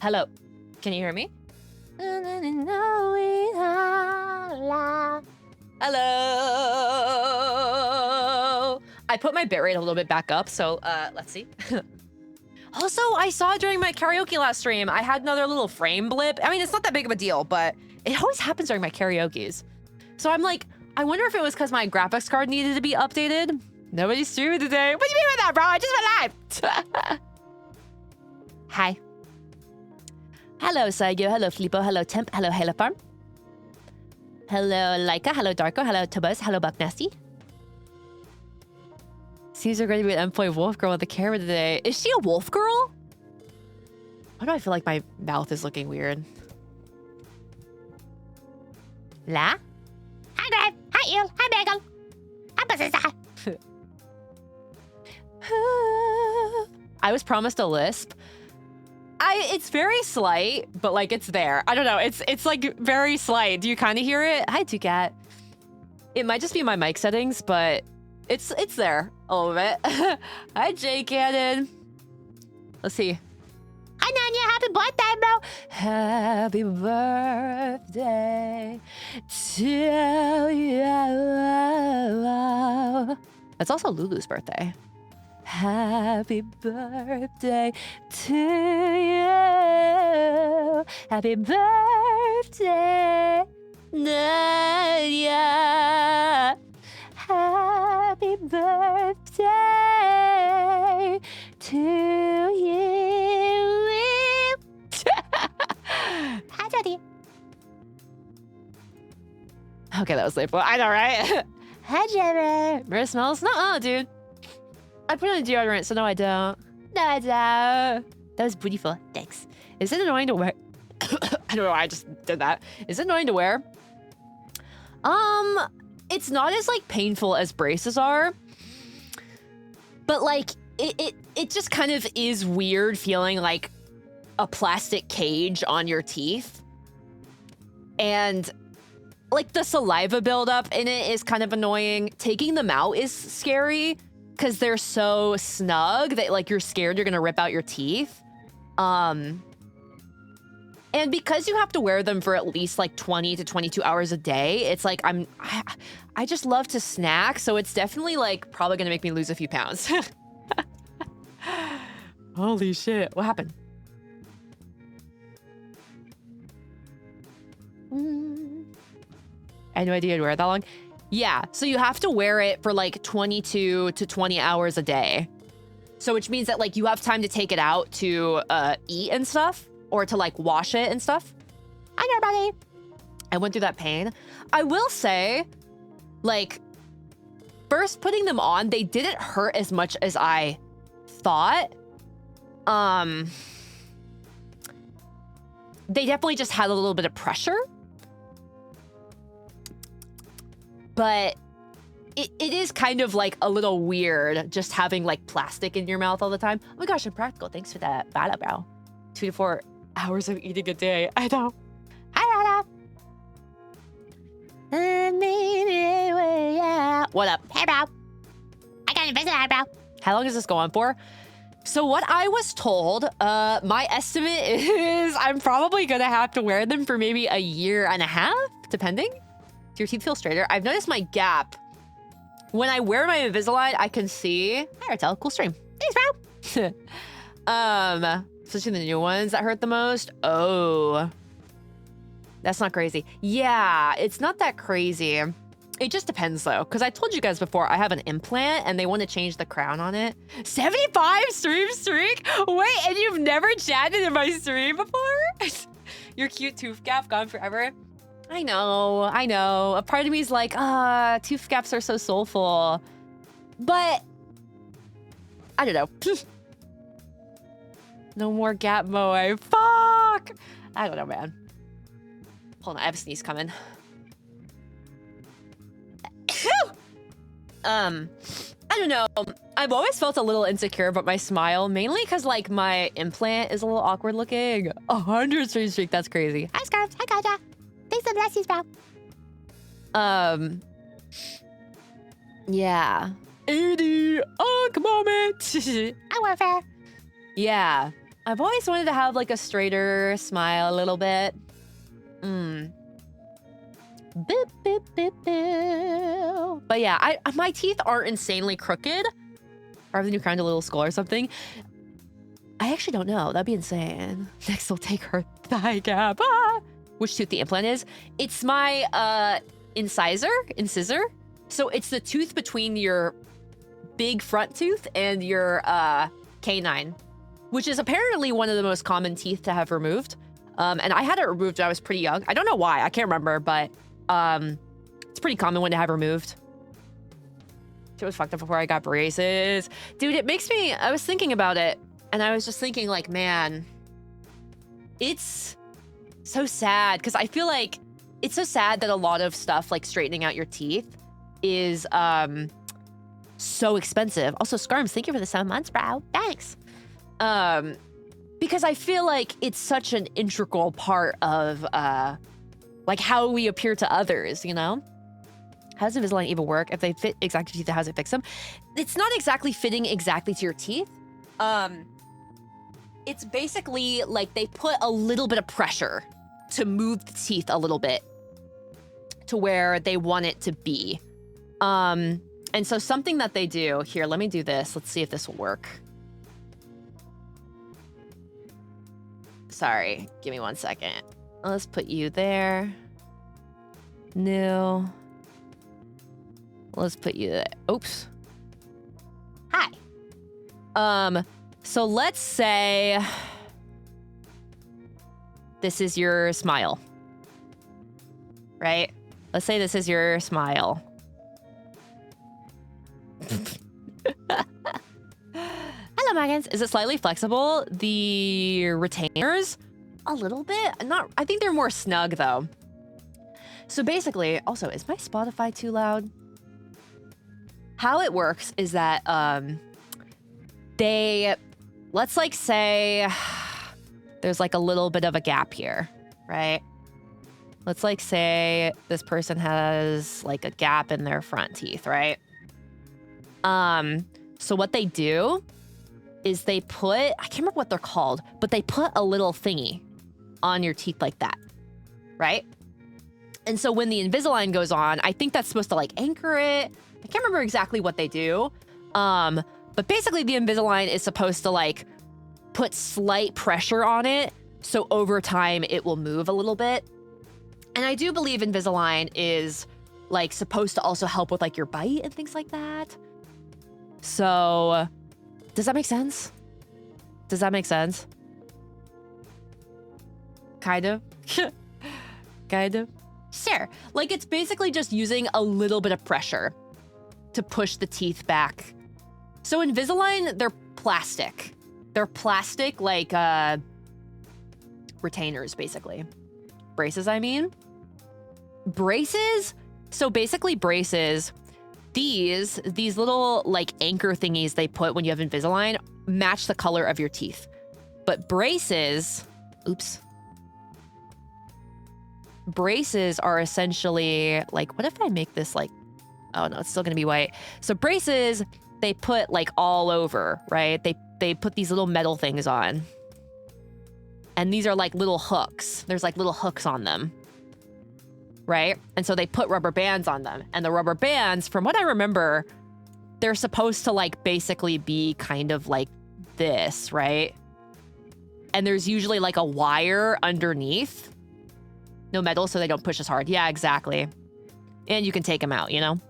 Hello. Can you hear me? Hello. I put my bitrate a little bit back up, so let's see. Also, I saw during my karaoke last stream, I had another little frame blip. I mean, it's not that big of a deal, but it always happens during my karaoke's. So I'm like, I wonder if it was because my graphics card needed to be updated. Nobody's streaming today. What do you mean by that, bro? I just went live. Hi. Hello, Saigyo. Hello, Filippo. Hello, Temp. Hello, Halo Farm. Hello, Laika. Hello, Darko. Hello, Tobuz. Hello, Bucknasty. Seems we're going to be an unemployed wolf girl with the camera today. Is she a wolf girl? Why do I feel like my mouth is looking weird? La? Hi, Dave. Hi, Il. Hi, Bagel. Hi, Bazziza. I was promised a lisp. It's very slight, but like it's there. I don't know. It's like very slight. Do you kind of hear it? Hi, Tucat. It might just be my mic settings, but it's there a little bit. Hi, Jay Cannon. Let's see. Hi, Nanya. Happy birthday, bro. Happy birthday to you. That's also Lulu's birthday. Happy birthday to you. Happy birthday, Nanya. Happy birthday to you. Hi, Jody. Okay, that was late. I know, right? Hi, Jimmy. Mirror smells? No, dude. I put on deodorant, so no, I don't. No, I don't. That was beautiful. Thanks. Is it annoying to wear? I don't know why I just did that. Is it annoying to wear? It's not as like painful as braces are, but like it just kind of is weird feeling like a plastic cage on your teeth, and like the saliva buildup in it is kind of annoying. Taking them out is scary because they're so snug that like you're scared you're gonna rip out your teeth. And because you have to wear them for at least like 20 to 22 hours a day, it's like I just love to snack, so it's definitely like probably gonna make me lose a few pounds. Holy shit, what happened? I had no idea I'd wear it that long. Yeah, so you have to wear it for like 22 to 20 hours a day. So which means that like you have time to take it out to eat and stuff, or to like wash it and stuff. Hi there, buddy. I went through that pain. I will say, like, first putting them on, they didn't hurt as much as I thought. They definitely just had a little bit of pressure. But it is kind of like a little weird just having like plastic in your mouth all the time. Oh my gosh, I'm practical. Thanks for that. Bada bro. 2 to 4 hours of eating a day. I know. Hi, Rada. What up? Hey, bro. I got a visit, bro. How long does this go on for? So what I was told, my estimate is I'm probably gonna have to wear them for maybe a year and a half, depending. Do your teeth feel straighter? I've noticed my gap. When I wear my Invisalign, I can see. Hi, Artel. Cool stream. Thanks, bro. Especially the new ones that hurt the most. Oh, that's not crazy. Yeah, it's not that crazy. It just depends though, because I told you guys before I have an implant and they want to change the crown on it. 75 stream streak? Wait, and you've never chatted in my stream before? Your cute tooth gap gone forever? I know. A part of me is like, tooth gaps are so soulful. But I don't know. No more gap moe. Fuck! I don't know, man. Hold on, I have a sneeze coming. I don't know. I've always felt a little insecure about my smile, mainly because like my implant is a little awkward looking. 100 stream streak, that's crazy. Hi, Scarves. Hi, Kaja. Thanks for the blessings, bro. Yeah. 80. Oh, come on, man. I warfare. Yeah. I've always wanted to have like a straighter smile a little bit. Boop, boop, boop, boop. But yeah, my teeth aren't insanely crooked. Or have the new crown a little skull or something. I actually don't know. That'd be insane. Next, we'll take her thigh gap. Ah! Which tooth the implant is? It's my incisor. So it's the tooth between your big front tooth and your canine, which is apparently one of the most common teeth to have removed. And I had it removed when I was pretty young. I don't know why. I can't remember, but it's a pretty common one to have removed. It was fucked up before I got braces. Dude, it makes me... I was thinking about it, and I was just thinking, like, man, it's so sad, because I feel like it's so sad that a lot of stuff, like straightening out your teeth, is so expensive. Also, Scarms, thank you for the 7 months, bro. Thanks. Because I feel like it's such an integral part of, like, how we appear to others, you know? How does Invisalign even work? If they fit exactly to your teeth, how does it fix them? It's not exactly fitting exactly to your teeth. It's basically like they put a little bit of pressure to move the teeth a little bit to where they want it to be. And so something that they do... Here, let me do this. Let's see if this will work. Sorry, give me 1 second. Let's put you there. New. Let's put you there. Oops. Hi. So let's say this is your smile. Right? Let's say this is your smile. Hello, Megan. Is it slightly flexible? The retainers? A little bit. I think they're more snug though. So basically, also, is my Spotify too loud? How it works is that let's like say there's like a little bit of a gap here, right? Let's like say this person has like a gap in their front teeth, right? So what they do is they put, I can't remember what they're called, but they put a little thingy on your teeth like that, right? And so when the Invisalign goes on, I think that's supposed to like anchor it. I can't remember exactly what they do. But basically the Invisalign is supposed to like put slight pressure on it. So over time it will move a little bit. And I do believe Invisalign is like supposed to also help with like your bite and things like that. So does that make sense? Does that make sense? Kind of. Kind of. Sure. Like it's basically just using a little bit of pressure to push the teeth back. So Invisalign, they're plastic. They're plastic, like, retainers, basically. Braces, I mean. Braces? So basically braces, these little, like, anchor thingies they put when you have Invisalign match the color of your teeth. But braces, oops. Braces are essentially, like, what if I make this, like, oh no, it's still gonna be white. So braces, they put like all over, right? They put these little metal things on. And these are like little hooks. There's like little hooks on them, right? And so they put rubber bands on them. And the rubber bands, from what I remember, they're supposed to like basically be kind of like this, right? And there's usually like a wire underneath. No metal, so they don't push as hard. Yeah, exactly. And you can take them out, you know?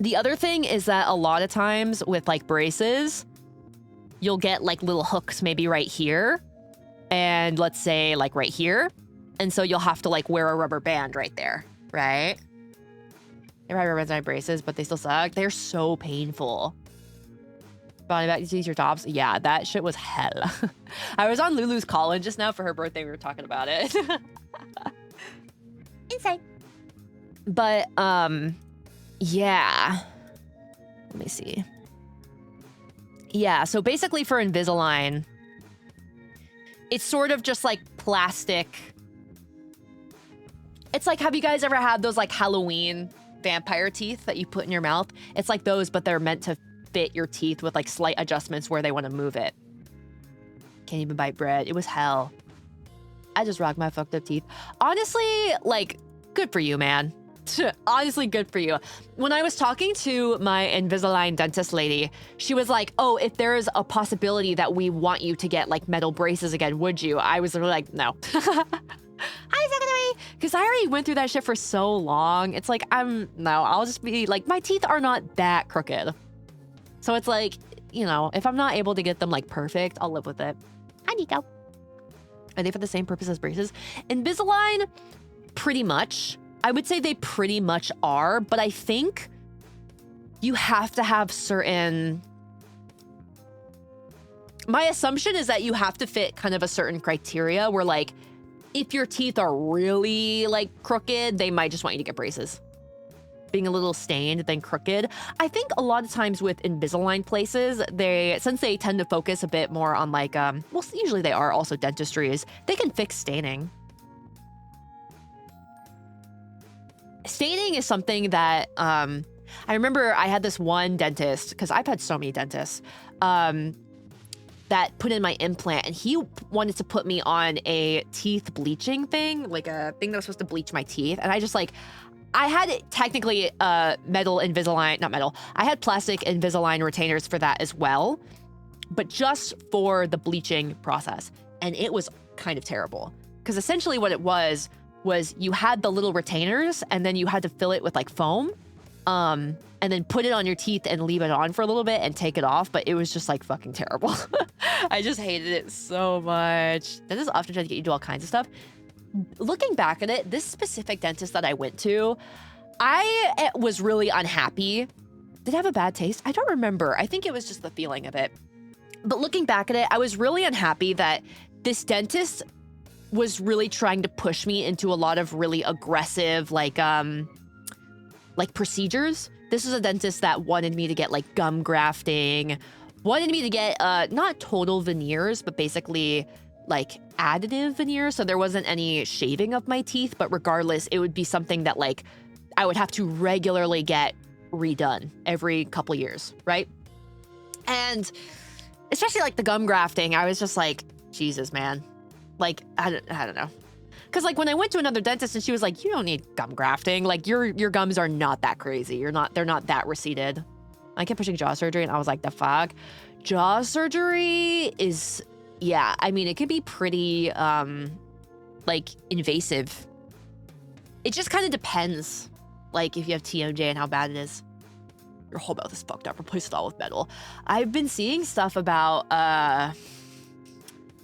The other thing is that a lot of times with like braces, you'll get like little hooks maybe right here and let's say like right here. And so you'll have to like wear a rubber band right there, right? I rubber bands on my braces, but they still suck. They're so painful. Bonnie, back to your tops. Yeah, that shit was hell. I was on Lulu's call-in just now for her birthday. We were talking about it. Insane. But, yeah. Let me see. Yeah, so basically for Invisalign, it's sort of just like plastic. It's like, have you guys ever had those like Halloween vampire teeth that you put in your mouth? It's like those, but they're meant to fit your teeth with like slight adjustments where they want to move it. Can't even bite bread. It was hell. I just rocked my fucked up teeth. Honestly, like, good for you, man. Honestly, good for you. When I was talking to my Invisalign dentist lady, she was like, oh, if there is a possibility that we want you to get like metal braces again, would you? I was like, no. Because I already went through that shit for so long. It's like, I'll just be like, my teeth are not that crooked. So it's like, you know, if I'm not able to get them like perfect, I'll live with it. Hi, Nico. Are they for the same purpose as braces? Invisalign, pretty much. I would say they pretty much are, but I think you have to have certain... My assumption is that you have to fit kind of a certain criteria where like, if your teeth are really like crooked, they might just want you to get braces. Being a little stained, then crooked. I think a lot of times with Invisalign places, since they tend to focus a bit more on like, well, usually they are also dentistries, they can fix staining. Staining is something that, I remember I had this one dentist, because I've had so many dentists, that put in my implant, and he wanted to put me on a teeth bleaching thing, like a thing that was supposed to bleach my teeth. And I just like, I had technically metal Invisalign, not metal, I had plastic Invisalign retainers for that as well, but just for the bleaching process. And it was kind of terrible, because essentially what it was you had the little retainers and then you had to fill it with like foam, and then put it on your teeth and leave it on for a little bit and take it off. But it was just like fucking terrible. I just hated it so much. Dentists often try to get you to do all kinds of stuff. Looking back at it, this specific dentist that I went to, I was really unhappy. Did it have a bad taste? I don't remember. I think it was just the feeling of it. But looking back at it, I was really unhappy that this dentist was really trying to push me into a lot of really aggressive, like procedures. This was a dentist that wanted me to get like gum grafting, wanted me to get not total veneers, but basically like additive veneers. So there wasn't any shaving of my teeth, but regardless, it would be something that like I would have to regularly get redone every couple years, right? And especially like the gum grafting, I was just like, Jesus, man. Like, I don't know. Because like when I went to another dentist and she was like, you don't need gum grafting. Like your gums are not that crazy. They're not that receded. I kept pushing jaw surgery and I was like, the fuck? Jaw surgery is, yeah, I mean, it can be pretty, like invasive. It just kind of depends. Like if you have TMJ and how bad it is. Your whole mouth is fucked up. Replace it all with metal. I've been seeing stuff about,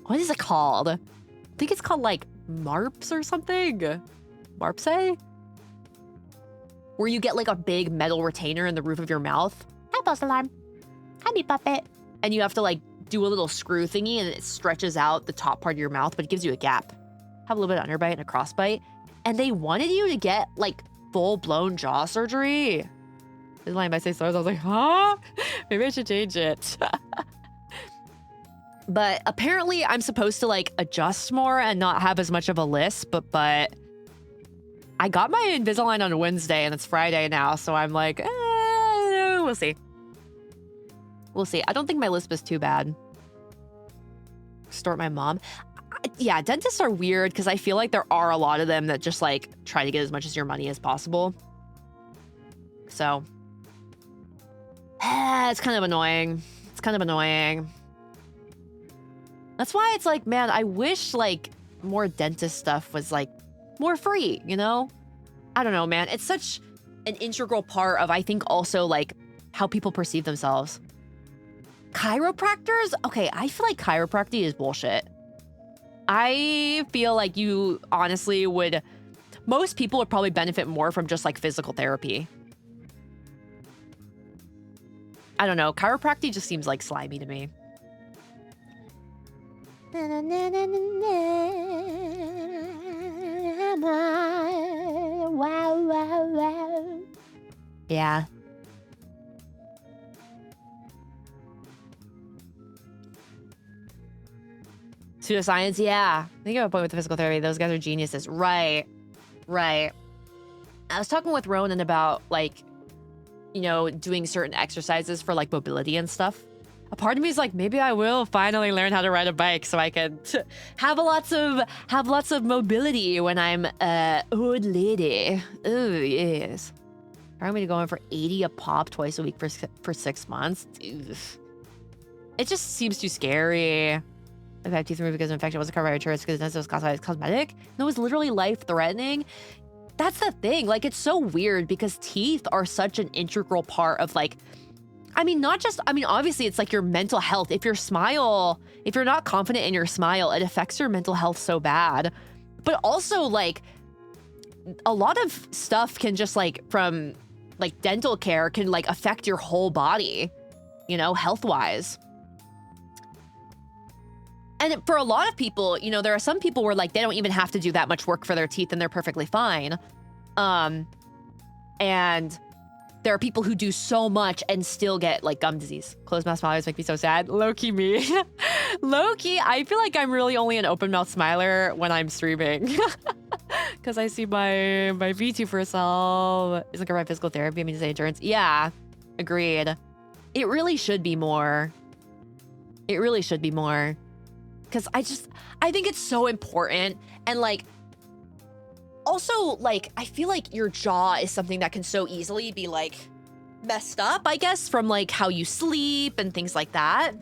what is it called? I think it's called like MARPs or something. MARPSE? Where you get like a big metal retainer in the roof of your mouth. Hi, false alarm. Hi, me puppet. And you have to like do a little screw thingy and it stretches out the top part of your mouth, but it gives you a gap. Have a little bit of underbite and a crossbite. And they wanted you to get like full-blown jaw surgery. This line by say stars, I was like, huh? Maybe I should change it. But apparently I'm supposed to like adjust more and not have as much of a lisp, but I got my Invisalign on Wednesday and it's Friday now, so I'm like, we'll see. We'll see. I don't think my lisp is too bad. Extort my mom. Yeah, dentists are weird because I feel like there are a lot of them that just like try to get as much as your money as possible. So, it's kind of annoying. It's kind of annoying. That's why it's like, man, I wish like more dentist stuff was like more free, you know? I don't know, man. It's such an integral part of, I think, also like how people perceive themselves. Chiropractors? Okay, I feel like chiropractic is bullshit. I feel like you honestly would, most people would probably benefit more from just like physical therapy. I don't know. Chiropractic just seems like slimy to me. Yeah. Pseudoscience, yeah. I think I have a point with the physical therapy. Those guys are geniuses. Right. Right. I was talking with Ronan about, like, you know, doing certain exercises for like mobility and stuff. A part of me is like, maybe I will finally learn how to ride a bike so I can have lots of mobility when I'm old lady. Oh yes. Are we going for 80 a pop twice a week for 6 months? Ugh. It just seems too scary. If I have teeth removed because of infection, it wasn't covered by insurance because it was classified as cosmetic. No, it was literally life-threatening. That's the thing. Like, it's so weird because teeth are such an integral part of like, I mean, not just, I mean, obviously it's like your mental health. If you're not confident in your smile, it affects your mental health so bad. But also like a lot of stuff can just like from like dental care can like affect your whole body, you know, health-wise. And for a lot of people, you know, there are some people where like they don't even have to do that much work for their teeth and they're perfectly fine. And there are people who do so much and still get like gum disease. Closed mouth smilers make me so sad. Low-key me. Low-key, I feel like I'm really only an open mouth smiler when I'm streaming. Because I see my VTuber self isn't gonna write physical therapy. I mean to say insurance. Yeah, agreed. It really should be more. It really should be more. Because I think it's so important. And like, also like, I feel like your jaw is something that can so easily be like messed up, I guess, from like how you sleep and things like that.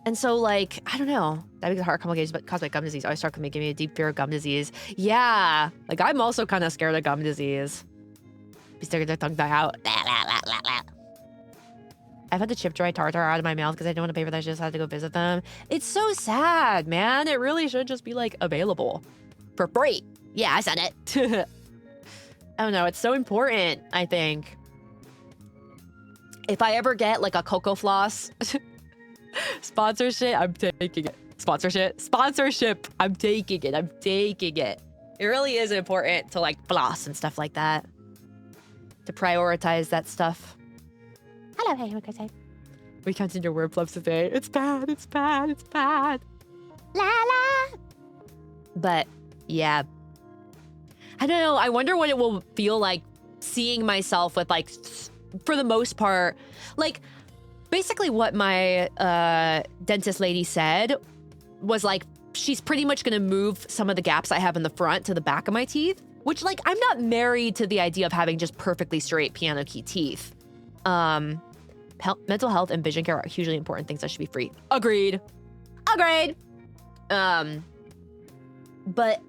And so like, I don't know, that makes it heart complications, but caused by gum disease. Always start making me a deep fear of gum disease. Yeah, like I'm also kind of scared of gum disease. Be sticking their tongue out. I've had to chip dry tartar out of my mouth because I don't want to pay for that. I just had to go visit them. It's so sad, man. It really should just be like available for free. Yeah, I said it. I don't know. It's so important, I think. If I ever get like a Cocoa Floss sponsorship, I'm taking it. Sponsorship. I'm taking it. It really is important to like floss and stuff like that. To prioritize that stuff. Hello, hey, what can I say? We counted your word flubs today. It's bad. La la. But yeah. I don't know. I wonder what it will feel like seeing myself with like, for the most part, like basically what my dentist lady said was like, she's pretty much gonna move some of the gaps I have in the front to the back of my teeth, which like, I'm not married to the idea of having just perfectly straight piano key teeth. Mental health and vision care are hugely important things that should be free. Agreed. But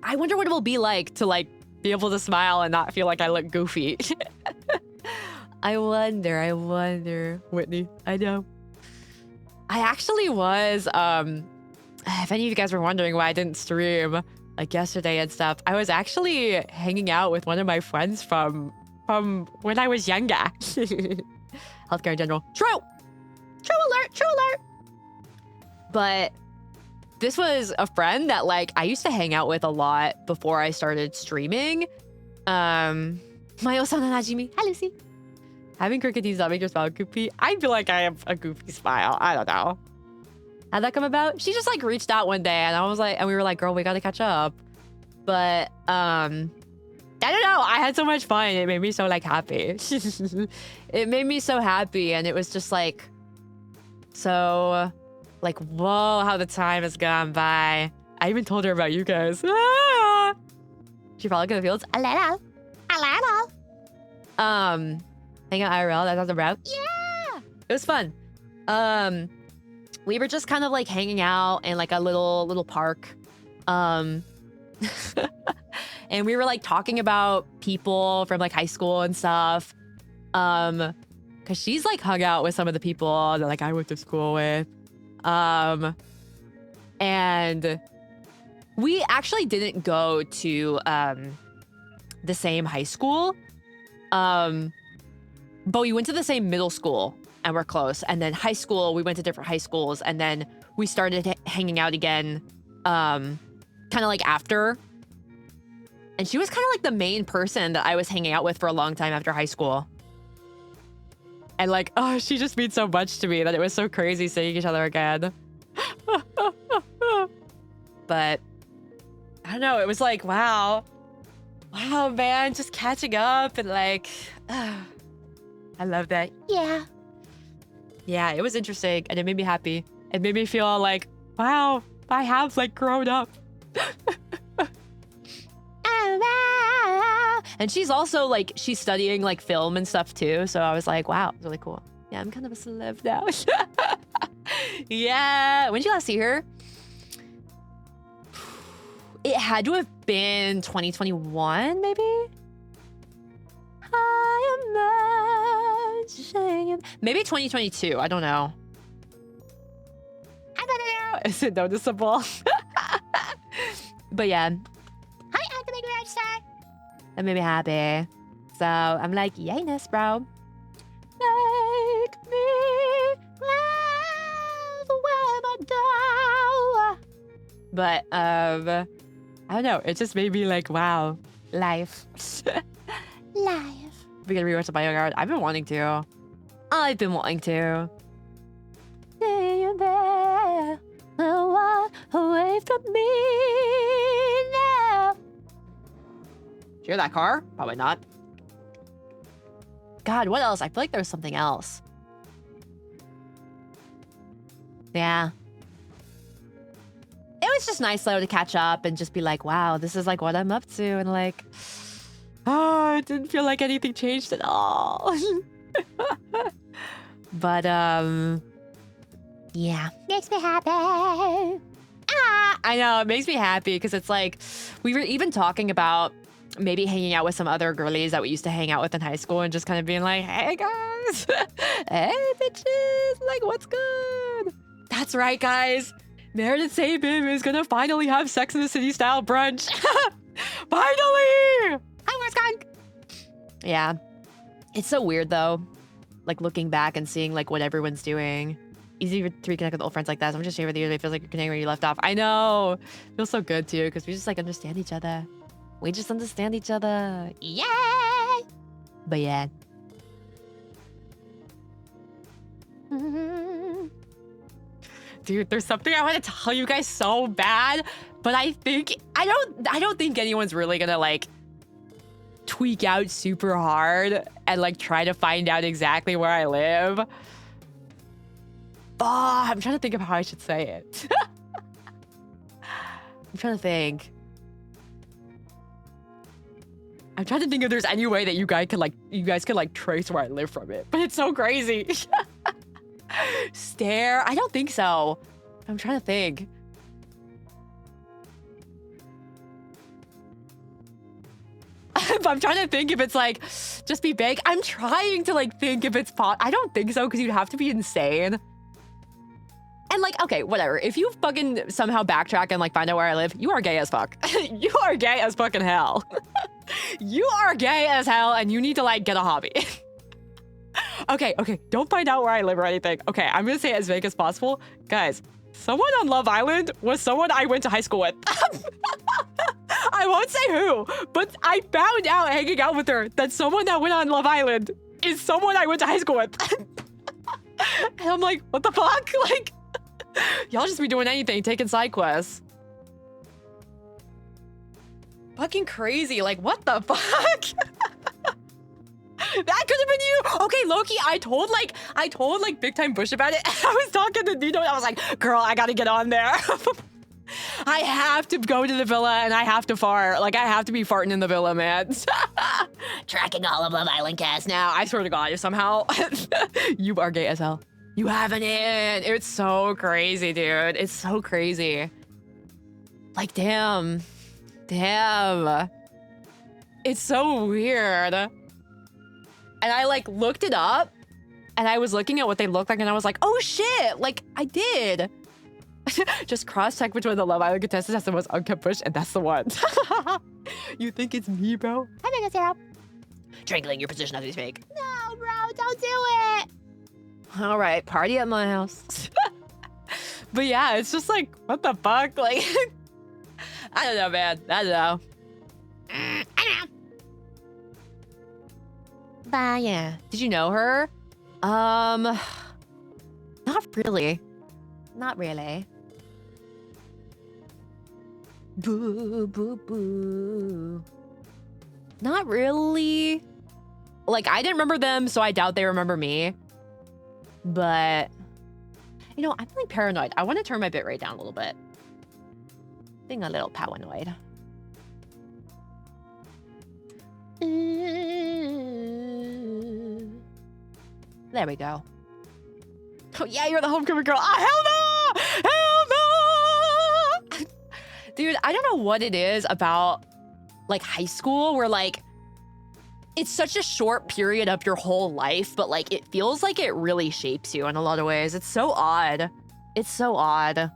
I wonder what it will be like to like be able to smile and not feel like I look goofy. I wonder, Whitney. I know. I actually was, if any of you guys were wondering why I didn't stream like yesterday and stuff, I was actually hanging out with one of my friends from when I was younger. Healthcare in general. True alert. But this was a friend that like I used to hang out with a lot before I started streaming. My Osana Najimi. Hi, Lucy. Having crooked teeth does not make your smile goofy. I feel like I have a goofy smile. I don't know. How'd that come about? She just like reached out one day and I was like, and we were like, girl, we gotta catch up. But I don't know. I had so much fun. It made me so like happy. It made me so happy. And it was just like, so like, whoa, how the time has gone by. I even told her about you guys. Ah! She probably could have feels a little. Hang out IRL, that sounds about. Yeah! It was fun. We were just kind of like hanging out in like a little park. And we were like talking about people from like high school and stuff. Cause she's like hung out with some of the people that like I went to school with. And we actually didn't go to the same high school. But we went to the same middle school and we're close. And then high school, we went to different high schools. And then we started hanging out again, kind of like after. And she was kind of like the main person that I was hanging out with for a long time after high school. And like, oh, she just means so much to me that it was so crazy seeing each other again. But I don't know, it was like, wow, man, just catching up and like, I love that. Yeah. Yeah, it was interesting and it made me happy. It made me feel like, wow, I have like grown up. And she's also like, she's studying like film and stuff too. So I was like, wow, it's really cool. Yeah, I'm kind of a celeb now. Yeah. When did you last see her? It had to have been 2021, maybe? I imagine. Maybe 2022. I don't know. I don't know. Is it noticeable? But yeah. Hi, Academic Rockstar. That made me happy. So I'm like, yayness, bro. Make me laugh when I die. But I don't know. It just made me like, wow, life. Life. We're gonna rewatch the Bio Guard. I've been wanting to. I've been wanting to. Stay there, walk away from me now. Did you hear that car? Probably not. God, what else? I feel like there was something else. Yeah. It was just nice though to catch up and just be like, wow, this is like what I'm up to. And like, oh, it didn't feel like anything changed at all. But yeah, makes me happy. I know, it makes me happy because it's like, we were even talking about maybe hanging out with some other girlies that we used to hang out with in high school and just kind of being like, hey guys, hey bitches, like what's good? That's right, guys. Meredith SAVEHYMN is gonna finally have Sex in the City style brunch. Finally! Hi, Skunk. Yeah. It's so weird though. Like looking back and seeing like what everyone's doing. Easy to reconnect with old friends like that. Someone just shared with you. It feels like you're connecting where you left off. I know. It feels so good too because we just like understand each other. We just understand each other. Yay! But yeah. Dude, there's something I want to tell you guys so bad, but I don't think anyone's really gonna like tweak out super hard and like try to find out exactly where I live. Oh, I'm trying to think of how I should say it. I'm trying to think. I'm trying to think if there's any way that you guys could like trace where I live from it, but it's so crazy. Stare? I don't think so. I'm trying to think. I'm trying to think if it's like, just be big. I'm trying to like think if it's I don't think so because you'd have to be insane. And like, okay, whatever. If you fucking somehow backtrack and like find out where I live, you are gay as fuck. You are gay as fucking hell. You are gay as hell and you need to like get a hobby. Okay, don't find out where I live or anything. Okay, I'm gonna say it as vague as possible. Guys, someone on Love Island was someone I went to high school with. I won't say who, but I found out hanging out with her that someone that went on Love Island is someone I went to high school with. And I'm like, what the fuck? Like, y'all just be doing anything, taking side quests. Fucking crazy, like what the fuck? That could have been you. Okay, Loki, I told like Big Time Bush about it. I was talking to Nino and I was like, girl, I gotta get on there. I have to go to the villa and I have to fart. Like I have to be farting in the villa, man. Tracking all of Love Island cast now. I swear to God, if somehow you are gay as hell. You haven't in. It's so crazy, dude. It's so crazy. Like, damn. It's so weird. And I like looked it up and I was looking at what they looked like and I was like, oh shit, like I did. Just cross-check which one of the Love Island contestants has the most unkept bush and that's the one. You think it's me, bro? I'm gonna sit up. Triangling your position as we speak. No, bro, don't do it. All right, party at my house. But yeah, it's just like, what the fuck? Like, I don't know, man. I don't know. I don't know. But yeah, did you know her? Not really. Not really. Boo, boo, boo. Not really. Like, I didn't remember them, so I doubt they remember me. But, you know, I'm feeling paranoid. I want to turn my bitrate down a little bit. Being a little paranoid. There we go. Oh, yeah, you're the homecoming girl. Oh, hell no! Hell no! Dude, I don't know what it is about, like, high school where, like, it's such a short period of your whole life, but, like, it feels like it really shapes you in a lot of ways. It's so odd. It's so odd.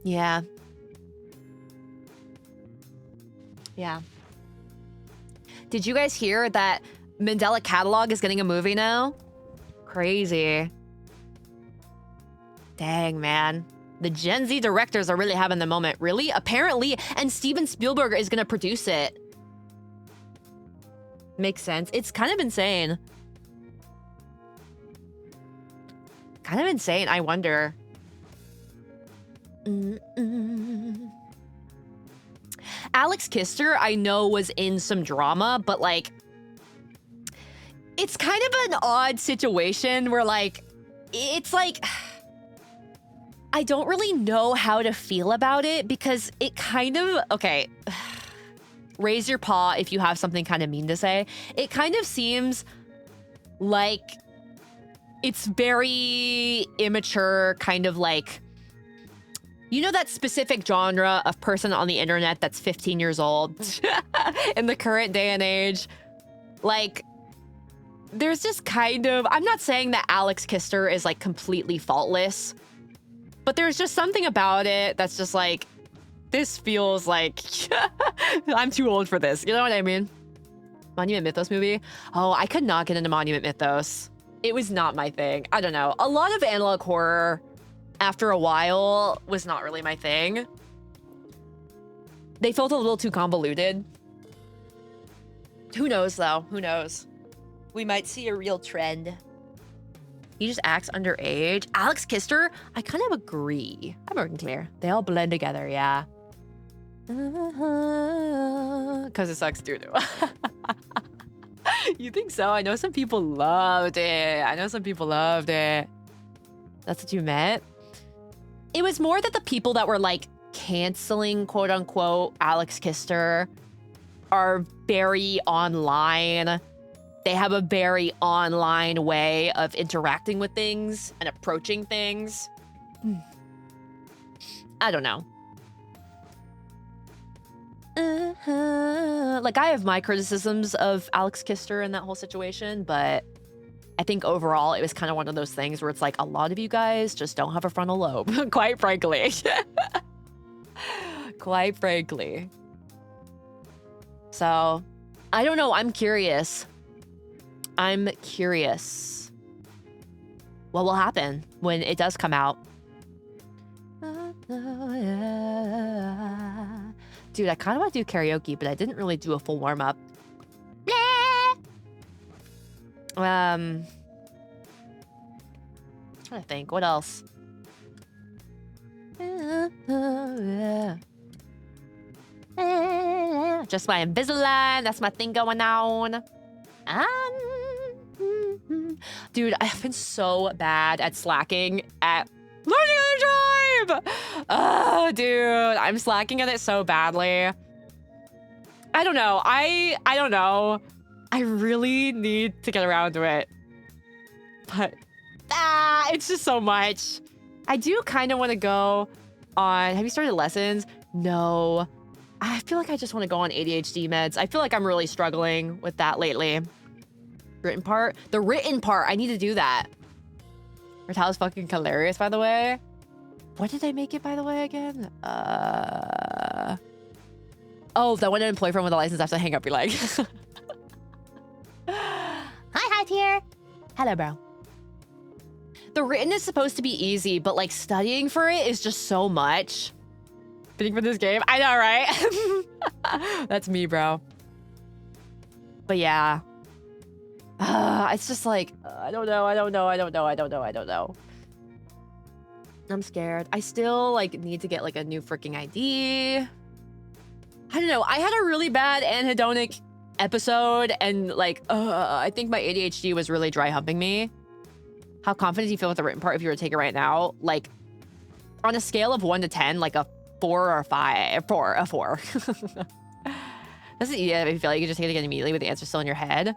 Yeah. Yeah. Did you guys hear that Mandela Catalog is getting a movie now? Crazy. Dang, man. The Gen Z directors are really having the moment. Really? Apparently. And Steven Spielberg is going to produce it. Makes sense. It's kind of insane. Kind of insane. I wonder. Alex Kister, I know, was in some drama, but, like, it's kind of an odd situation where, like, it's like, I don't really know how to feel about it because it kind of, okay, raise your paw if you have something kind of mean to say. It kind of seems like it's very immature, kind of like, you know, that specific genre of person on the internet that's 15 years old in the current day and age. Like, there's just kind of, I'm not saying that Alex Kister is like completely faultless, but there's just something about it that's just like, this feels like I'm too old for this. You know what I mean? Monument Mythos movie? Oh, I could not get into Monument Mythos. It was not my thing. I don't know. A lot of analog horror, after a while, was not really my thing. They felt a little too convoluted. Who knows, though? Who knows? We might see a real trend. He just acts underage. Alex Kister? I kind of agree. I'm working clear. They all blend together, yeah. Because it sucks too. You think so? I know some people loved it. That's what you meant? It was more that the people that were, like, canceling, quote unquote, Alex Kister are very online. They have a very online way of interacting with things and approaching things. I don't know. Like, I have my criticisms of Alex Kister and that whole situation, but I think overall it was kind of one of those things where it's like, a lot of you guys just don't have a frontal lobe, quite frankly. Quite frankly. So, I don't know. I'm curious. What will happen when it does come out? Dude, I kind of want to do karaoke, but I didn't really do a full warm-up. Trying to think, what else? Just my Invisalign, that's my thing going on. Dude, I've been so bad at slacking at learning on the drive. Oh, dude, I'm slacking at it so badly. I don't know. I don't know. I really need to get around to it. But it's just so much. I do kind of want to go on. Have you started lessons? No. I feel like I just want to go on ADHD meds. I feel like I'm really struggling with that lately. Written part? The written part. I need to do that. Ratal's fucking hilarious, by the way. What did I make it, by the way, again? Oh, that one unemployed from with a license after hang up your leg. Hi, tier. Hello, bro. The written is supposed to be easy, but like studying for it is just so much. Bidding for this game? I know, right? That's me, bro. But yeah. It's just like, I don't know. I'm scared. I still like need to get like a new freaking ID. I don't know. I had a really bad anhedonic episode, and like, I think my ADHD was really dry humping me. How confident do you feel with the written part if you were to take it right now? Like, on a scale of 1 to 10, like a 4 or a 5, a 4. Doesn't it if you feel like you just take it again immediately with the answer still in your head?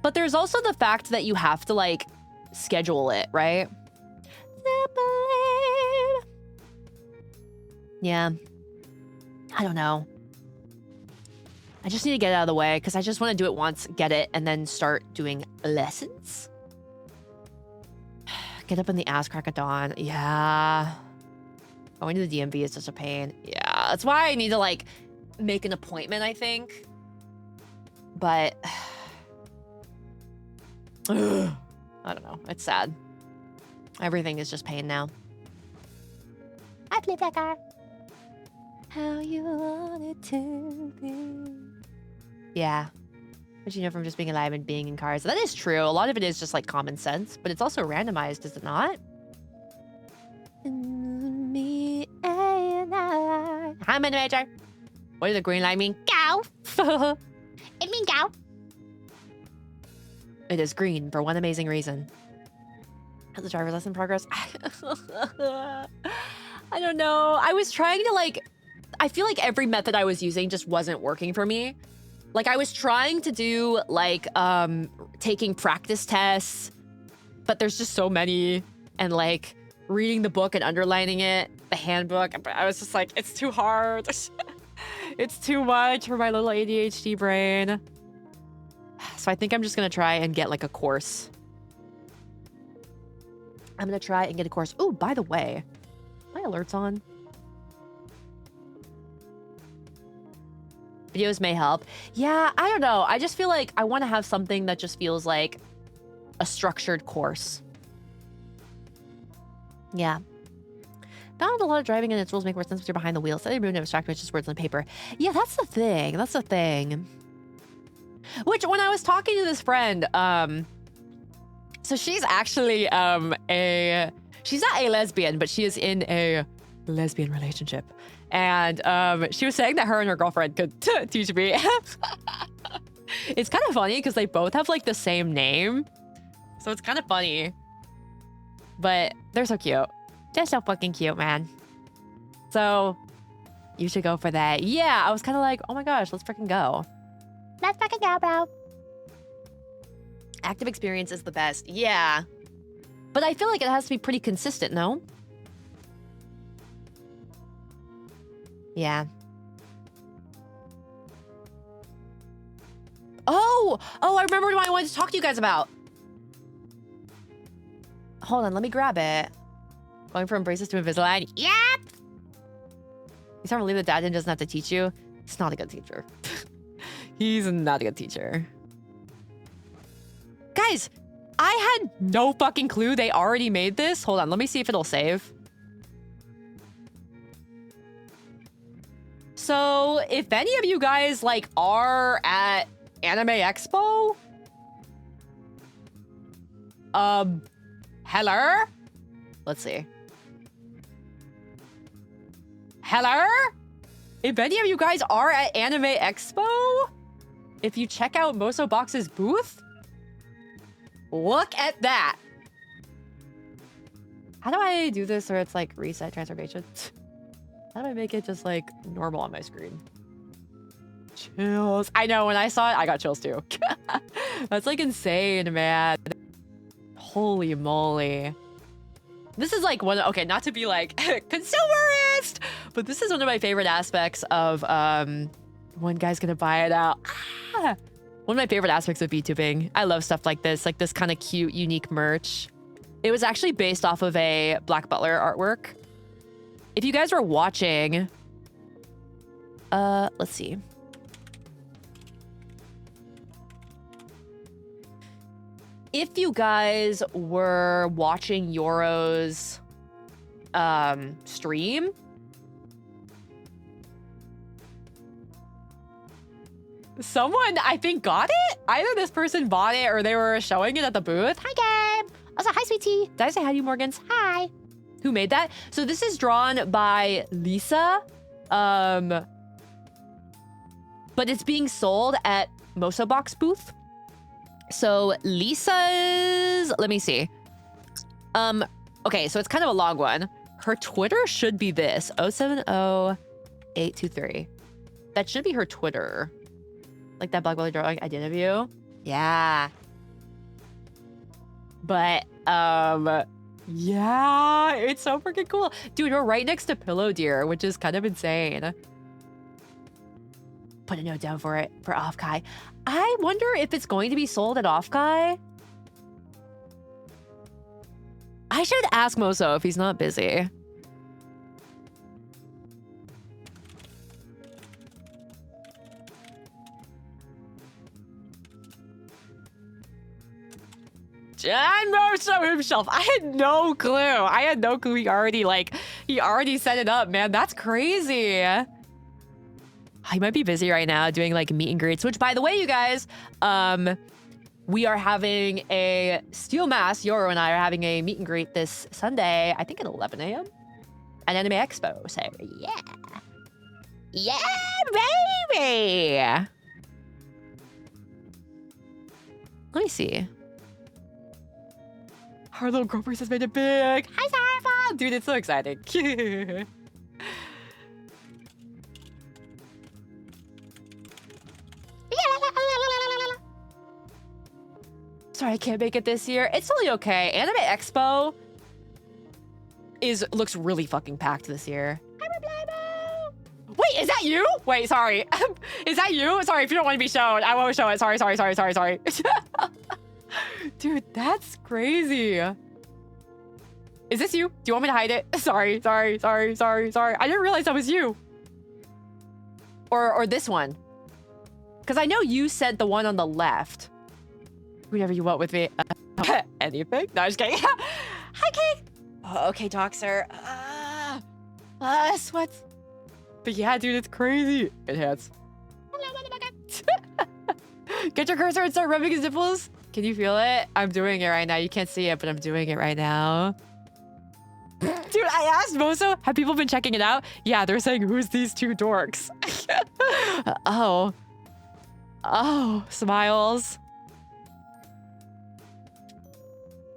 But there's also the fact that you have to like schedule it, right? Yeah. I don't know. I just need to get it out of the way because I just want to do it once, get it, and then start doing lessons. Get up in the ass crack of dawn. Yeah. Going to the DMV is just a pain. Yeah. That's why I need to like make an appointment, I think. But I don't know. It's sad. Everything is just pain now. I play that car. How you want it to be. Yeah. But you know from just being alive and being in cars. That is true. A lot of it is just like common sense, but it's also randomized, is it not? Me and I. Hi, Major. What does the green light mean? Cow. It means cow. It is green for one amazing reason. How's the driver's lesson progress? I don't know. I was trying to like, I feel like every method I was using just wasn't working for me. Like I was trying to do like taking practice tests, but there's just so many, and like reading the book and underlining it, the handbook. I was just like, it's too hard. It's too much for my little ADHD brain. So I think I'm just gonna try and get like a course. I'm gonna try and get a course. Oh, by the way, my alerts on. Videos may help. Yeah, I don't know. I just feel like I want to have something that just feels like a structured course. Yeah. Found a lot of driving and its rules make more sense if you're behind the wheel. So they remove abstract, which is just words on paper. Yeah, that's the thing. That's the thing. Which, when I was talking to this friend, so she's actually she's not a lesbian, but she is in a lesbian relationship. And she was saying that her and her girlfriend could teach me. It's kind of funny because they both have like the same name. So it's kind of funny. But they're so cute. They're so fucking cute, man. So you should go for that. Yeah, I was kind of like, oh my gosh, let's freaking go. Let's fucking go, bro. Active experience is the best. Yeah. But I feel like it has to be pretty consistent, no? Yeah. Oh, I remember what I wanted to talk to you guys about. Hold on, let me grab it. Going from braces to Invisalign. Yep. You can't believe that dad doesn't have to teach you. He's not a good teacher. He's not a good teacher. Guys, I had no fucking clue they already made this. Hold on, let me see if it'll save. So, if any of you guys, like, are at Anime Expo... hello? Let's see. Hello? If any of you guys are at Anime Expo, if you check out Mosobox's booth, look at that. How do I do this where it's like reset transformation? How do I make it just like normal on my screen? Chills. I know, when I saw it, I got chills too. That's like insane, man. Holy moly. This is like one, okay, not to be like consumerist, but this is one of my favorite aspects of, one guy's gonna buy it out. Ah! One of my favorite aspects of VTubing. I love stuff like this kind of cute, unique merch. It was actually based off of a Black Butler artwork. If you guys were watching, let's see. If you guys were watching Yoro's stream, someone, I think, got it? Either this person bought it or they were showing it at the booth. Hi, Gabe. Also, hi, sweet tea. Did I say hi to you, Morgans? Hi. who made that. So this is drawn by Lisa. But it's being sold at Moso Box booth. So Lisa's, let me see. Okay, so it's kind of a long one. Her Twitter should be this, 070823. That should be her Twitter. Like that Black Belly drawing I did of you. Yeah. But, yeah, it's so freaking cool. Dude, we're right next to Pillow Deer, which is kind of insane. Put a note down for it, for Offkai. I wonder if it's going to be sold at Offkai. I should ask Moso if he's not busy. John Moso himself. I had no clue. I had no clue he already set it up, man. That's crazy. He might be busy right now doing like meet and greets, which by the way, you guys, we are having a Steel Mass. Yoro and I are having a meet and greet this Sunday, I think at 11 a.m. at Anime Expo. So yeah. Yeah, baby. Let me see. Our little girl has made it big. Hi, Sarah. Dude, it's so exciting. Sorry, I can't make it this year. It's totally okay. Anime Expo looks really fucking packed this year. Wait, is that you? Wait, sorry. Is that you? Sorry, if you don't want to be shown, I won't show it. Sorry. Dude, that's crazy. Is this you? Do you want me to hide it? Sorry. I didn't realize that was you. Or this one. Because I know you sent the one on the left. Whatever you want with me. Anything? No, I'm just kidding. Hi, Kate. Oh, okay, Doxer. Sweats. But yeah, dude, it's crazy. Enhance. Hello, motherfucker. Get your cursor and start rubbing his nipples. Can you feel it? I'm doing it right now. You can't see it, but I'm doing it right now. Dude, I asked Moso, have people been checking it out? Yeah, they're saying, who's these two dorks? Oh, smiles.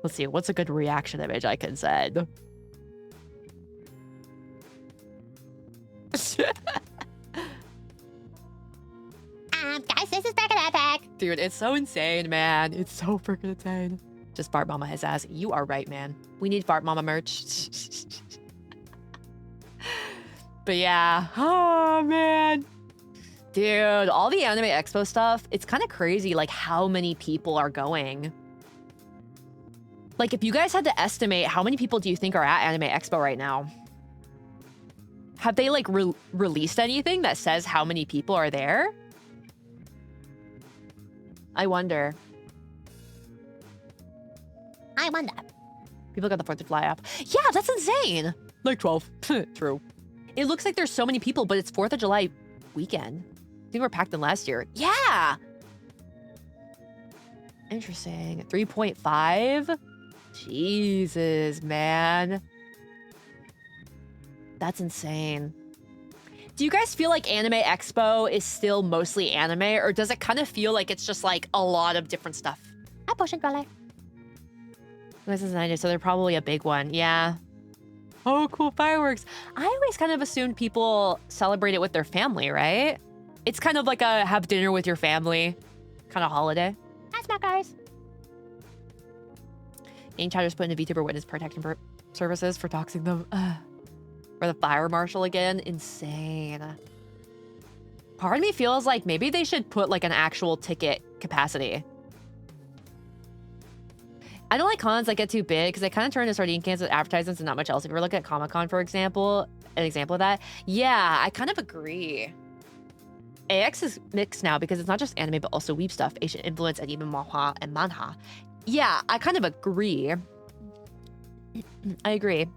Let's see, what's a good reaction image I can send? Guys, this is back in Epic. Dude, it's so insane, man. It's so freaking insane. Just Fart Mama his ass. You are right, man. We need Fart Mama merch. But yeah. Oh, man. Dude, all the Anime Expo stuff, it's kind of crazy, like, how many people are going. Like, if you guys had to estimate, how many people do you think are at Anime Expo right now? Have they, like, released anything that says how many people are there? I wonder. People got the 4th of July up. Yeah, that's insane. Like 12. True. It looks like there's so many people, but it's 4th of July weekend. I think we're packed than last year. Yeah. Interesting. 3.5. Jesus, man. That's insane. Do you guys feel like Anime Expo is still mostly anime, or does it kind of feel like it's just like a lot of different stuff? Hi, Potion Girl. This is 90, so they're probably a big one. Yeah. Oh, cool fireworks. I always kind of assumed people celebrate it with their family, right? It's kind of like a have dinner with your family kind of holiday. Hi, Smack guys. Game Chatter's put in a VTuber witness protection services for doxing them. Or the fire marshal again. Insane. Part of me feels like maybe they should put like an actual ticket capacity. I don't like cons that get too big because they kind of turn into sardine cans with advertisements and not much else. If you were looking at Comic-Con, for example, an example of that. Yeah, I kind of agree. AX is mixed now because it's not just anime, but also weeb stuff, Asian influence, and even manhwa and manhwa. Yeah, I kind of agree. I agree.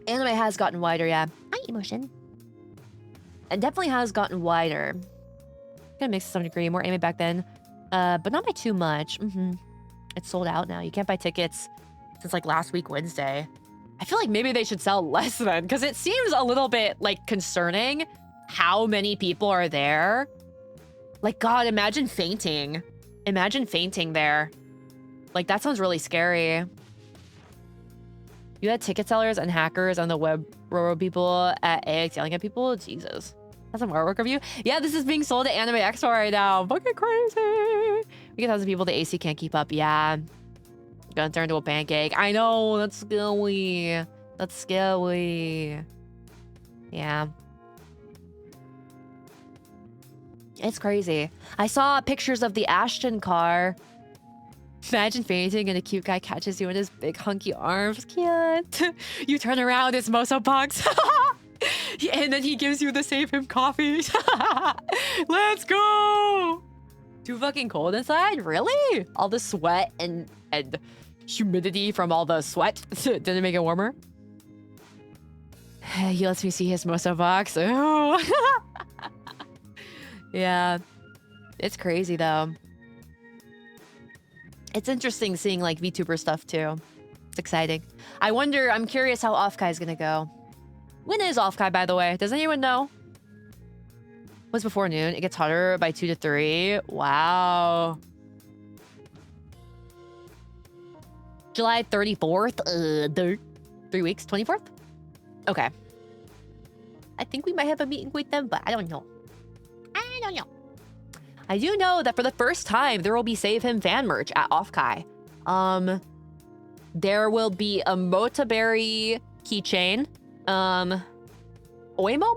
Anime has gotten wider, yeah. Hi, Emotion. And definitely has gotten wider. Kind of mixed to some degree. More anime back then, but not by too much. It's sold out now. You can't buy tickets since like last week, Wednesday. I feel like maybe they should sell less then, because it seems a little bit, like, concerning how many people are there. Like, God, imagine fainting. Imagine fainting there. Like, that sounds really scary. You had ticket sellers and hackers on the web railroad people at AX yelling at people? Jesus. That's some artwork of you? Yeah, this is being sold at Anime Expo right now. Fucking crazy. We get thousands of people. The AC can't keep up. Yeah. Gonna turn into a pancake. I know. That's scary. That's scary. Yeah. It's crazy. I saw pictures of the Ashton car. Imagine fainting and a cute guy catches you in his big hunky arms. Cute. You turn around, it's Moso Bugs. And then he gives you the Save Him coffee. Let's go. Too fucking cold inside? Really? All the sweat and humidity from all the sweat didn't make it warmer? He lets me see his Moso box. Ew. Yeah. It's crazy though. It's interesting seeing like VTuber stuff too. It's exciting. I'm curious how Offkai is gonna go. When is Offkai, by the way? Does anyone know? What's before noon? It gets hotter by 2 to 3. Wow. July 34th. 3 weeks. 24th? Okay. I think we might have a meeting with them, but I don't know. I don't know. I do know that for the first time, there will be Save Him fan merch at Offkai. There will be a Motaberry keychain. Oimo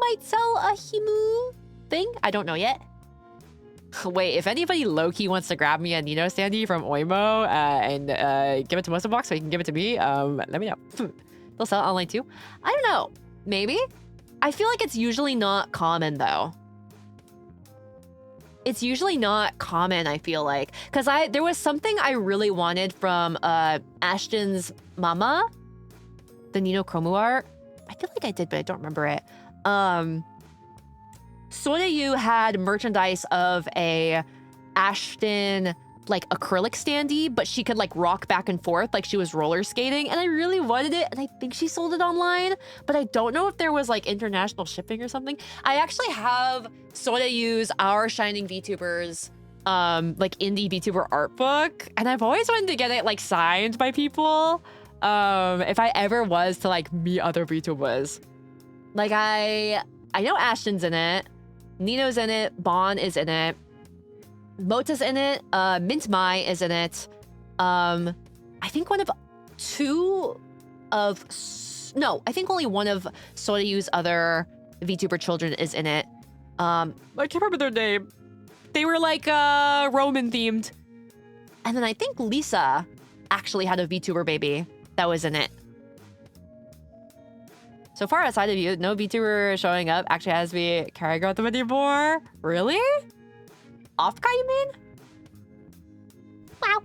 might sell a Himu thing? I don't know yet. Wait, if anybody low-key wants to grab me a Nino Standy from Oimo and give it to Mosa Box so he can give it to me, let me know. They'll sell it online too? I don't know. Maybe? I feel like it's usually not common though. It's usually not common, I feel like. Because there was something I really wanted from Ashton's mama. The Nino Chromu art. I feel like I did, but I don't remember it. Sodayu had merchandise of a Ashton, like, acrylic standee, but she could, like, rock back and forth like she was roller skating, and I really wanted it, and I think she sold it online, but I don't know if there was, like, international shipping or something. I actually have Sodayu's Our Shining VTubers, like, indie VTuber art book, and I've always wanted to get it, like, signed by people, if I ever was to, like, meet other VTubers. Like, I know Ashton's in it, Nino's in it, Bon is in it, Mota's in it, Mint Mai is in it. I think I think only one of Sodayu's other VTuber children is in it. I can't remember their name. They were like Roman themed. And then I think Lisa actually had a VTuber baby that was in it. So far outside of you, no VTuber showing up actually has me carrying out them anymore. Really? Offkai, you mean? Wow.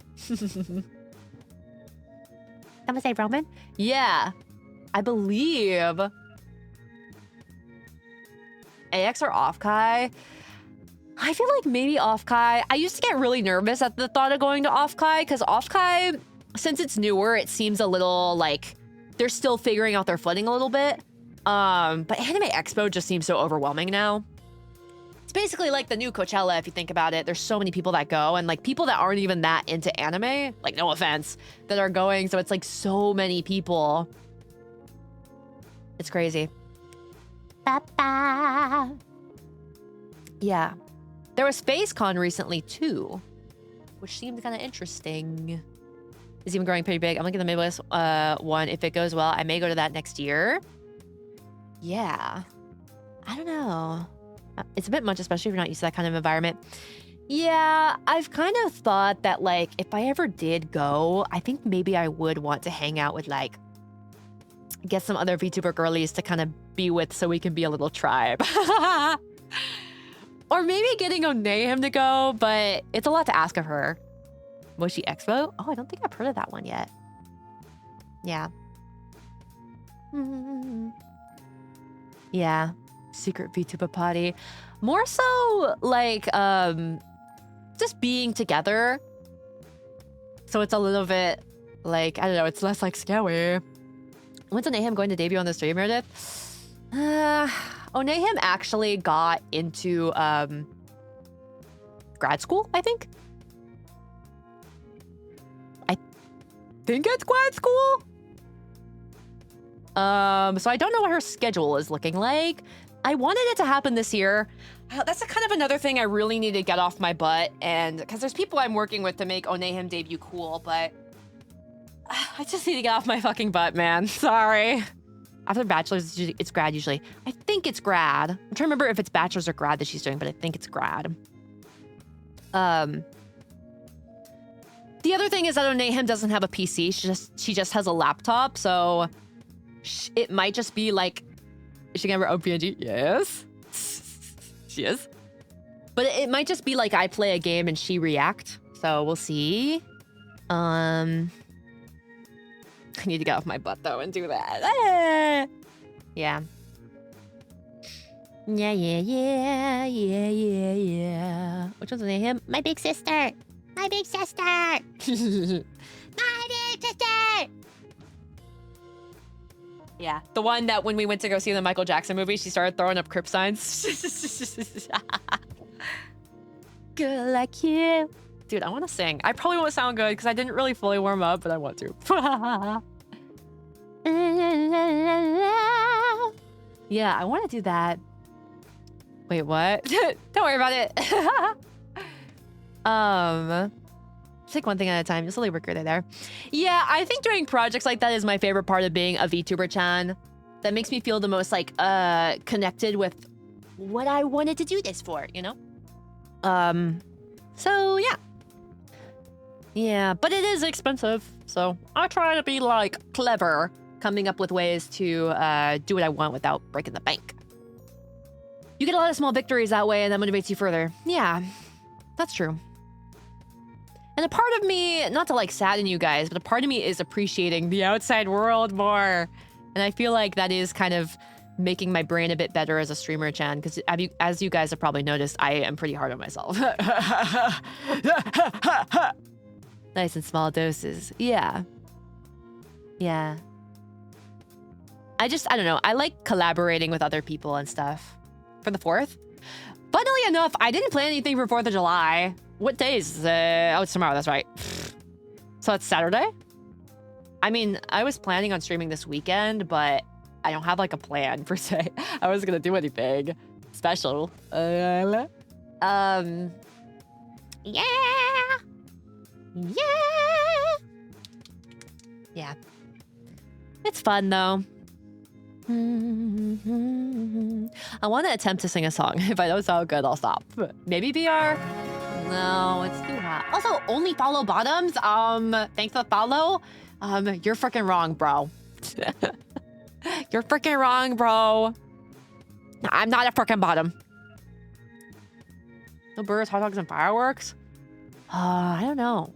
Someone say Roman? Yeah. I believe. AX or Offkai? I feel like maybe Offkai. I used to get really nervous at the thought of going to Offkai, because Offkai, since it's newer, it seems a little like they're still figuring out their footing a little bit. But Anime Expo just seems so overwhelming now. It's basically like the new Coachella, if you think about it. There's so many people that go, and like people that aren't even that into anime, like no offense, that are going. So it's like so many people. It's crazy. Ba-ba. Yeah. There was FaceCon recently too, which seemed kind of interesting. It's even growing pretty big. I'm looking at the Midwest one. If it goes well, I may go to that next year. Yeah. I don't know. It's a bit much, especially if you're not used to that kind of environment. Yeah, I've kind of thought that, like, if I ever did go, I think maybe I would want to hang out with, like, get some other VTuber girlies to kind of be with so we can be a little tribe. Or maybe getting Onayhim to go, but it's a lot to ask of her. Moshi Expo? Oh, I don't think I've heard of that one yet. Yeah. Yeah. Secret VTuber party. More so like just being together. So it's a little bit like, I don't know, it's less like scary. When's Onahim going to debut on the stream, Meredith? Onahim actually got into grad school, I think. I think it's grad school. So I don't know what her schedule is looking like. I wanted it to happen this year. That's kind of another thing I really need to get off my butt, and because there's people I'm working with to make Onahim debut cool, but I just need to get off my fucking butt, man. Sorry. After bachelor's, it's grad usually. I think it's grad. I'm trying to remember if it's bachelor's or grad that she's doing, but I think it's grad. The other thing is that Onahim doesn't have a PC. She just has a laptop, so it might just be like, is she gonna have her OPNG? Yes. She is. But it might just be like I play a game and she react. So we'll see. I need to get off my butt though and do that. Yeah. Yeah. Which one's the name? My big sister. My big sister. My big sister. Yeah, the one that when we went to go see the Michael Jackson movie, she started throwing up crip signs. Girl like you. Dude, I want to sing. I probably won't sound good because I didn't really fully warm up, but I want to. Yeah, I want to do that. Wait, what? Don't worry about it. Take one thing at a time. Just slowly work your way there. Yeah, I think doing projects like that is my favorite part of being a VTuber chan. That makes me feel the most like connected with what I wanted to do this for, you know? So yeah. Yeah, but it is expensive. So I try to be like clever, coming up with ways to do what I want without breaking the bank. You get a lot of small victories that way and that motivates you further. Yeah, that's true. And a part of me, not to like sadden you guys, but a part of me is appreciating the outside world more. And I feel like that is kind of making my brain a bit better as a streamer chan, because as you guys have probably noticed, I am pretty hard on myself. Nice and small doses. Yeah. Yeah. I don't know. I like collaborating with other people and stuff. For the 4th. Funnily enough, I didn't plan anything for 4th of July. What day is oh, it's tomorrow, that's right. So it's Saturday? I mean, I was planning on streaming this weekend, but I don't have like a plan per se. I wasn't gonna do anything special. Yeah. Yeah. It's fun though. I want to attempt to sing a song. If I don't sound good, I'll stop. Maybe VR? No, it's too hot. Also, only follow bottoms. Thanks for the follow. You're freaking wrong, bro. You're freaking wrong, bro. I'm not a freaking bottom. No burgers, hot dogs, and fireworks? I don't know.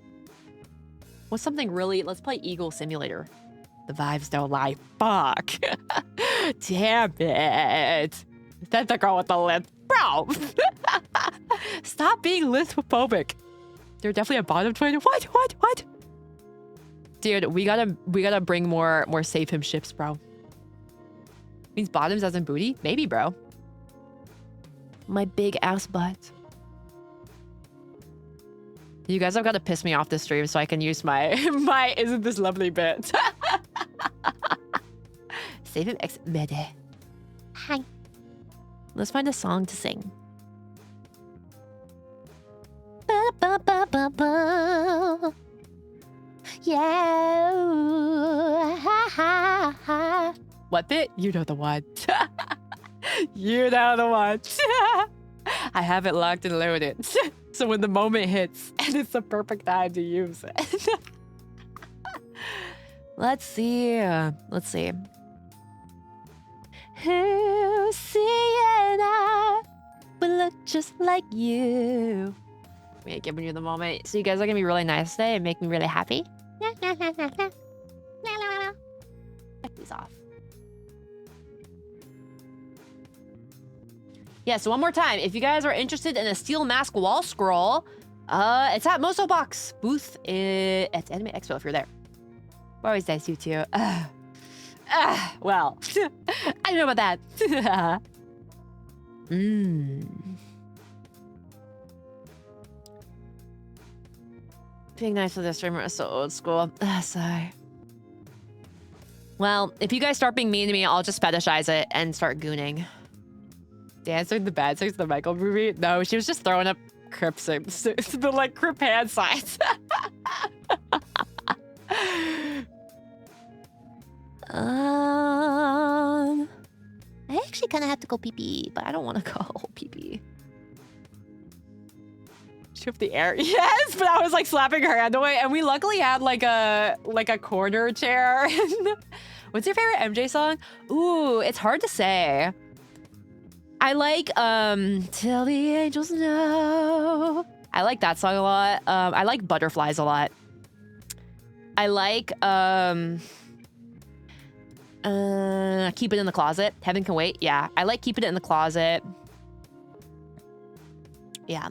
What's something really... Let's play Eagle Simulator. The vibes don't lie. Fuck. Damn it. That's the girl with the lip. Bro. Stop being lithophobic. They're definitely a bottom 20. What? Dude, we gotta bring more SAVEHYMN ships, bro. Means bottoms as in booty? Maybe, bro. My big ass butt. You guys have got to piss me off this stream so I can use my isn't this lovely bit. SAVEHYMN meredith. Hi. Let's find a song to sing. Ba, ba, ba, ba, ba. Yeah. Ha, ha, ha. What bit? You know the one. You know the one. I have it locked and loaded. So when the moment hits, and it's the perfect time to use it. Let's see. Who Sienna will look just like you. Wait, giving you the moment. So you guys are gonna be really nice today and make me really happy. Check these off. Yeah, so one more time. If you guys are interested in a steel mask wall scroll, it's at Moso Box booth at Anime Expo if you're there. What always nice you too. Well, I don't know about that. Being nice to the streamer is so old school. Sigh. Well, if you guys start being mean to me, I'll just fetishize it and start gooning. Dancing the bad sex the Michael movie? No, she was just throwing up Crip the like Crip hand signs. I actually kind of have to go pee-pee, but I don't want to go pee-pee. Shift the air. Yes, but I was like slapping her hand away, and we luckily had like a corner chair. What's your favorite MJ song? Ooh, it's hard to say. I like Till the Angels Know. I like that song a lot. I like Butterflies a lot. I like Keep It in the Closet. Heaven Can Wait. Yeah, I like Keep It in the Closet. Yeah.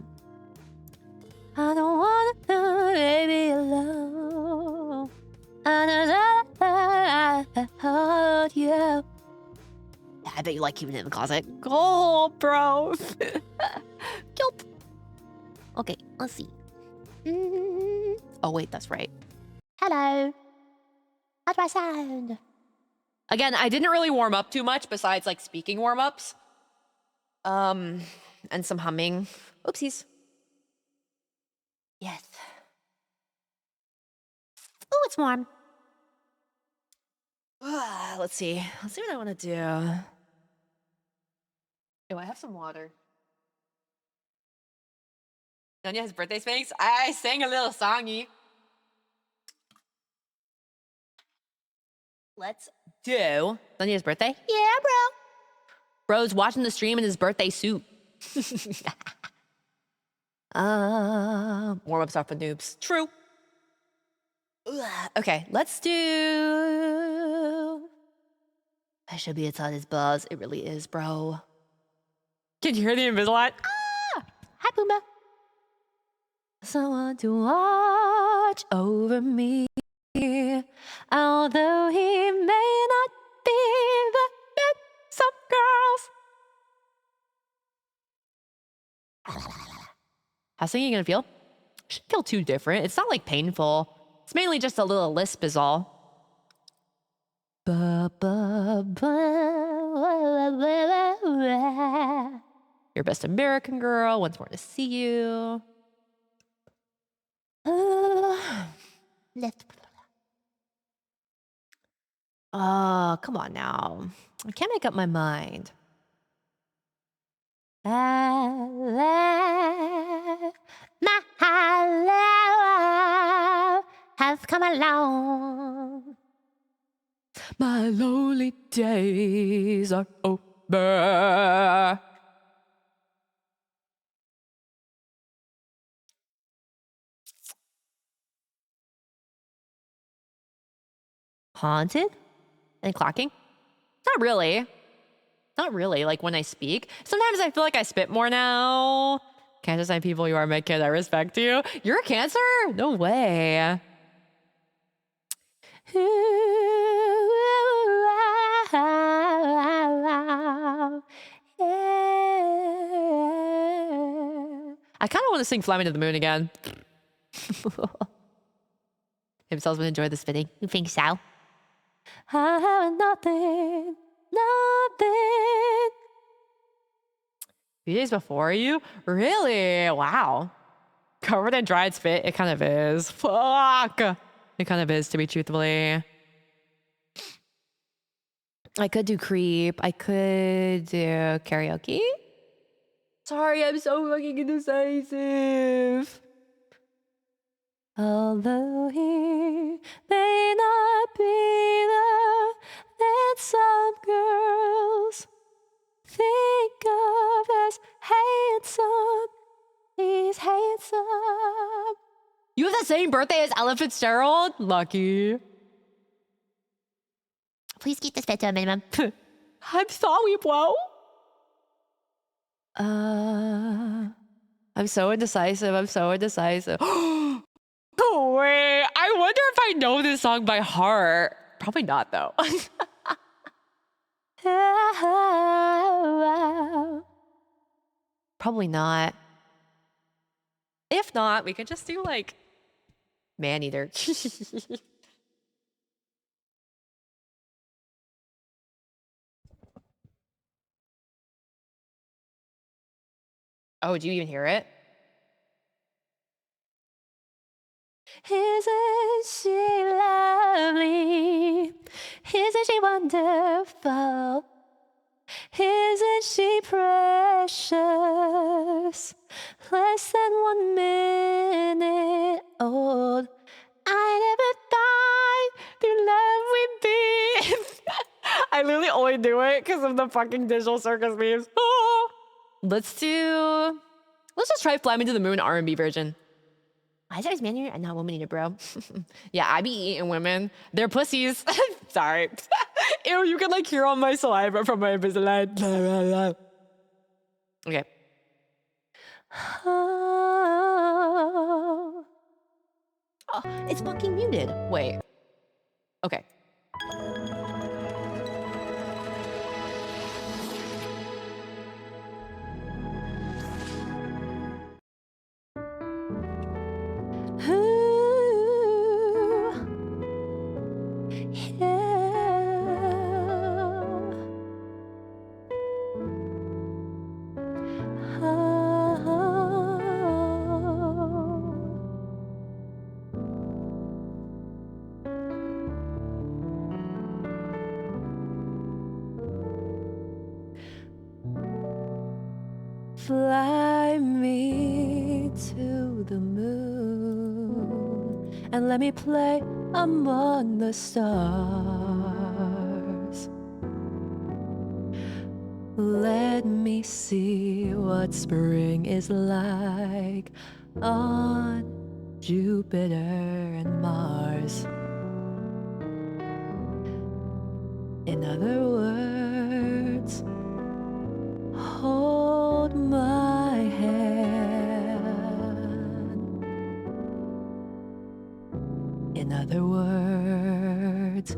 I don't wanna baby alone. I hold you. Yeah, I bet you like Keeping It in the Closet. Go, bro. Gulp. Okay, let's see. Oh, wait, that's right. Hello. How do I sound? Again, I didn't really warm up too much besides like speaking warm-ups. And some humming. Oopsies. Yes. Oh, it's warm. Let's see. Let's see what I want to do. Oh, I have some water. Nanya has birthday spanks. I sang a little songy. Let's do Nanya's birthday. Yeah, bro. Bro's watching the stream in his birthday suit. Warm-ups are for noobs. True. Okay, let's do... I should be as hot as Buzz. It really is, bro. Can you hear the Invisalign? Ah! Hi, Pumbaa. Someone to watch over me. Although he may not be the best of girls. How's singing gonna feel? Shouldn't feel too different. It's not like painful. It's mainly just a little lisp is all. Your best American girl. Once more to see you. Left. Oh, come on now. I can't make up my mind. My love has come along. My lonely days are over. Haunted? And clocking? Not really. Not really, like when I speak. Sometimes I feel like I spit more now. Cancer sign people, you are my kid. I respect you. You're a Cancer? No way. I kind of want to sing Fly Me to the Moon again. Himself would enjoy the spinning. You think so? I have nothing. Few days before you? Really? Wow. Covered in dried spit? It kind of is. Fuck! It kind of is, to be truthfully. I could do creep. I could do karaoke. Sorry, I'm so fucking indecisive. Although he may not be there, that some girls think of as handsome. He's handsome. You have the same birthday as Ella Fitzgerald? Lucky. Please keep this fit to a minimum. I'm sorry, bro. I'm so indecisive. Oh, wait. I wonder if I know this song by heart. Probably not, though. Probably not. If not, we could just do like man eater. Oh, do you even hear it? Isn't she lovely? Isn't she wonderful? Isn't she precious? Less than 1 minute old. I never thought through love would be. I literally only do it because of the fucking digital circus memes. Oh. Let's just try Fly Me to the Moon R&B version. I said it's man eater and not woman eater, bro. Yeah, I be eating women. They're pussies. Sorry. Ew, you can like hear all my saliva from my Invisalign. Okay. Oh, it's fucking muted. Wait. Okay. Fly me to the moon and let me play among the stars. Let me see what spring is like on Jupiter and Mars. In other words, hold my hand. In other words,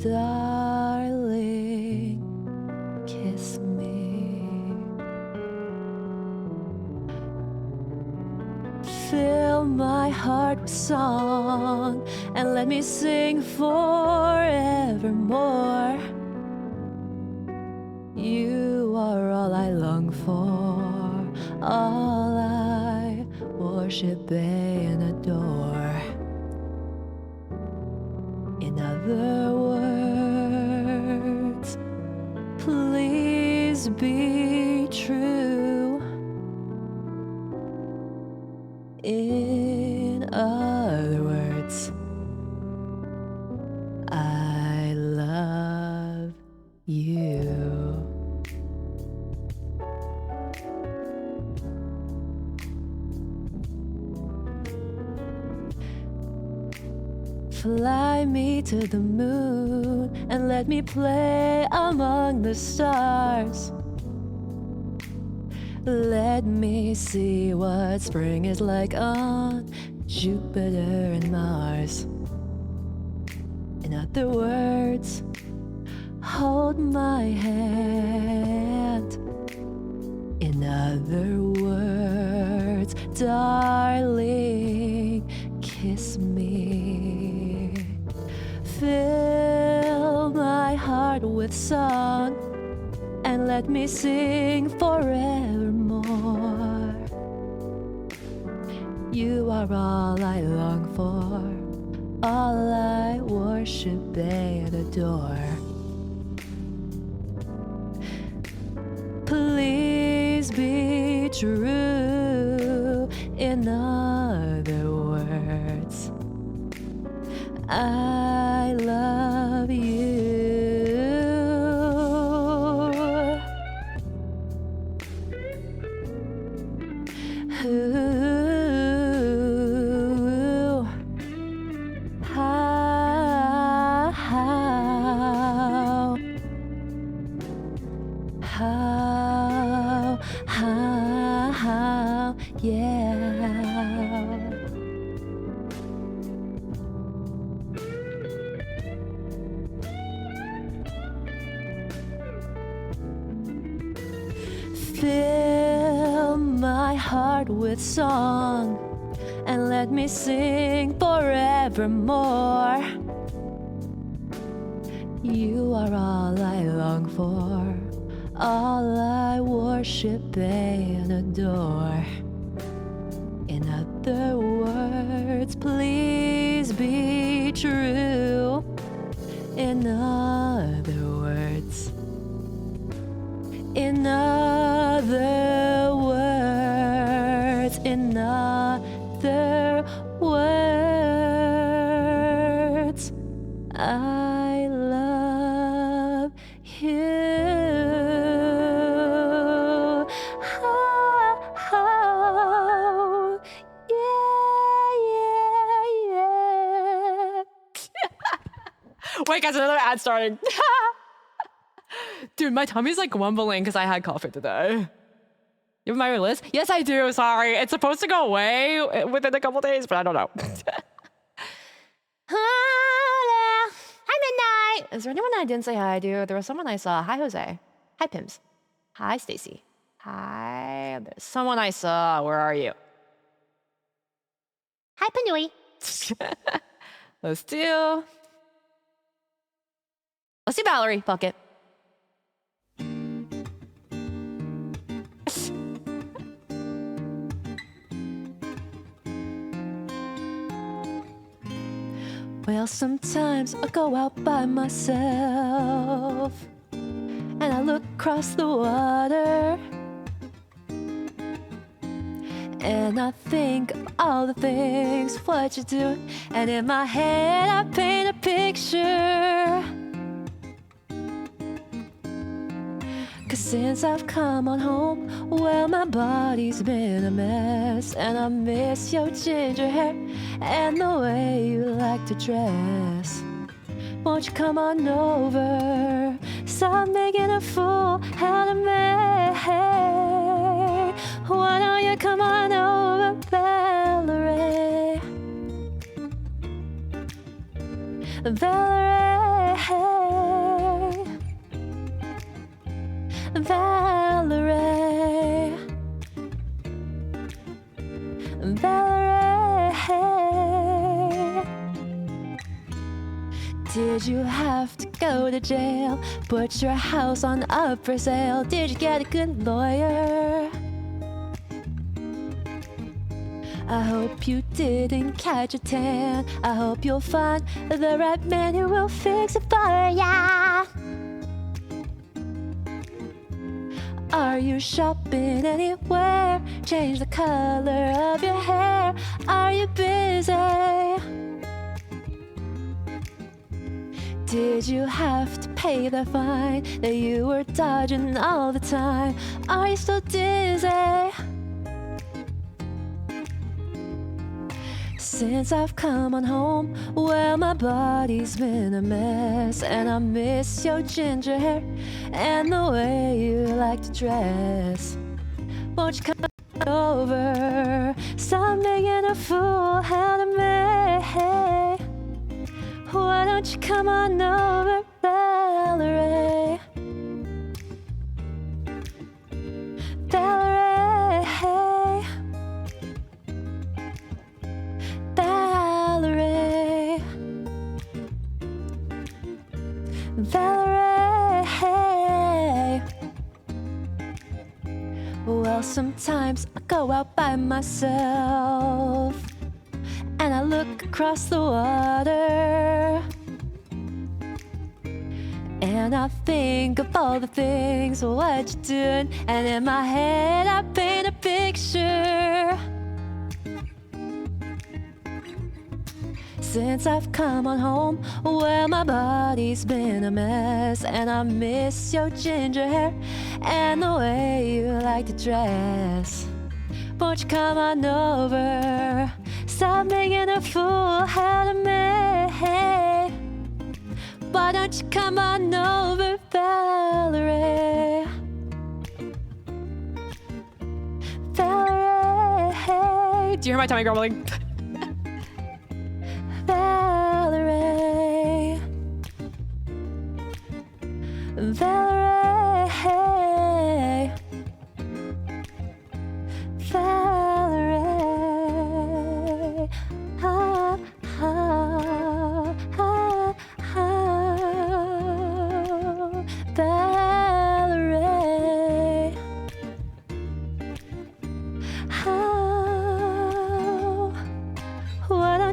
darling, kiss me. Fill my heart with song and let me sing forevermore. You are all I long for, all I worship and adore. In other words, please be true. In other words, I love you. Fly me to the moon and let me play among the stars. Let me see what spring is like on Jupiter and Mars. In other words, hold my hand. In other words, darling, kiss me. Fill my heart with song and let me sing forevermore. You are all I long for, all I worship and adore. Please be true. In other words, I love you. Ooh, how, yeah. Fill my heart with song and let me sing forevermore. You are all I long for, all I worship and adore. In other words, please be true. In other words, in other words, in other words, I love you. Oh, yeah. Wait, guys, another ad starting. Dude, my tummy's like grumbling because I had coffee today. You have my list? Yes, I do. Sorry. It's supposed to go away within a couple days, but I don't know. Hi, Midnight. Is there anyone I didn't say hi to? There was someone I saw. Hi, Jose. Hi, Pims. Hi, Stacy. Hi. There's someone I saw. Where are you? Hi, Panui. Let's do Valerie. Fuck it. Well, sometimes I go out by myself and I look across the water and I think of all the things what you do, and in my head I paint a picture. 'Cause since I've come on home, well, my body's been a mess, and I miss your ginger hair and the way you like to dress. Won't you come on over? Stop making a fool out of me. Why don't you come on over, Valerie? Valerie, Valerie, Valerie. Did you have to go to jail? Put your house on up for sale? Did you get a good lawyer? I hope you didn't catch a tan. I hope you'll find the right man who will fix it for ya. Are you shopping anywhere? Change the color of your hair. Are you busy? Did you have to pay the fine that you were dodging all the time? Are you still dizzy? Since I've come on home, well, my body's been a mess, and I miss your ginger hair and the way you like to dress. Won't you come over? Stop making a fool out of me. Why don't you come on over, Valerie? Valerie, Valerie, Valerie. Well, sometimes I go out by myself and I look across the water and I think of all the things what you're doing, and in my head I paint a picture. Since I've come on home, well, my body's been a mess, and I miss your ginger hair and the way you like to dress. Won't you come on over? Stop making a fool out of me. Why don't you come on over, Valerie? Valerie. Do you hear my tummy grumbling? Valerie, Valerie,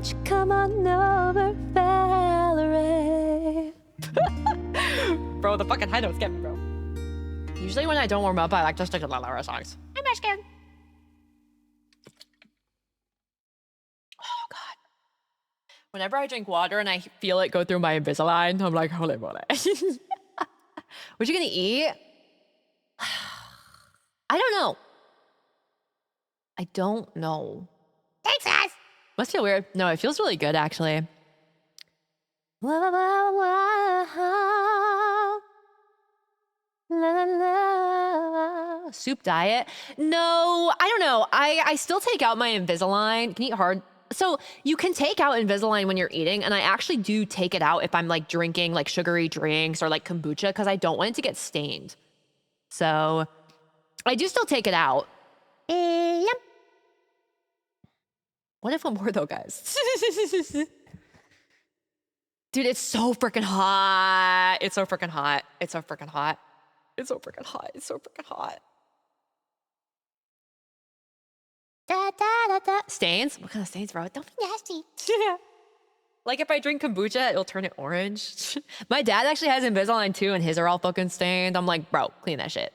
won't you come on over, Valerie? Bro, the fucking high notes get me, bro. Usually when I don't warm up, I like to stick to the lower songs. I'm not scared. Oh, God. Whenever I drink water and I feel it go through my Invisalign, I'm like, holy moly. What you gonna eat? I don't know. I don't know. Thanks, guys. Must feel weird. No, it feels really good, actually. La la la la, la la la. Soup diet? No, I don't know. I still take out my Invisalign. Can eat hard. So you can take out Invisalign when you're eating, and I actually do take it out if I'm like drinking like sugary drinks or like kombucha because I don't want it to get stained. So I do still take it out. Yep. What if one more though, guys? Dude, it's so freaking hot. It's so freaking hot. It's so freaking hot. It's so freaking hot. It's so freaking hot. Da, da, da, da. Stains? What kind of stains, bro? Don't be nasty. Like if I drink kombucha, it'll turn it orange. My dad actually has Invisalign too, and his are all fucking stained. I'm like, bro, clean that shit.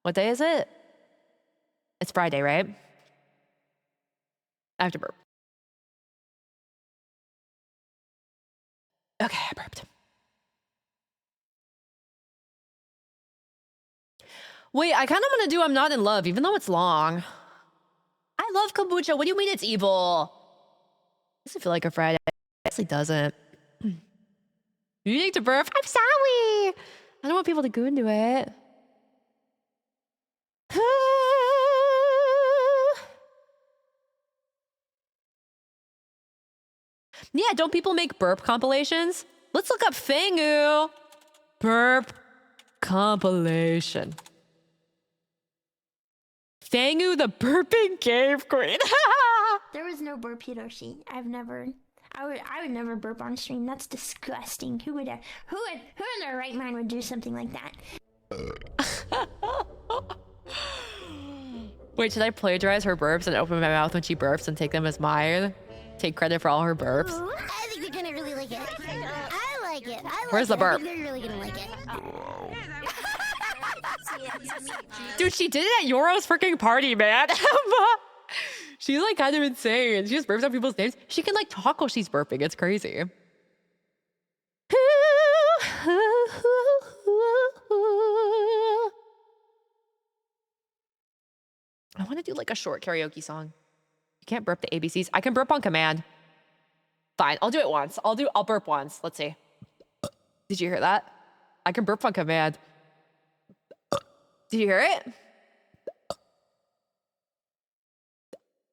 What day is it? It's Friday, right? I have to burp. Okay, I burped. Wait, I kind of want to do I'm Not in Love, even though it's long. I love kombucha. What do you mean it's evil? Doesn't feel like a Friday. It actually doesn't. You need to burp? I'm sorry. I don't want people to go into it. Yeah, don't people make burp compilations? Let's look up Fangu. Burp compilation. Fangu the burping cave queen. There was no burp Hiroshi. I would never burp on stream. That's disgusting. Who in their right mind would do something like that? Wait, should I plagiarize her burps and open my mouth when she burps and take them as mine? Take credit for all her burps? I think they're gonna really like it. I like it. Where's the burp? I think they're really gonna like it. Dude, she did it at Yoro's freaking party, man. She's like kind of insane. She just burps out people's names. She can like talk while she's burping. It's crazy. I want to do like a short karaoke song. You can't burp the ABCs. I can burp on command. Fine, I'll do it once. I'll burp once. Let's see. Did you hear that? I can burp on command. Did you hear it?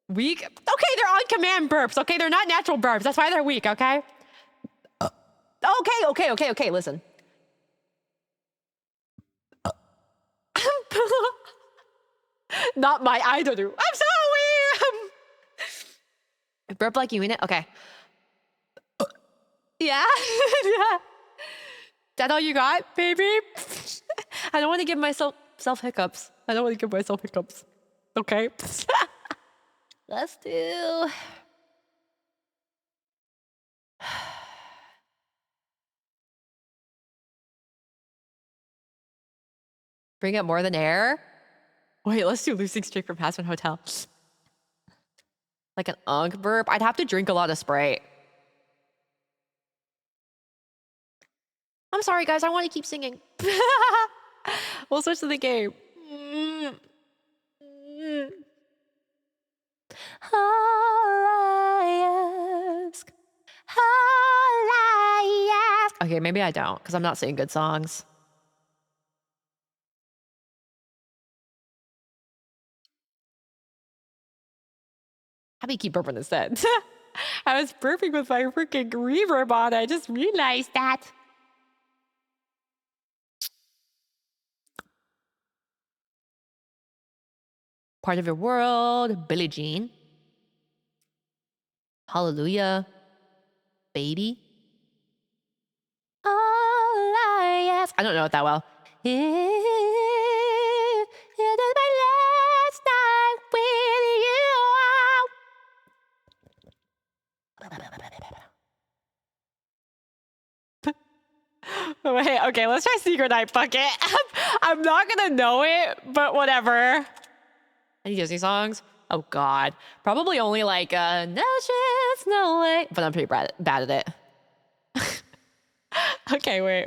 Weak? Okay, they're on command burps, okay? They're not natural burps. That's why they're weak, okay? Okay, listen. Not my idol. I'm sorry! Burp like you mean it? Okay. Yeah? Yeah. That all you got, baby? I don't want to give myself hiccups. I don't want to give myself hiccups. Okay? Let's do... Bring up more than air? Wait, let's do losing streak from Passman Hotel. Like an unk burp? I'd have to drink a lot of Sprite. I'm sorry, guys. I want to keep singing. We'll switch to the game. All I ask. Okay, maybe I don't, because I'm not singing good songs. How do you keep burping instead? I was burping with my freaking reverb on. I just realized that. Part of your world, Billie Jean. Hallelujah. Baby. All I ask. I don't know it that well. It is my last night with you. Okay, let's try Secret Night. Fuck it. I'm not gonna know it, but whatever. Any Disney songs? Oh God, probably only like no chance, no way. But I'm pretty bad at it. Okay, wait.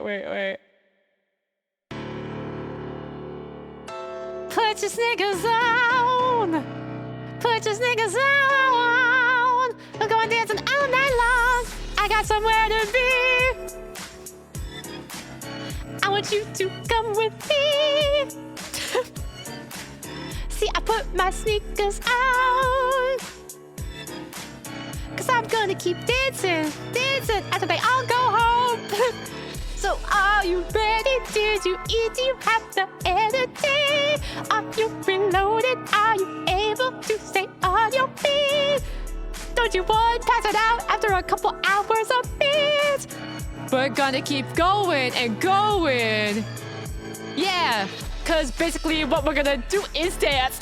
Put your sneakers on. Put your sneakers on. I'm going dancing all night long. I got somewhere to be. I want you to come with me. See, I put my sneakers on. Cause I'm gonna keep dancing after they all go home. So are you ready? Did you eat? Do you have the energy? Are you reloaded? Are you able to stay on your feet? Don't you want to pass it out after a couple hours of beat? We're gonna keep going and going. Yeah, cause basically what we're gonna do is dance.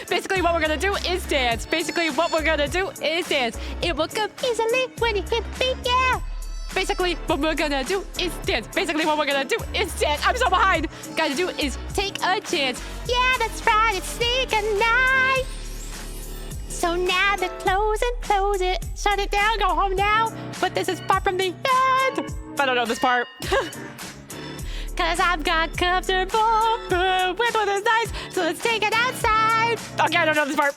Basically what we're gonna do is dance. Basically what we're gonna do is dance. It will come easily when you hit the beat, yeah. Basically what we're gonna do is dance. Basically what we're gonna do is dance. I'm so behind. Gotta do is take a chance. Yeah, that's right, it's sneaker night. So now they're closing, close it. Shut it down, go home now. But this is far from the end. I don't know this part. Cause I've got comfortable, but weather is nice, so let's take it outside. Okay, I don't know this part.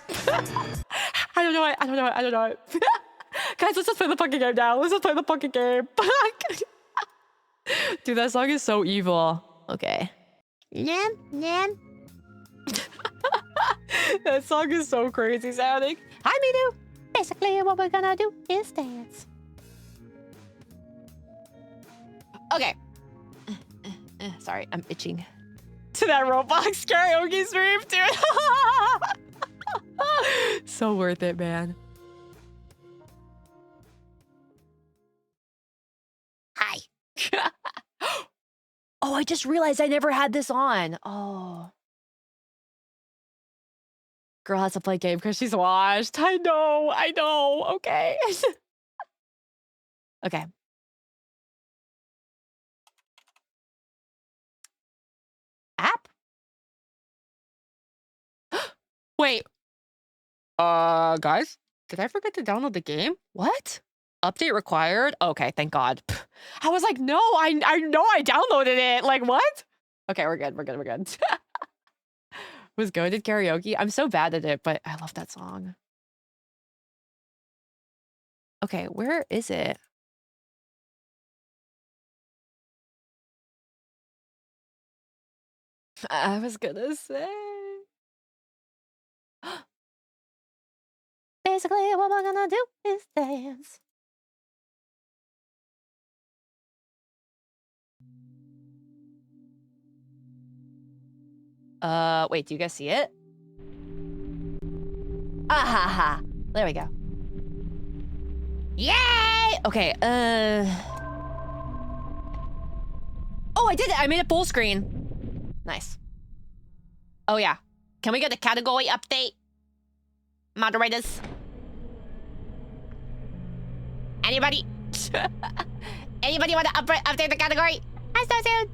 I don't know it. Guys, let's just play the fucking game now. Let's just play the fucking game. Dude, that song is so evil. Okay. Nan. That song is so crazy sounding. Hi, Midu. Basically, what we're gonna do is dance. Okay. Sorry, I'm itching. To that Roblox karaoke stream, dude. So worth it, man. Hi. Oh, I just realized I never had this on. Oh. Girl has to play game because she's washed. I know. Okay. Okay. App? Wait. Guys, did I forget to download the game? What? Update required? Okay, thank God. I was like, no, I know I downloaded it. Like, what? Okay, we're good. Was goated karaoke. I'm so bad at it, but I love that song. Okay, where is it? I was gonna say. Basically, what we're gonna do is dance. Wait, do you guys see it? Ah ha ha. There we go. Yay! Okay, oh, I did it! I made it full screen. Nice. Oh, yeah. Can we get a category update? Moderators? Anybody? Anybody want to update the category? I'm so soon.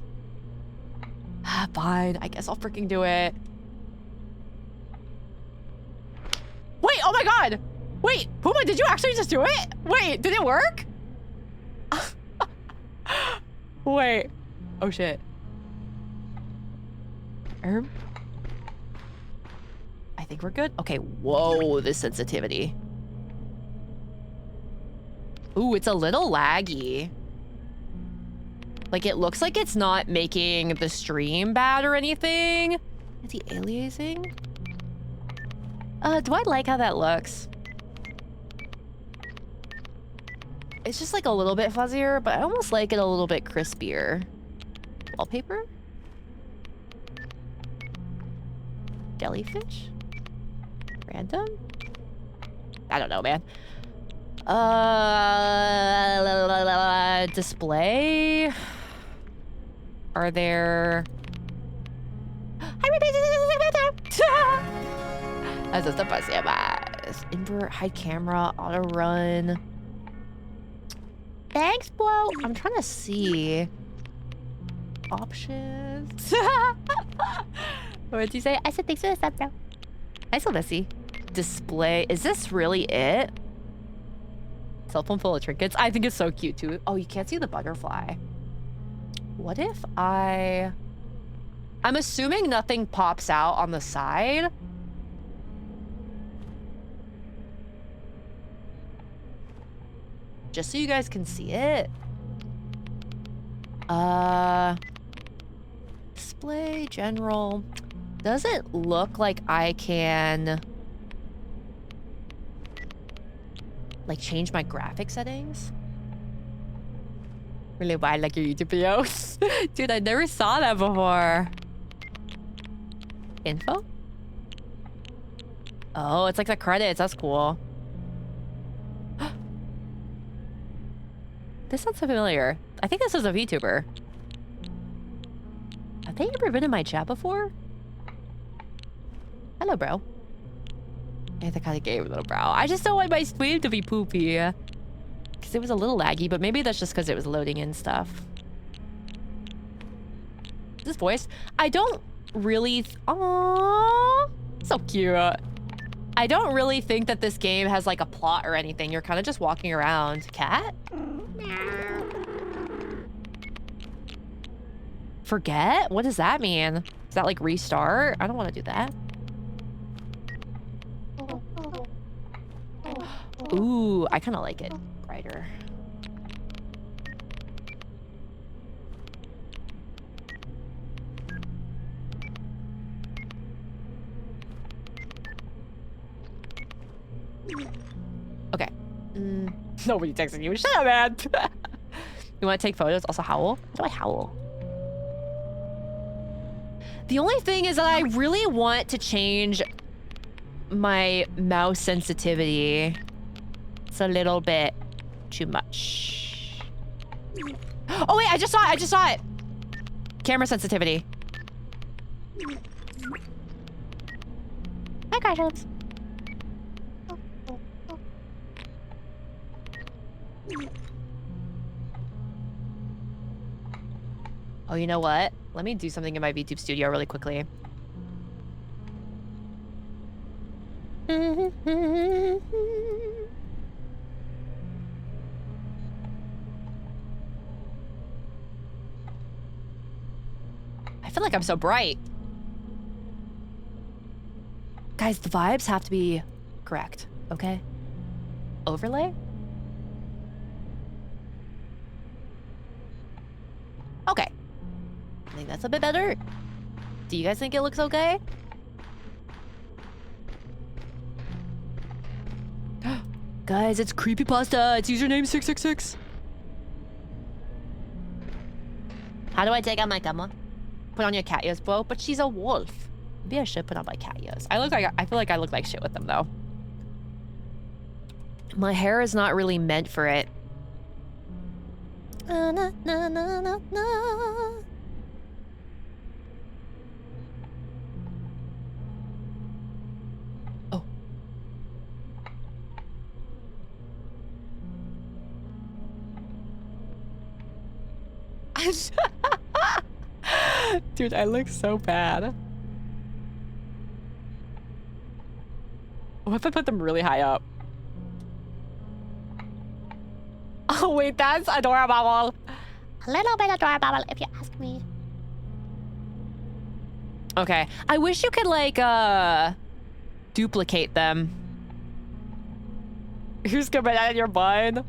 Fine, I guess I'll freaking do it. Wait, oh my God! Wait, Puma, did you actually just do it? Wait, did it work? Wait. Oh shit. I think we're good. Okay, whoa, this sensitivity. Ooh, it's a little laggy. Like, it looks like it's not making the stream bad or anything. Is he aliasing? Do I like how that looks? It's just like a little bit fuzzier, but I almost like it a little bit crispier. Wallpaper? Jellyfish? Random? I don't know, man. Display? Are there... Invert, hide camera, auto run. Thanks, Blow. I'm trying to see. options. What did you say? I said thanks for the sub, bro. Hi, Celessi. Display. Is this really it? Cell phone full of trinkets. I think it's so cute too. Oh, you can't see the butterfly. What if I'm assuming nothing pops out on the side. Just so you guys can see it. Display general. Doesn't look like I can like change my graphic settings. Really wide like your YouTube videos. Dude, I never saw that before. Info? Oh, it's like the credits. That's cool. This sounds familiar. I think this is a VTuber. Have they ever been in my chat before? Hello, bro. I had to kind of game, little bro. I just don't want my stream to be poopy. Because it was a little laggy, but maybe that's just because it was loading in stuff. This voice, I don't really... Aww, so cute. I don't really think that this game has like a plot or anything. You're kind of just walking around. Cat? Forget? What does that mean? Is that like restart? I don't want to do that. Ooh, I kind of like it brighter. Okay. Nobody texting you. Shut up, man. You want to take photos? Also howl? How do I howl? The only thing is that I really want to change my mouse sensitivity. It's a little bit too much. Oh wait, I just saw it. I just saw it. Camera sensitivity. Hi, Crashers. Oh, you know what? Let me do something in my VTube studio really quickly. I feel like I'm so bright. Guys, the vibes have to be correct, okay? Overlay? Okay. I think that's a bit better. Do you guys think it looks okay? Guys, it's creepypasta. It's username 666. How do I take out my camera? Put on your cat ears, bro. But she's a wolf. Maybe I should put on my cat ears. I feel like I look like shit with them though. My hair is not really meant for it. Na, na, na, na, na. Oh. Dude, I look so bad. What if I put them really high up? Oh wait, that's adorable. A little bit adorable, if you ask me. Okay, I wish you could like duplicate them. Who's coming out of your bun?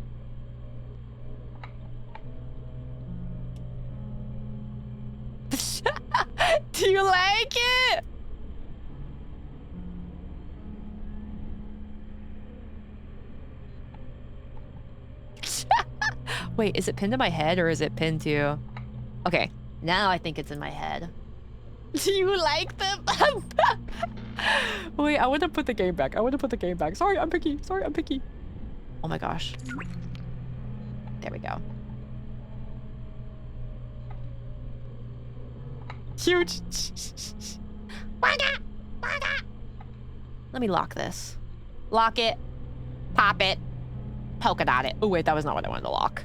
Do you like it? Wait, is it pinned to my head or is it pinned to... Okay, now I think it's in my head. Do you like them? Wait, I want to put the game back. I want to put the game back. Sorry, I'm picky. Sorry, I'm picky. Oh my gosh. There we go. Huge. Let me lock this. Lock it. Pop it. Polka dot it. Oh wait, that was not what I wanted to lock.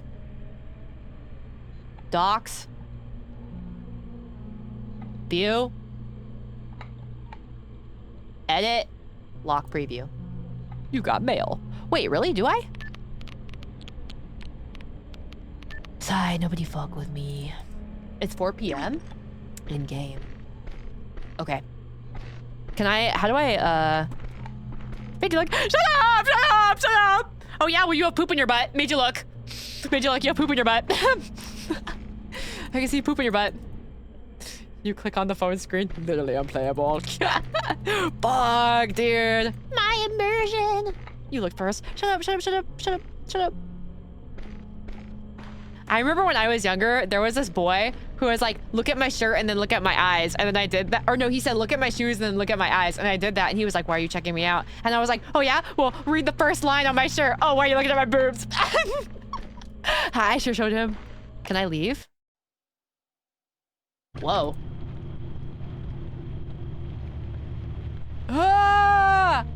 Docs. View. Edit. Lock preview. You got mail. Wait, really? Do I? Sigh, nobody fuck with me. It's 4 p.m. in game. Okay. Can I, how do I, made you look. Shut up! Shut up! Shut up! Oh yeah, well you have poop in your butt. Made you look. Made you look, you have poop in your butt. I can see poop in your butt. You click on the phone screen, literally unplayable. Fuck, dude. My immersion. You look first. Shut up, shut up, shut up, shut up, shut up. I remember when I was younger, there was this boy who was like, look at my shirt and then look at my eyes. And then I did that. Or no, he said, look at my shoes and then look at my eyes. And I did that. And he was like, why are you checking me out? And I was like, oh yeah? Well, read the first line on my shirt. Oh, why are you looking at my boobs? I sure showed him. Can I leave? Whoa. Ah!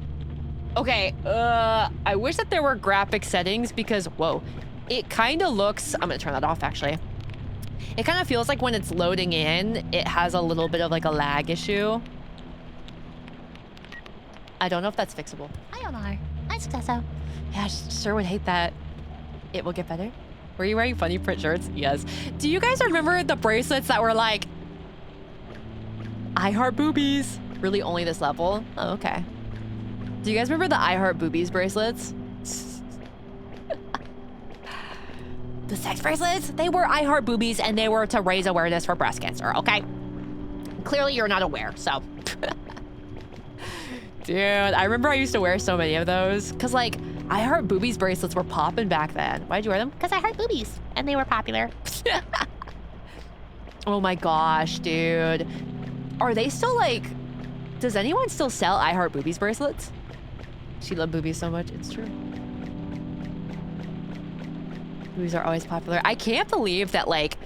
Okay, I wish that there were graphic settings because, whoa. It kind of looks, I'm gonna turn that off actually. It kind of feels like when it's loading in, it has a little bit of like a lag issue. I don't know if that's fixable. I don't know. I guess so. Yeah, I sure would hate that. It will get better. Were you wearing funny print shirts? Yes. Do you guys remember the bracelets that were like, I heart boobies? Really only this level? Oh, okay. Do you guys remember the I heart boobies bracelets? The sex bracelets? They were I heart boobies and they were to raise awareness for breast cancer, okay? Clearly you're not aware, so. Dude, I remember I used to wear so many of those. Cause like, I heart boobies bracelets were popping back then. Why'd you wear them? Because I heart boobies and they were popular. Oh my gosh, dude. Are they still like, does anyone still sell I heart boobies bracelets? She loved boobies so much, it's true. Boobies are always popular. I can't believe that like,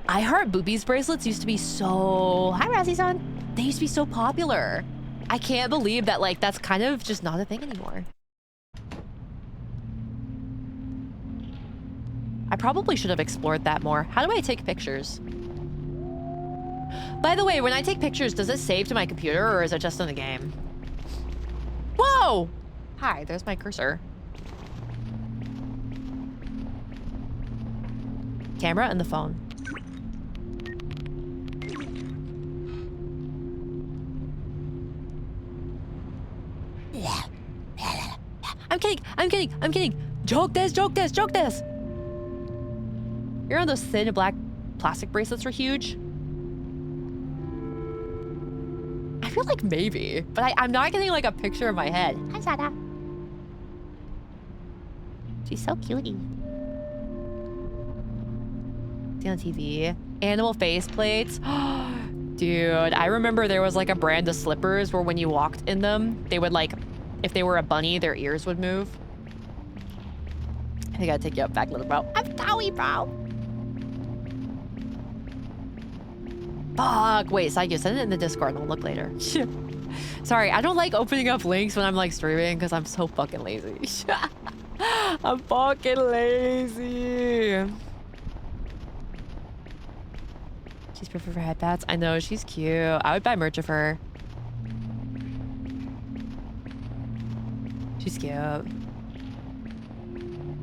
I heart boobies bracelets used to be so, hi Razzie-san. They used to be so popular. I can't believe that like, that's kind of just not a thing anymore. I probably should have explored that more. How do I take pictures? By the way, when I take pictures, does it save to my computer or is it just in the game? Whoa! Hi, there's my cursor. Camera and the phone. I'm kidding, I'm kidding, I'm kidding. Joke this, joke this, joke this. You know those thin black plastic bracelets were huge? I feel like maybe, but I'm not getting like a picture in my head. Hi, Zada. She's so cutie. See on TV. Animal face plates. Dude, I remember there was like a brand of slippers where when you walked in them, they would like, if they were a bunny, their ears would move. I gotta take you up back, little bro. I'm sorry, bro. Fuck, wait, Saigyo, send it in the Discord and I'll look later. Sorry, I don't like opening up links when I'm like streaming because I'm so fucking lazy. I'm fucking lazy. She's perfect for headbats. I know, she's cute. I would buy merch of her. She's cute. How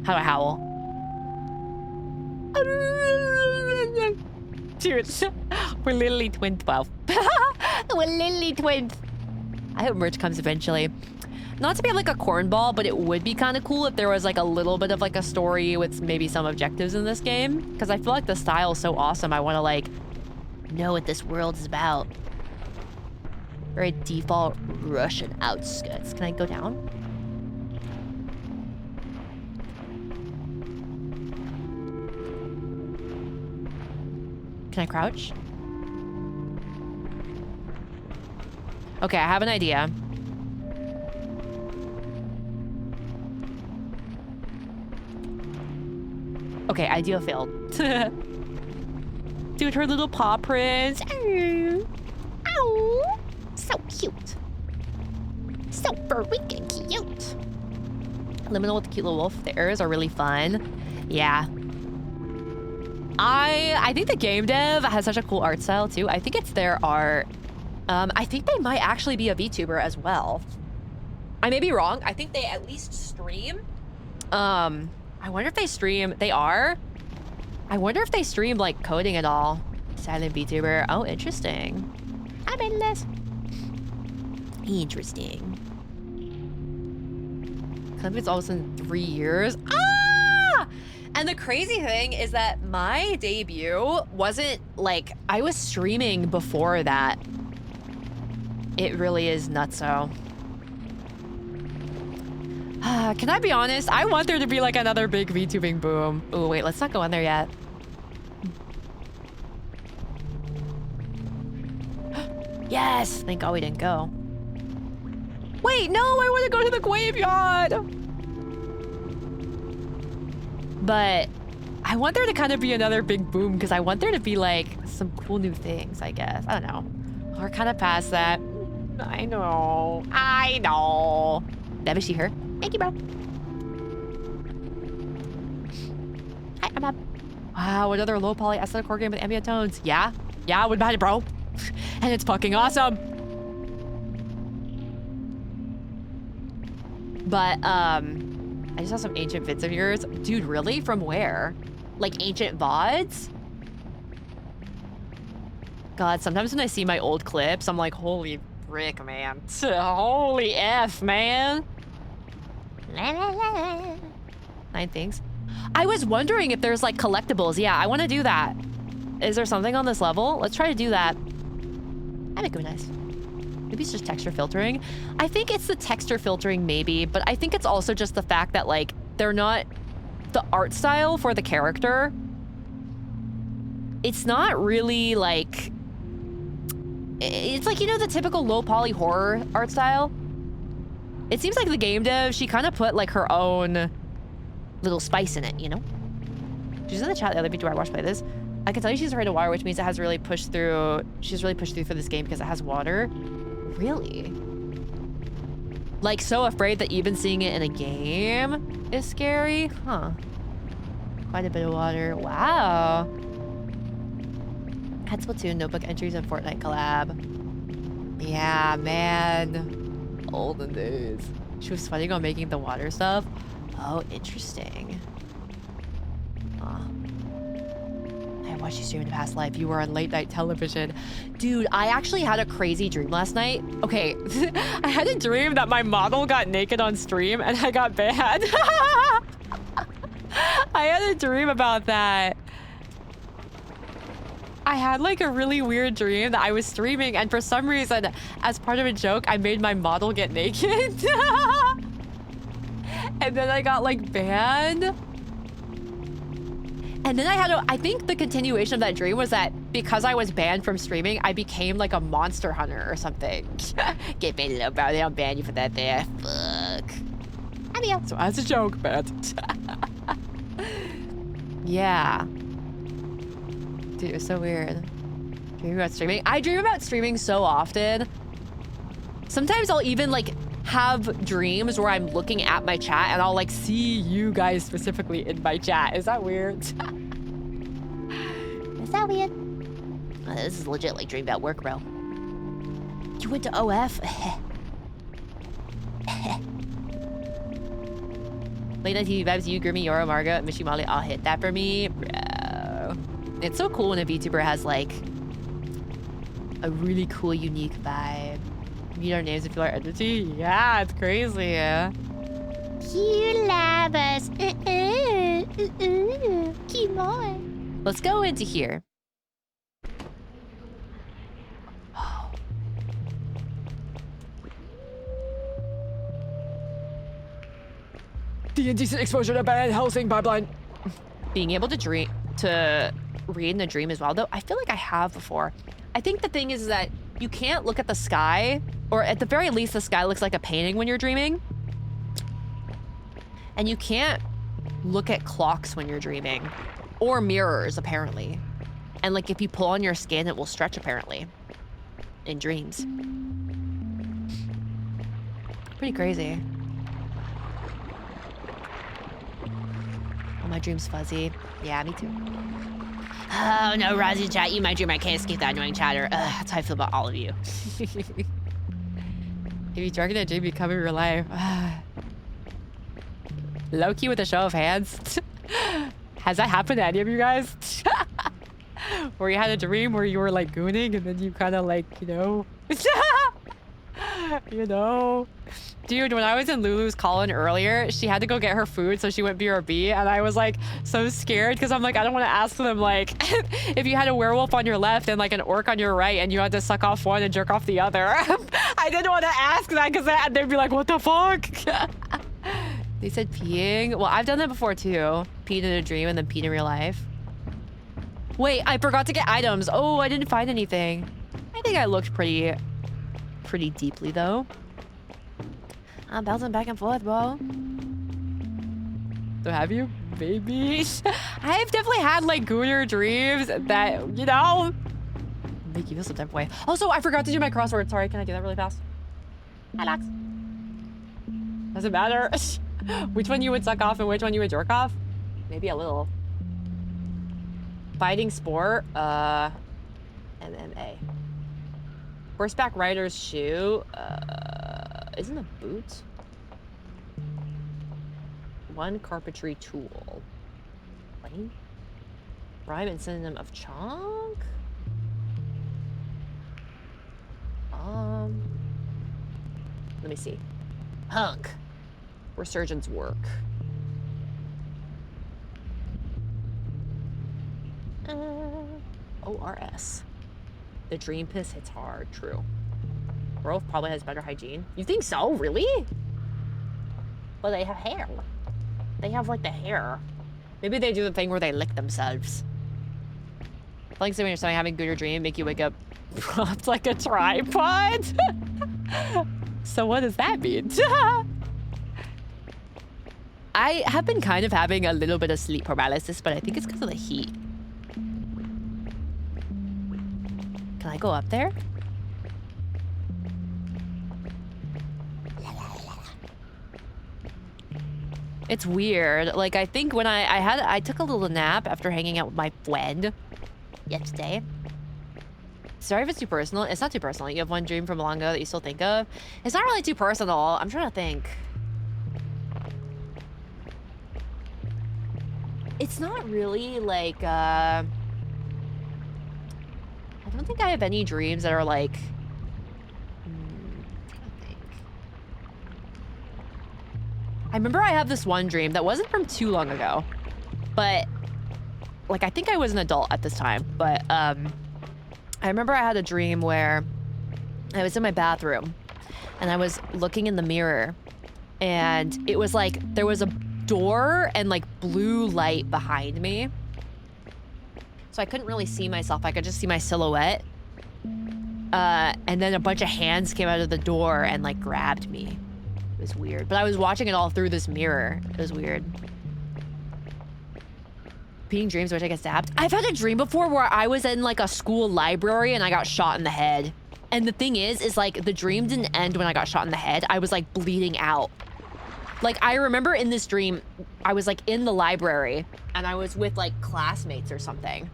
do I howl? Dude, we're literally twin 12. We're literally twins. I hope merch comes eventually. Not to be like a cornball, but it would be kind of cool if there was like a little bit of like a story with maybe some objectives in this game. Because I feel like the style is so awesome. I want to like know what this world is about. Very default Russian outskirts. Can I go down? Can I crouch? Okay, I have an idea. Okay, idea failed. Dude, her little paw prints. Ow. Ow. So cute. So freaking cute. Liminal with the cute little wolf. The errors are really fun. Yeah. I think the game dev has such a cool art style too. I think it's their art. I think they might actually be a VTuber as well. I may be wrong. I think they at least stream. I wonder if they stream. They are. I wonder if they stream like coding at all. Silent VTuber. Oh, interesting. I made this. Interesting. It's almost in 3 years. Ah! And the crazy thing is that my debut wasn't like, I was streaming before that. It really is nutso. Can I be honest? I want there to be like another big VTubing boom. Oh, wait, let's not go in there yet. Yes! Thank God we didn't go. Wait, no, I want to go to the graveyard. But I want there to kind of be another big boom because I want there to be like some cool new things, I guess. I don't know. We're kind of past that. I know. I know. Deb, is she her? Thank you, bro. Hi, I'm up. Wow, another low poly aesthetic core game with ambient tones. Yeah, I would buy it, bro. And it's fucking awesome. But, I just saw some ancient vids of yours. Dude, really? From where? Like ancient VODs? God, sometimes when I see my old clips, I'm like, holy frick, man. Holy F, man. 9 things. I was wondering if there's like collectibles. Yeah, I want to do that. Is there something on this level? Let's try to do that. I think it would be nice. Maybe it's just texture filtering. I think it's the texture filtering maybe, but I think it's also just the fact that like they're not the art style for the character. It's not really like, it's like, you know, the typical low poly horror art style. It seems like the game dev, she kind of put like her own little spice in it, you know? She's in the chat the other VTuber I watched play this. I can tell you she's afraid of water, which means it has really pushed through. She's really pushed through for this game because it has water. Really? Like so afraid that even seeing it in a game is scary? Huh. Quite a bit of water. Wow. Had Splatoon notebook entries and Fortnite collab. Yeah, man. Olden days. She was funny on making the water stuff. Oh, interesting. Huh. I watched you stream in a past life. You were on late night television. Dude, I actually had a crazy dream last night. Okay, I had a dream that my model got naked on stream and I got banned. I had a dream about that. I had like a really weird dream that I was streaming and for some reason, as part of a joke, I made my model get naked. And then I got like banned. And then I think the continuation of that dream was that because I was banned from streaming, I became like a monster hunter or something. Get banned, little bro. They don't ban you for that there. Fuck. I mean, so as a joke, but yeah. Dude, it was so weird. Dreaming about streaming. I dream about streaming so often. Sometimes I'll even like have dreams where I'm looking at my chat and I'll like see you guys specifically in my chat. Is that weird? Is that weird? Oh, this is legit like dream about work, bro. You went to OF? Late night TV vibes, you, Grimmy, Yoro, Marga, Mishi Molly, all hit that for me, bro. It's so cool when a VTuber has like a really cool, unique vibe. Meet our names and feel our energy. Yeah, it's crazy. You love us. Keep on. Let's go into here. The indecent exposure to bad housing pipeline. Being able to dream, to read in a dream as well, though, I feel like I have before. I think the thing is that you can't look at the sky, or at the very least, the sky looks like a painting when you're dreaming. And you can't look at clocks when you're dreaming, or mirrors, apparently. And like, if you pull on your skin, it will stretch, apparently, in dreams. Pretty crazy. Oh, my dream's fuzzy. Yeah, me too. Oh, no, Rozzy chat. You might dream I can't escape that annoying chatter. That's how I feel about all of you. If you drunk in a dream, you come in real life. Low-key with a show of hands. Has that happened to any of you guys? Where you had a dream where you were like gooning and then you kind of like, you know... you know... Dude, when I was in Lulu's call-in earlier, she had to go get her food, so she went BRB, and I was like so scared because I'm like, I don't want to ask them like if you had a werewolf on your left and like an orc on your right and you had to suck off one and jerk off the other. I didn't want to ask that because they'd be like, what the fuck? They said peeing. Well, I've done that before too. Peed in a dream and then peed in real life. Wait, I forgot to get items. Oh, I didn't find anything. I think I looked pretty deeply though. I'm bouncing back and forth, bro. So have you? Maybe. I've definitely had like gooner dreams that, you know, make you feel some type of way. Also, I forgot to do my crossword. Sorry, can I do that really fast? Alex. Doesn't matter. Which one you would suck off and which one you would jerk off? Maybe a little. Fighting sport. MMA. Horseback rider's shoe. Isn't a boot? One carpentry tool. Plane? Rhyme and synonym of chonk? Let me see. Hunk. Where surgeons work. ORS. The dream piss hits hard. True. Werewolf probably has better hygiene. You think so? Really? Well, they have hair. They have like the hair. Maybe they do the thing where they lick themselves. Like when you're having a gooder dream, make you wake up propped like a tripod. So what does that mean? I have been kind of having a little bit of sleep paralysis, but I think it's because of the heat. Can I go up there? It's weird. Like, I think when I took a little nap after hanging out with my friend yesterday. Sorry if it's too personal. It's not too personal. You have one dream from long ago that you still think of. It's not really too personal. I'm trying to think. It's not really like, I don't think I have any dreams that are like, I remember I have this one dream that wasn't from too long ago, but like, I think I was an adult at this time, but I remember I had a dream where I was in my bathroom and I was looking in the mirror and it was like, there was a door and like blue light behind me. So I couldn't really see myself. I could just see my silhouette. And then a bunch of hands came out of the door and like grabbed me. It was weird, but I was watching it all through this mirror. It was weird. Repeating dreams which I get stabbed. I've had a dream before where I was in like a school library and I got shot in the head. And the thing is like the dream didn't end when I got shot in the head. I was like bleeding out. Like I remember in this dream, I was like in the library and I was with like classmates or something.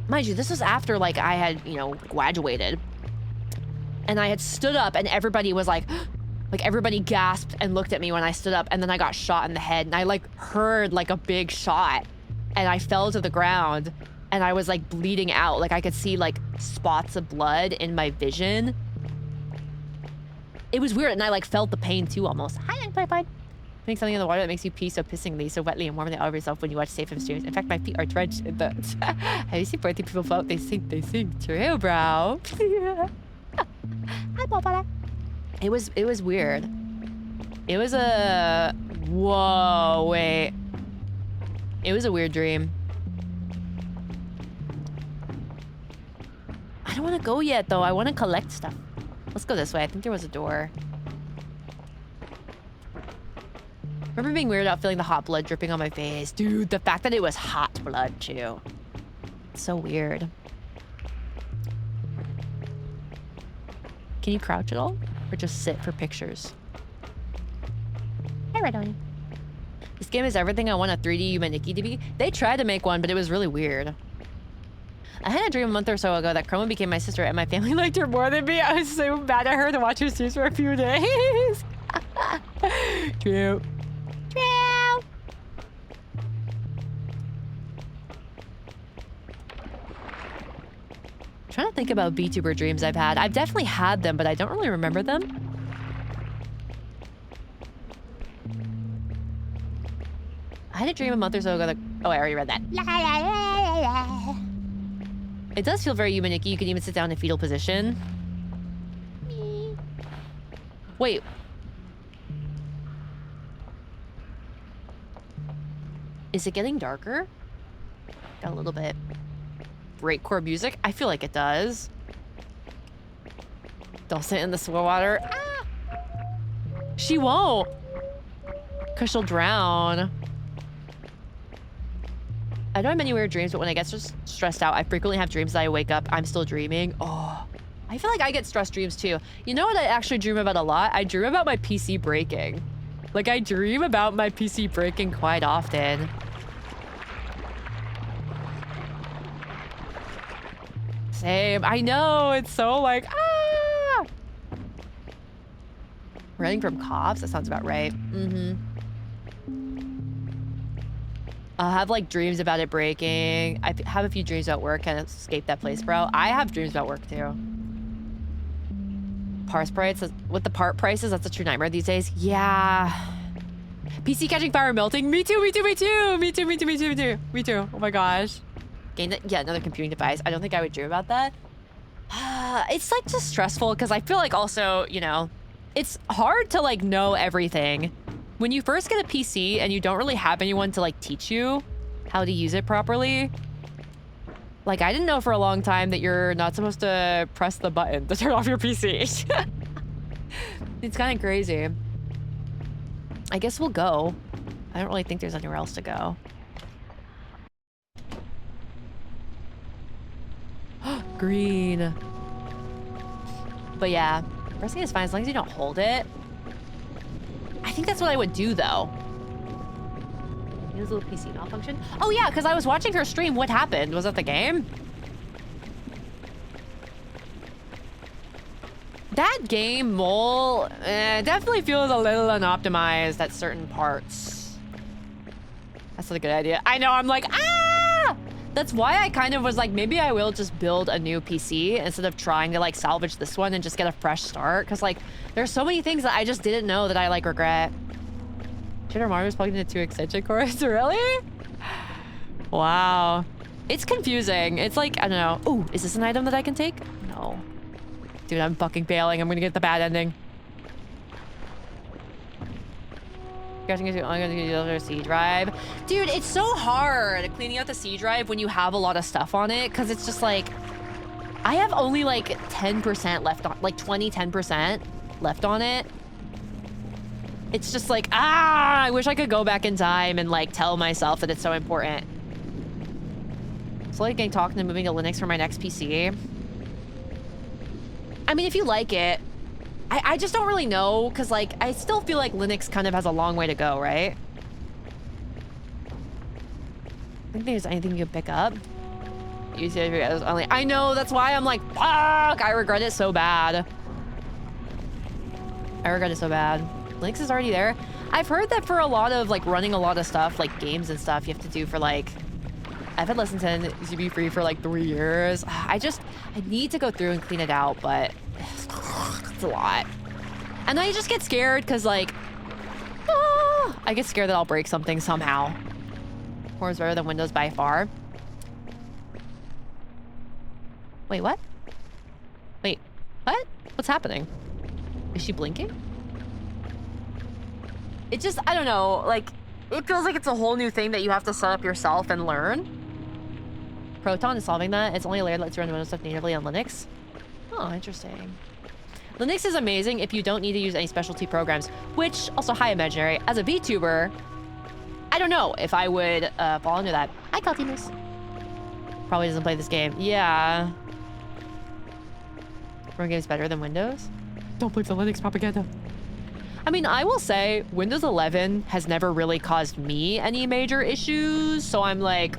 Mind you, this was after like I had, you know, graduated. And I had stood up and everybody was like everybody gasped and looked at me when I stood up, and then I got shot in the head and I like heard like a big shot and I fell to the ground and I was like bleeding out. Like I could see like spots of blood in my vision. It was weird and I like felt the pain too almost. Hi, I'm fine. Putting something in the water that makes you pee so pissingly, so wetly and warmly out of yourself when you watch SAVEHYMN streams. In fact, my feet are drenched in the... Have you seen birthday people float? They sing. True, bro. Hi, Bobala. It was weird. It was a... Whoa, wait. It was a weird dream. I don't want to go yet, though. I want to collect stuff. Let's go this way. I think there was a door. I remember being weirded out feeling the hot blood dripping on my face. Dude, the fact that it was hot blood, too. It's so weird. Can you crouch at all? Or just sit for pictures? Hi, Red Onion. This game is everything I want a 3D Yumaniki to be. They tried to make one, but it was really weird. I had a dream a month or so ago that Chroma became my sister and my family liked her more than me. I was so mad at her to watch her streams for a few days. True. True. Trying to think about VTuber dreams I've had. I've definitely had them, but I don't really remember them. I had a dream a month or so ago that... Oh, I already read that. La, la, la, la, la. It does feel very Yumaniki. You can even sit down in fetal position. Me. Wait. Is it getting darker? Got a little bit. Breakcore music? I feel like it does. Don't sit in the swim water. Ah! She won't. Because she'll drown. I don't have many weird dreams, but when I get just stressed out, I frequently have dreams that I wake up, I'm still dreaming. Oh, I feel like I get stress dreams too. You know what I actually dream about a lot? I dream about my PC breaking. Like, I dream about my PC breaking quite often. Same. I know. It's so like, ah! Running from cops? That sounds about right. Mm-hmm. I'll have like dreams about it breaking. I have a few dreams about work. Can't escape that place, bro. I have dreams about work too. Parts prices, with the part prices, that's a true nightmare these days. Yeah. PC catching fire melting. Me too, me too, me too. Me too, me too, me too, me too. Me too. Oh my gosh. Yeah, another computing device. I don't think I would dream about that. It's like just stressful because I feel like also, you know, it's hard to like know everything. When you first get a PC and you don't really have anyone to like teach you how to use it properly. Like, I didn't know for a long time that you're not supposed to press the button to turn off your PC. It's kind of crazy. I guess we'll go. I don't really think there's anywhere else to go. Green. But yeah, pressing is fine as long as you don't hold it. I think that's what I would do though. Use a little PC malfunction. Oh yeah, because I was watching her stream. What happened? Was that the game? That game, Mole, definitely feels a little unoptimized at certain parts. That's not a good idea. I know, I'm like, ah! That's why I kind of was like, maybe I will just build a new PC instead of trying to like salvage this one and just get a fresh start. Because like, there's so many things that I just didn't know that I like regret. Shitter Mario's plugged into 2 extension cords, really? Wow. It's confusing. It's like, I don't know. Ooh, is this an item that I can take? No. Dude, I'm fucking failing. I'm gonna get the bad ending. I'm gonna use the other C drive. Dude, it's so hard cleaning out the C drive when you have a lot of stuff on it, because it's just like, I have only like 10% left on, like 10% left on it. It's just like, I wish I could go back in time and like tell myself that it's so important. Slowly getting talked into moving to Linux for my next PC. I mean, if you like it, I just don't really know, because like, I still feel like Linux kind of has a long way to go, right? I think there's anything you can pick up. Only. I know, that's why I'm like, fuck, I regret it so bad. I regret it so bad. Linux is already there. I've heard that for a lot of like running a lot of stuff, like games and stuff, you have to do for like, I've had less than 10 to be free for like 3 years. I need to go through and clean it out, but it's a lot. And then I just get scared because like, I get scared that I'll break something somehow. Chrome's better than Windows by far. Wait, what? Wait, what? What's happening? Is she blinking? It just, I don't know, like, it feels like it's a whole new thing that you have to set up yourself and learn. Proton is solving that. It's only a layer that lets you run Windows stuff natively on Linux. Oh, interesting. Linux is amazing if you don't need to use any specialty programs, which, also, hi, Imaginary. As a VTuber, I don't know if I would fall under that. Hi, Caltinus. Probably doesn't play this game. Yeah. Run games better than Windows? Don't believe the Linux propaganda. I mean, I will say Windows 11 has never really caused me any major issues, so I'm like... ...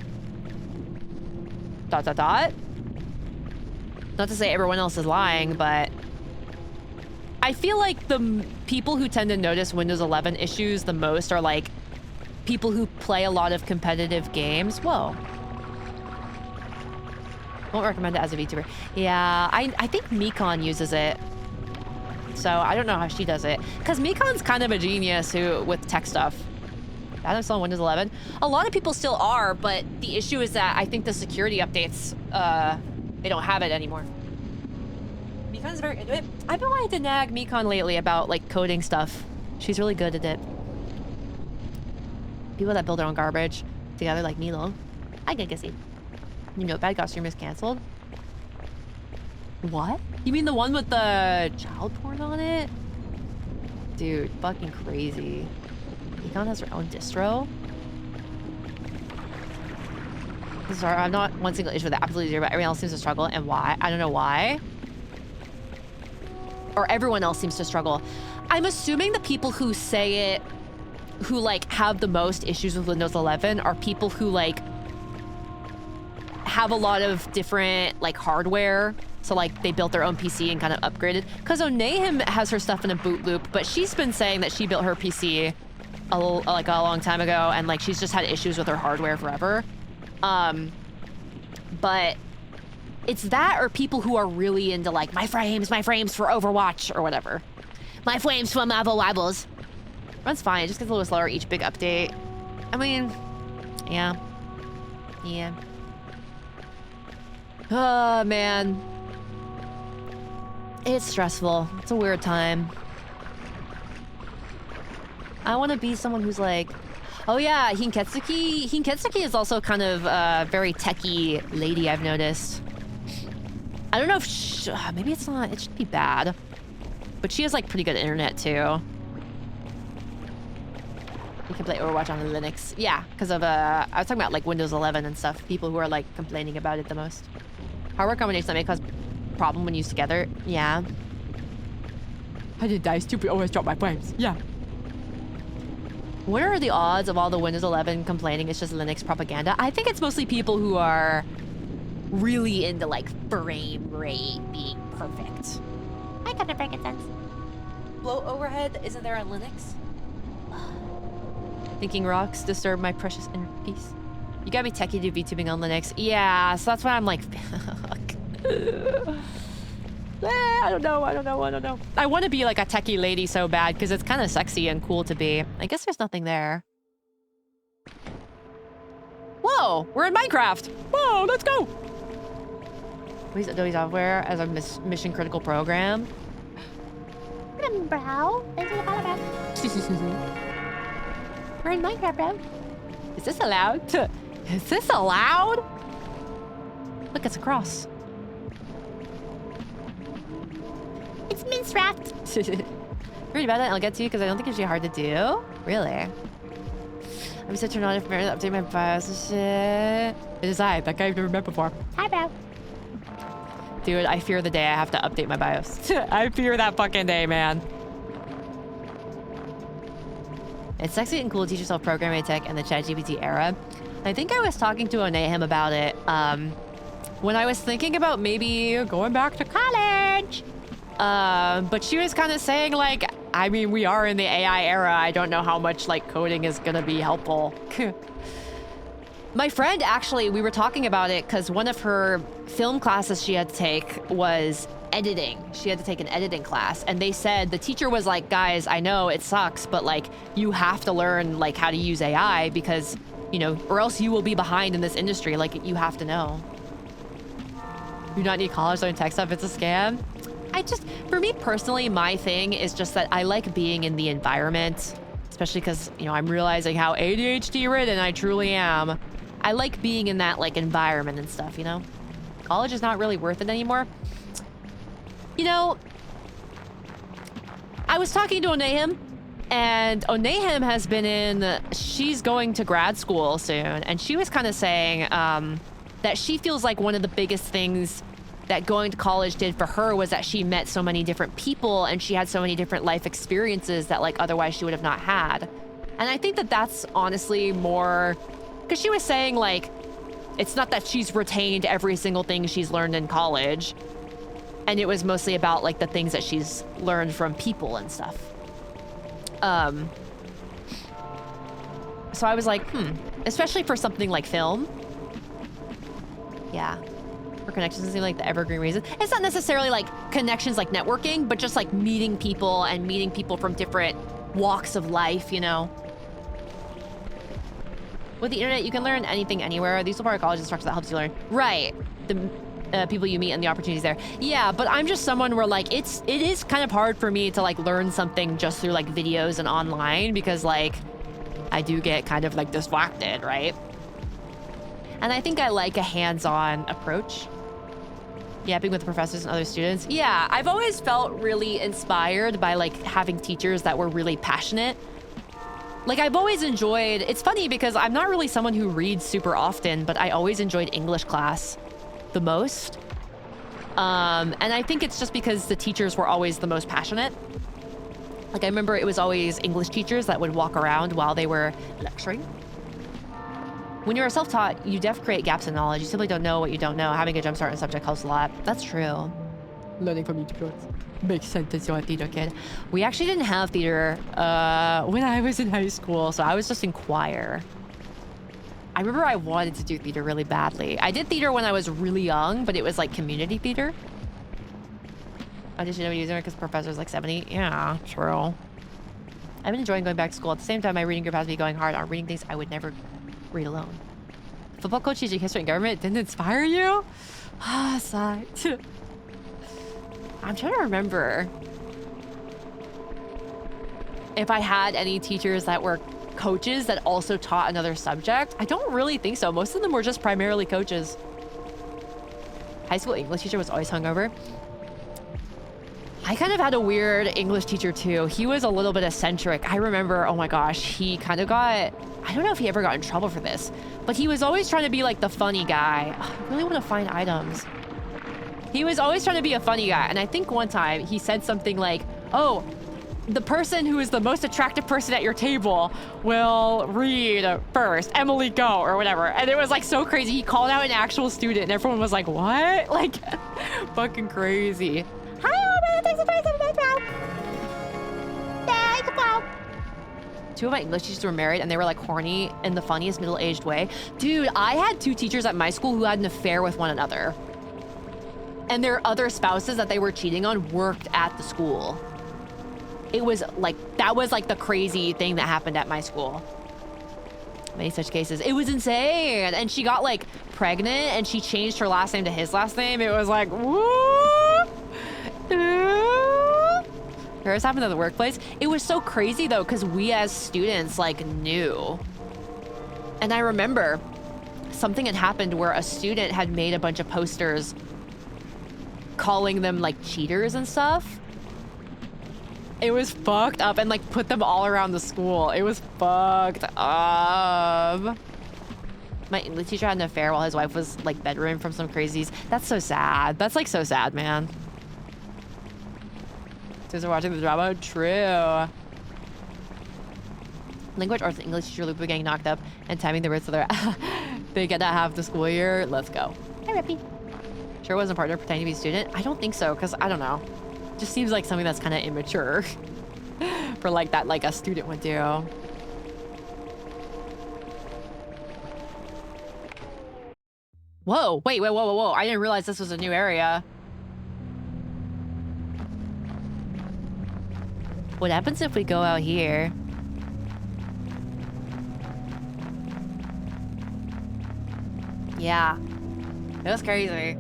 Not to say everyone else is lying, but... I feel like the people who tend to notice Windows 11 issues the most are like people who play a lot of competitive games. Whoa. Won't recommend it as a VTuber. Yeah, I think Mikon uses it. So I don't know how she does it. Because Mikon's kind of a genius with tech stuff. That is on Windows 11. A lot of people still are, but the issue is that I think the security updates, they don't have it anymore. Mikon's very into it. I've been wanting to nag Mikon lately about like coding stuff. She's really good at it. People that build their own garbage together like Milo. I can guess it. You know, Bad Costume is canceled. What? You mean the one with the child porn on it? Dude, fucking crazy. Mikon has her own distro. Sorry, I'm not one single issue with it, absolutely zero, but everyone else seems to struggle. And why? I don't know why. Or everyone else seems to struggle. I'm assuming the people who say it, who like have the most issues with Windows 11 are people who like have a lot of different like hardware. So like they built their own PC and kind of upgraded. Because Onehim has her stuff in a boot loop, but she's been saying that she built her PC like a long time ago, and like she's just had issues with her hardware forever. But it's that or people who are really into like my frames for Overwatch or whatever. My frames for Marvel Rivals. Runs fine, it just gets a little slower each big update. I mean, yeah. Yeah. Oh, man. It's stressful. It's a weird time. I want to be someone who's like, oh yeah, Hinketsuki. Hinketsuki is also kind of a very techie lady, I've noticed. I don't know if maybe it's not, it should be bad. But she has like pretty good internet too. You can play Overwatch on Linux. Yeah, because of, I was talking about like Windows 11 and stuff. People who are like complaining about it the most. Hardware combinations that may cause problem when used together. Yeah. I did die, stupid, always drop my frames. Yeah. What are the odds of all the Windows 11 complaining it's just Linux propaganda? I think it's mostly people who are really into like frame rate being perfect. I got a break it sense. Blow overhead isn't there on Linux? Thinking rocks disturb my precious inner peace. You got me techie to VTubing on Linux. Yeah, so that's why I'm like, I don't know. I want to be like a techie lady so bad because it's kind of sexy and cool to be. I guess there's nothing there. Whoa, we're in Minecraft. Whoa, let's go. We use Adobe software as a mission critical program. Bro, we're in Minecraft, bro. Is this allowed? Is this allowed? Look, it's a cross. It's mince wrapped. Read about it, I'll get to you because I don't think it's hard to do. Really? I'm set to turn on if Meredith update my BIOS and shit. It is I, that guy I've never met before. Hi, bro. Dude, I fear the day I have to update my BIOS. I fear that fucking day, man. It's sexy and cool to teach yourself programming tech in the ChatGPT era. I think I was talking to Onehim about it when I was thinking about maybe going back to college. But she was kind of saying like, I mean, we are in the AI era. I don't know how much like coding is gonna be helpful. My friend, actually, we were talking about it because one of her film classes she had to take was editing. She had to take an editing class, and they said the teacher was like, guys, I know it sucks, but like you have to learn like how to use AI because, you know, or else you will be behind in this industry. Like you have to know. You not need college learn tech stuff. It's a scam. For me personally, my thing is just that I like being in the environment, especially because, you know, I'm realizing how ADHD ridden I truly am. I like being in that like environment and stuff, you know? College is not really worth it anymore. You know, I was talking to Onehim, and Onehim has been she's going to grad school soon, and she was kind of saying that she feels like one of the biggest things that going to college did for her was that she met so many different people and she had so many different life experiences that like otherwise she would have not had. And I think that that's honestly more, because she was saying like, it's not that she's retained every single thing she's learned in college. And it was mostly about like the things that she's learned from people and stuff. So I was like, especially for something like film. Yeah. For connections seem like the evergreen reason. It's not necessarily like connections like networking, but just like meeting people and meeting people from different walks of life, you know? With the internet, you can learn anything anywhere. These are part of college instructors that helps you learn. Right. The people you meet and the opportunities there. Yeah, but I'm just someone where like, it is kind of hard for me to like learn something just through like videos and online because like, I do get kind of like distracted, right? And I think I like a hands-on approach. Yapping with professors and other students. Yeah, I've always felt really inspired by like having teachers that were really passionate. Like I've always enjoyed, it's funny because I'm not really someone who reads super often, but I always enjoyed English class the most. And I think it's just because the teachers were always the most passionate. Like I remember it was always English teachers that would walk around while they were lecturing. When you're self-taught, you definitely create gaps in knowledge. You simply don't know what you don't know. Having a jump start in a subject helps a lot. That's true. Learning from each course makes sense as you're a theater kid. We actually didn't have theater when I was in high school, so I was just in choir. I remember I wanted to do theater really badly. I did theater when I was really young, but it was like community theater. Oh, did you know using it because the professor's like 70? Yeah, true. I've been enjoying going back to school. At the same time, my reading group has me going hard on reading things I would never read alone. Football coach teaching history and government didn't inspire you? Ah, sigh. I'm trying to remember if I had any teachers that were coaches that also taught another subject. I don't really think so. Most of them were just primarily coaches. High school English teacher was always hungover. I kind of had a weird English teacher too. He was a little bit eccentric. I remember, oh my gosh, he kind of got, I don't know if he ever got in trouble for this, but he was always trying to be like the funny guy. I really want to find items. He was always trying to be a funny guy. And I think one time he said something like, oh, the person who is the most attractive person at your table will read first. Emily, go, or whatever. And it was like so crazy. He called out an actual student and everyone was like, what? Like, fucking crazy. Two of my English teachers were married and they were like horny in the funniest middle-aged way. Dude, I had two teachers at my school who had an affair with one another. And their other spouses that they were cheating on worked at the school. It was like, that was like the crazy thing that happened at my school. Many such cases. It was insane. And she got like pregnant and she changed her last name to his last name. It was like, whoop. Hers happened at the workplace. It was so crazy though, because we as students like knew. And I remember something had happened where a student had made a bunch of posters calling them like cheaters and stuff. It was fucked up and like put them all around the school. It was fucked up. My English teacher had an affair while his wife was like bedridden from some crazies. That's so sad. That's like so sad, man. Since we're watching the drama, true. Language arts and English teacher Lupa getting knocked up and timing the words so they get to have the school year. Let's go. Hi, Rippy. Sure wasn't partner pretending to be a student? I don't think so, because I don't know. Just seems like something that's kind of immature for like that, like a student would do. Whoa, wait, whoa. I didn't realize this was a new area. What happens if we go out here? Yeah. It was crazy.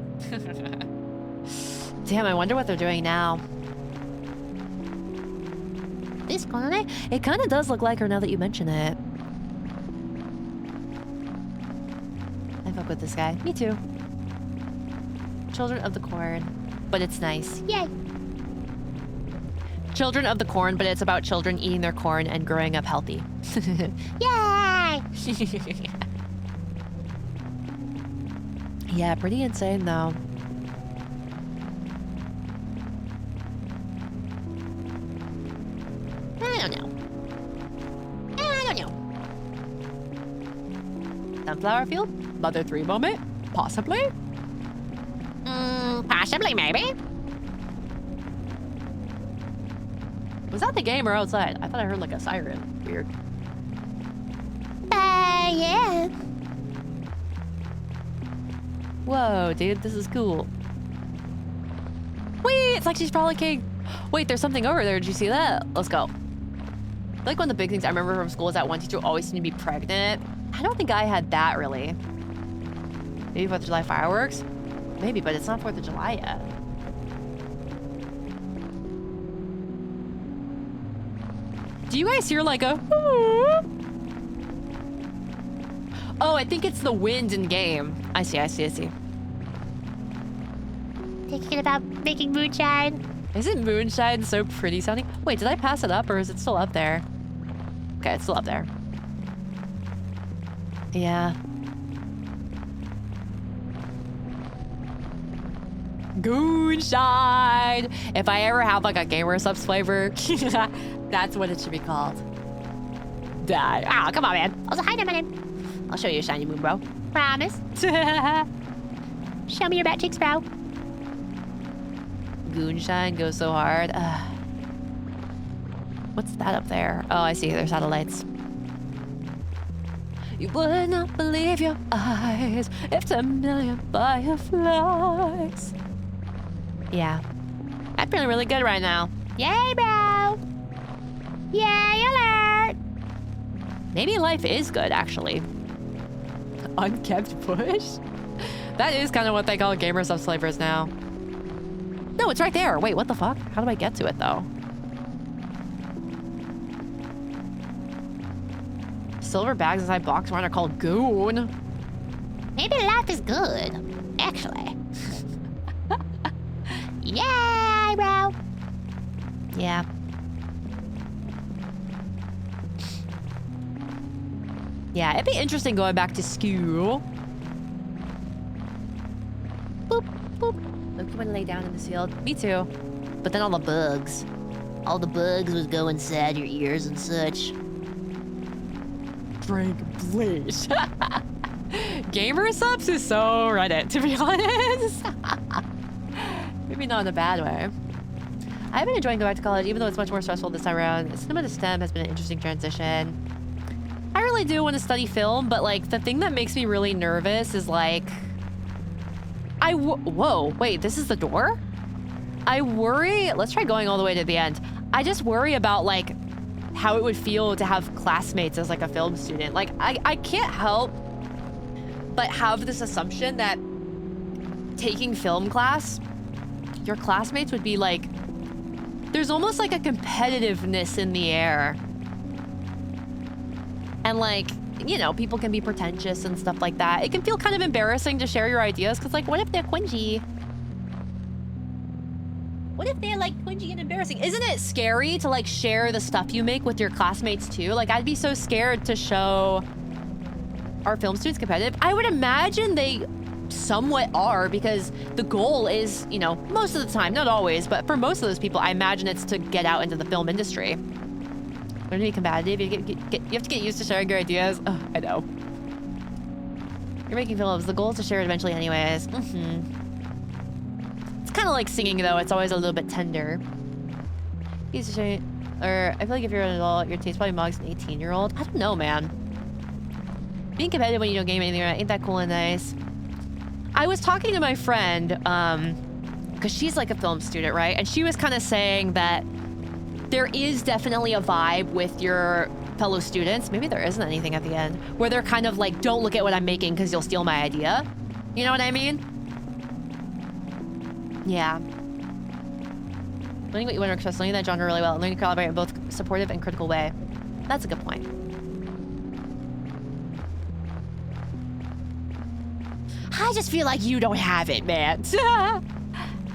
Damn, I wonder what they're doing now. This corner? It kind of does look like her now that you mention it. I fuck with this guy. Me too. Children of the Corn. But it's nice. Yay! Children of the Corn, but it's about children eating their corn and growing up healthy. Yay! Yeah, pretty insane though. don't know. I don't know. Sunflower field? Mother 3 moment? Possibly? Possibly, maybe. Was that the game or outside? I thought I heard like a siren. Weird. Yeah. Whoa, dude, this is cool. Wait, it's like she's frolicking. Wait, there's something over there. Did you see that? Let's go. I feel like one of the big things I remember from school is that one teacher always seemed to be pregnant. I don't think I had that really. Maybe 4th of July fireworks? Maybe, but it's not 4th of July yet. Do you guys hear like a... Oh, I think it's the wind in game. I see. Thinking about making moonshine. Isn't moonshine so pretty sounding? Wait, did I pass it up or is it still up there? Okay, it's still up there. Yeah. Moonshine! If I ever have like a Gamer Subs flavor, that's what it should be called. Die. Ah, come on, man. Also, hi there, my name. I'll show you a shiny moon, bro. Promise. Show me your bat cheeks, bro. Moonshine goes so hard. What's that up there? Oh, I see. There's satellites. You would not believe your eyes if 10 million fireflies. Yeah. I'm feeling really good right now. Yay, bro. Yay, alert. Maybe life is good, actually. Unkept bush? That is kind of what they call Gamer Subs flavors now. No, it's right there. Wait, what the fuck? How do I get to it, though? Silver bags inside box one are called goon. Maybe life is good, actually. Yay, bro. Yeah. Yeah, it'd be interesting going back to school. Boop, boop. Look, you want to lay down in this field? Me too. But then all the bugs. All the bugs would go inside your ears and such. Drink, please. Gamer Subs is so Reddit, to be honest. Maybe not in a bad way. I've been enjoying going back to college, even though it's much more stressful this time around. Cinema to STEM has been an interesting transition. I really do want to study film, but like the thing that makes me really nervous is like, whoa, wait, this is the door? I worry, let's try going all the way to the end. I just worry about like how it would feel to have classmates as like a film student. Like I can't help but have this assumption that taking film class, your classmates would be like, there's almost like a competitiveness in the air. And like, you know, people can be pretentious and stuff like that. It can feel kind of embarrassing to share your ideas because like, what if they're cringy? What if they're like cringy and embarrassing? Isn't it scary to like share the stuff you make with your classmates too? Like I'd be so scared to show our film students competitive. I would imagine they somewhat are because the goal is, you know, most of the time, not always, but for most of those people, I imagine it's to get out into the film industry. Learn to be combative. You have to get used to sharing your ideas. Oh, I know. You're making films. The goal is to share it eventually anyways. It's kind of like singing, though. It's always a little bit tender. Used to share, or I feel like if you're an adult, your taste probably mugs an 18-year-old. I don't know, man. Being competitive when you don't game anything, right? Ain't that cool and nice? I was talking to my friend, because she's like a film student, right? And she was kind of saying that there is definitely a vibe with your fellow students. Maybe there isn't anything at the end where they're kind of like, don't look at what I'm making because you'll steal my idea. You know what I mean? Yeah. Learning what you want to express, learning that genre really well, and learning to collaborate in both supportive and critical way. That's a good point. I just feel like you don't have it, man. I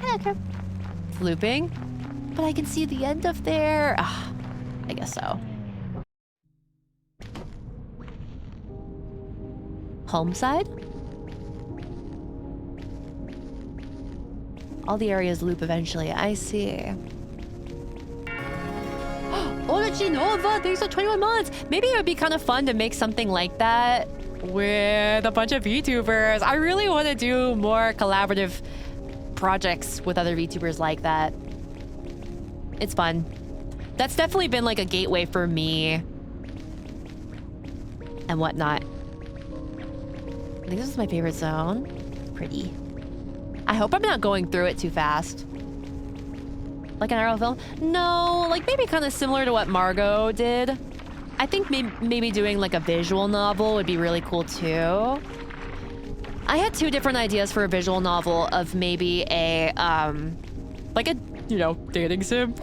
don't care. It's looping. But I can see the end of there. I guess so. Home side? All the areas loop eventually. I see. Oh, the Ichi Nova, thanks for 21 months. Maybe it would be kind of fun to make something like that with a bunch of VTubers. I really want to do more collaborative projects with other VTubers like that. It's fun. That's definitely been like a gateway for me and whatnot. I think this is my favorite zone. Pretty. I hope I'm not going through it too fast. Like an Arrow film? No, like maybe kind of similar to what Margot did. I think maybe doing like a visual novel would be really cool too. I had 2 different ideas for a visual novel of maybe a, like a, you know, dating sim.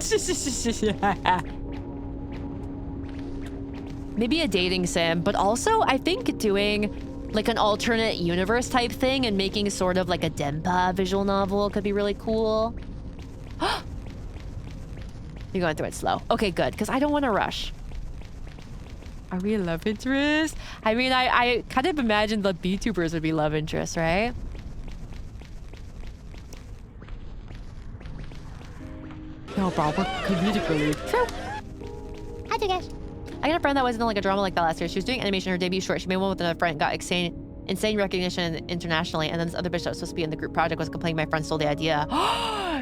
Maybe a dating sim, but also I think doing like an alternate universe type thing and making sort of like a Denpa visual novel could be really cool. You're going through it slow. Okay, good, because I don't want to rush. Are we a love interest? I mean, I kind of imagined the VTubers would be love interests, right? No problem. Comedic relief. True. How'd you guys? I got a friend that was in like a drama like that last year. She was doing animation, her debut short. She made one with another friend, got insane recognition internationally, and then this other bitch that was supposed to be in the group project was complaining my friend stole the idea.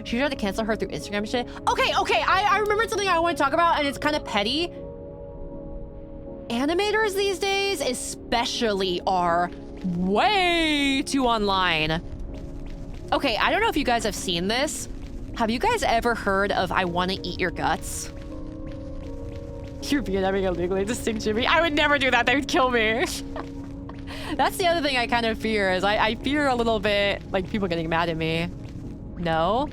She tried to cancel her through Instagram shit. Okay, I remembered something I want to talk about, and it's kind of petty. Animators these days especially are way too online. Okay, I don't know if you guys have seen this. Have you guys ever heard of I Want to Eat Your Guts? You're having a legally distinct Jimmy. I would never do that. They would kill me. That's the other thing I kind of fear is I fear a little bit like people getting mad at me. No?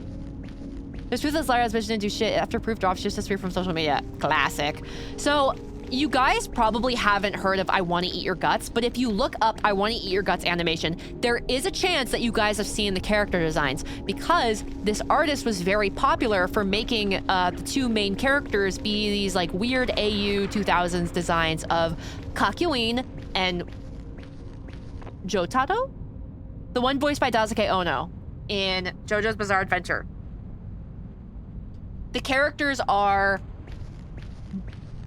There's proof that Lyra's bitch didn't do shit after proof drops. She just disappeared from social media. Classic. So you guys probably haven't heard of I Want to Eat Your Guts, but if you look up I Want to Eat Your Guts animation, there is a chance that you guys have seen the character designs because this artist was very popular for making the 2 main characters be these like weird AU 2000s designs of Kakyoin and Jotaro? The one voiced by Daisuke Ono in JoJo's Bizarre Adventure. The characters are...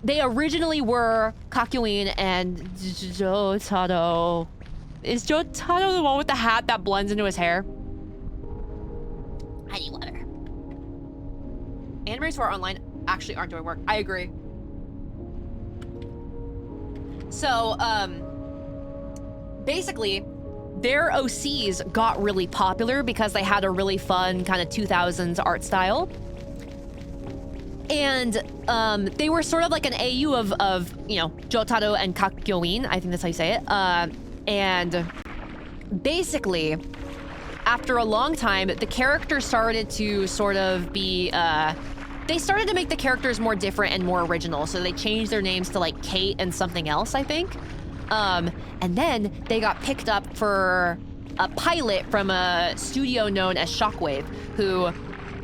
They originally were Kakyoin and Jotaro. Is Jotaro the one with the hat that blends into his hair? I need water. Animators who are online actually aren't doing work. I agree. So, basically, their OCs got really popular because they had a really fun kind of 2000s art style. And they were sort of like an AU of you know, Jotaro and Kakyoin. I think that's how you say it. And basically, after a long time, the characters started to sort of be... they started to make the characters more different and more original. So they changed their names to like Kate and something else, I think. And then they got picked up for a pilot from a studio known as Shockwave, who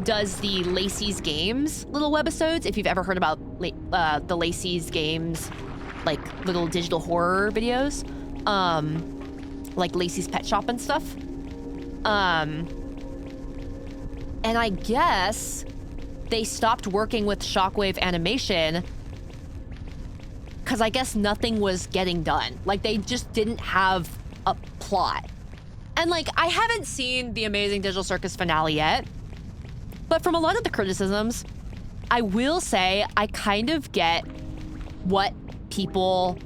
does the Lacey's Games little webisodes. If you've ever heard about the Lacey's Games, like little digital horror videos, like Lacey's Pet Shop and stuff. And I guess they stopped working with Shockwave Animation because I guess nothing was getting done. Like they just didn't have a plot. And like, I haven't seen the Amazing Digital Circus finale yet, but from a lot of the criticisms, I will say I kind of get what people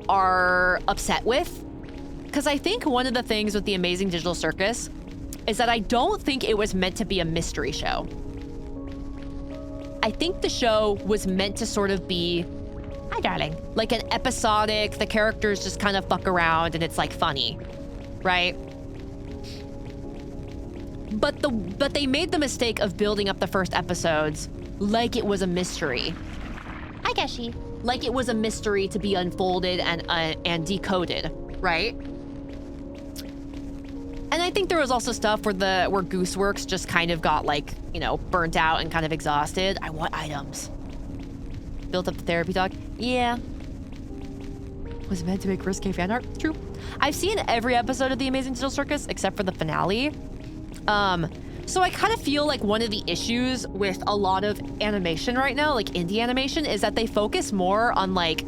are upset with. Because I think one of the things with the Amazing Digital Circus is that I don't think it was meant to be a mystery show. I think the show was meant to sort of be, hi darling, like an episodic, the characters just kind of fuck around and it's like funny, right? But they made the mistake of building up the first episodes like it was a mystery. I guess she. Like it was a mystery to be unfolded and decoded, right? And I think there was also stuff where Gooseworks just kind of got like, you know, burnt out and kind of exhausted. I want items. Built up the therapy dog. Yeah. Was it meant to make risque fan art? True. I've seen every episode of The Amazing Digital Circus except for the finale. So I kind of feel like one of the issues with a lot of animation right now, like indie animation, is that they focus more on like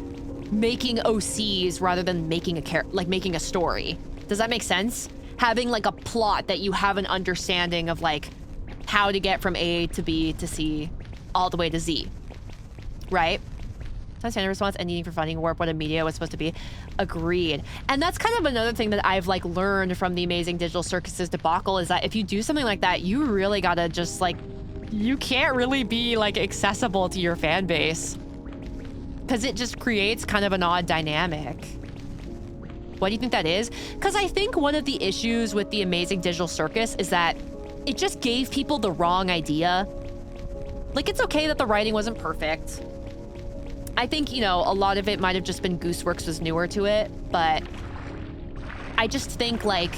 making OCs rather than making making a story. Does that make sense? Having like a plot that you have an understanding of like how to get from A to B to C all the way to Z, right? Standard response and needing for funding warp what a media was supposed to be. Agreed. And that's kind of another thing that I've like learned from the Amazing Digital Circus's debacle is that if you do something like that, you really gotta just like, you can't really be like accessible to your fan base because it just creates kind of an odd dynamic. Why do you think that is? Because I think one of the issues with the Amazing Digital Circus is that it just gave people the wrong idea. Like, it's okay that the writing wasn't perfect. I think, you know, a lot of it might have just been Gooseworks was newer to it, but I just think, like,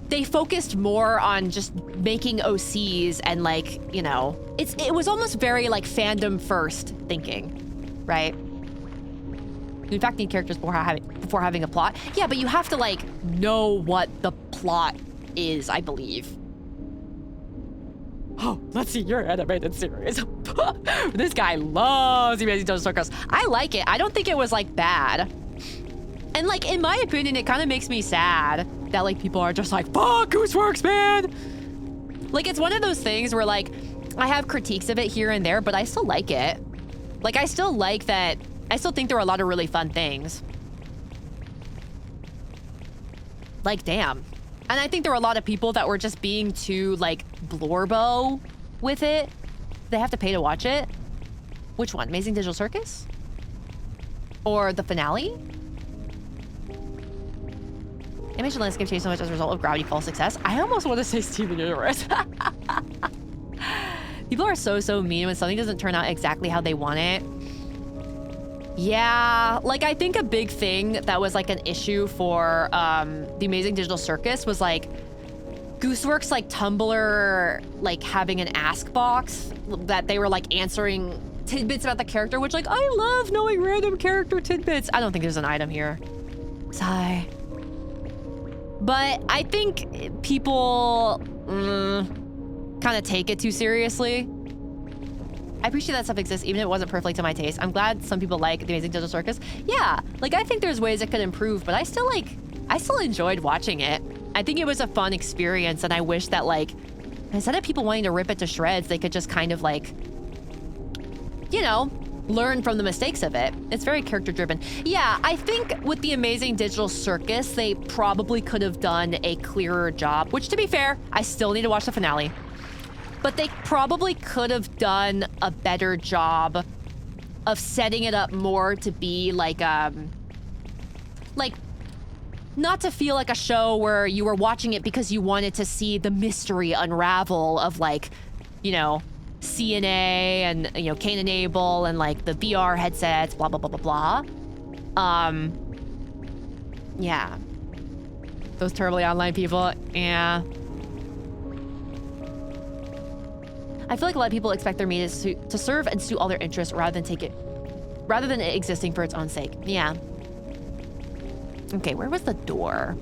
they focused more on just making OCs and, like, you know, it was almost very, like, fandom first thinking, right? You, in fact, need characters before having a plot. Yeah, but you have to, like, know what the plot is, I believe. Oh, let's see your animated series. This guy loves Amazing Digital Circus. I like it. I don't think it was, like, bad. And, like, in my opinion, it kind of makes me sad that, like, people are just like, fuck Gooseworks, man! Like, it's one of those things where, like, I have critiques of it here and there, but I still like it. Like, I still like that. I still think there are a lot of really fun things. Like, damn. And I think there were a lot of people that were just being too, like, blorbo with it. They have to pay to watch it. Which one? Amazing Digital Circus? Or the finale? Animation landscape changed so much as a result of Gravity Falls success. I almost want to say Steven Universe. People are so mean when something doesn't turn out exactly how they want it. Yeah, like, I think a big thing that was, like, an issue for the Amazing Digital Circus was, like, Gooseworks, like, Tumblr, like, having an ask box that they were, like, answering tidbits about the character, which, like, I love knowing random character tidbits. I don't think there's an item here. Sigh. But I think people kind of take it too seriously. I appreciate that stuff exists, even if it wasn't perfectly to my taste. I'm glad some people like the Amazing Digital Circus. Yeah, like, I think there's ways it could improve, but I still enjoyed watching it. I think it was a fun experience, and I wish that, like, instead of people wanting to rip it to shreds, they could just kind of, like, you know, learn from the mistakes of it. It's very character-driven. Yeah, I think with the Amazing Digital Circus, they probably could have done a clearer job, which, to be fair, I still need to watch the finale. But they probably could have done a better job of setting it up more to be like, not to feel like a show where you were watching it because you wanted to see the mystery unravel of, like, you know, CNA and, you know, Cain and Abel and, like, the VR headsets, blah, blah, blah, blah, blah. Yeah. Those terribly online people, yeah. I feel like a lot of people expect their media to serve and suit all their interests rather than it existing for its own sake. Yeah. Okay, where was the door?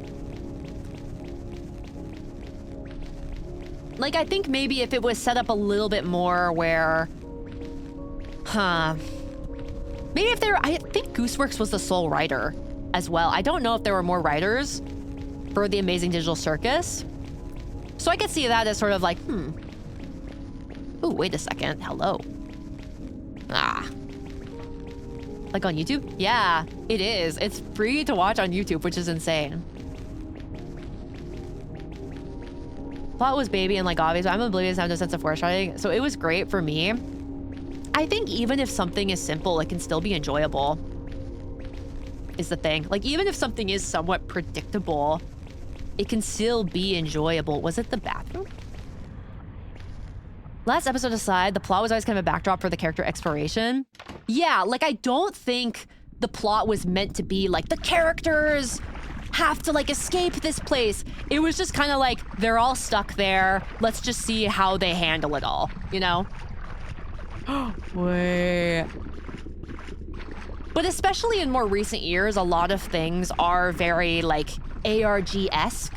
Like, I think maybe if it was set up a little bit more where... Maybe if I think Gooseworks was the sole writer as well. I don't know if there were more writers for the Amazing Digital Circus. So I could see that as sort of like, Ooh, wait a second. Hello. Like on YouTube? Yeah, it is. It's free to watch on YouTube, which is insane. Plot was baby and, like, obvious. I'm oblivious, I have no sense of foreshadowing. So it was great for me. I think even if something is simple, it can still be enjoyable. Is the thing. Like, even if something is somewhat predictable, it can still be enjoyable. Was it the bathroom? Last episode aside, the plot was always kind of a backdrop for the character exploration. Yeah, like, I don't think the plot was meant to be like, the characters have to, like, escape this place. It was just kind of like, they're all stuck there. Let's just see how they handle it all, you know? Wait. But especially in more recent years, a lot of things are very, like, ARG-esque.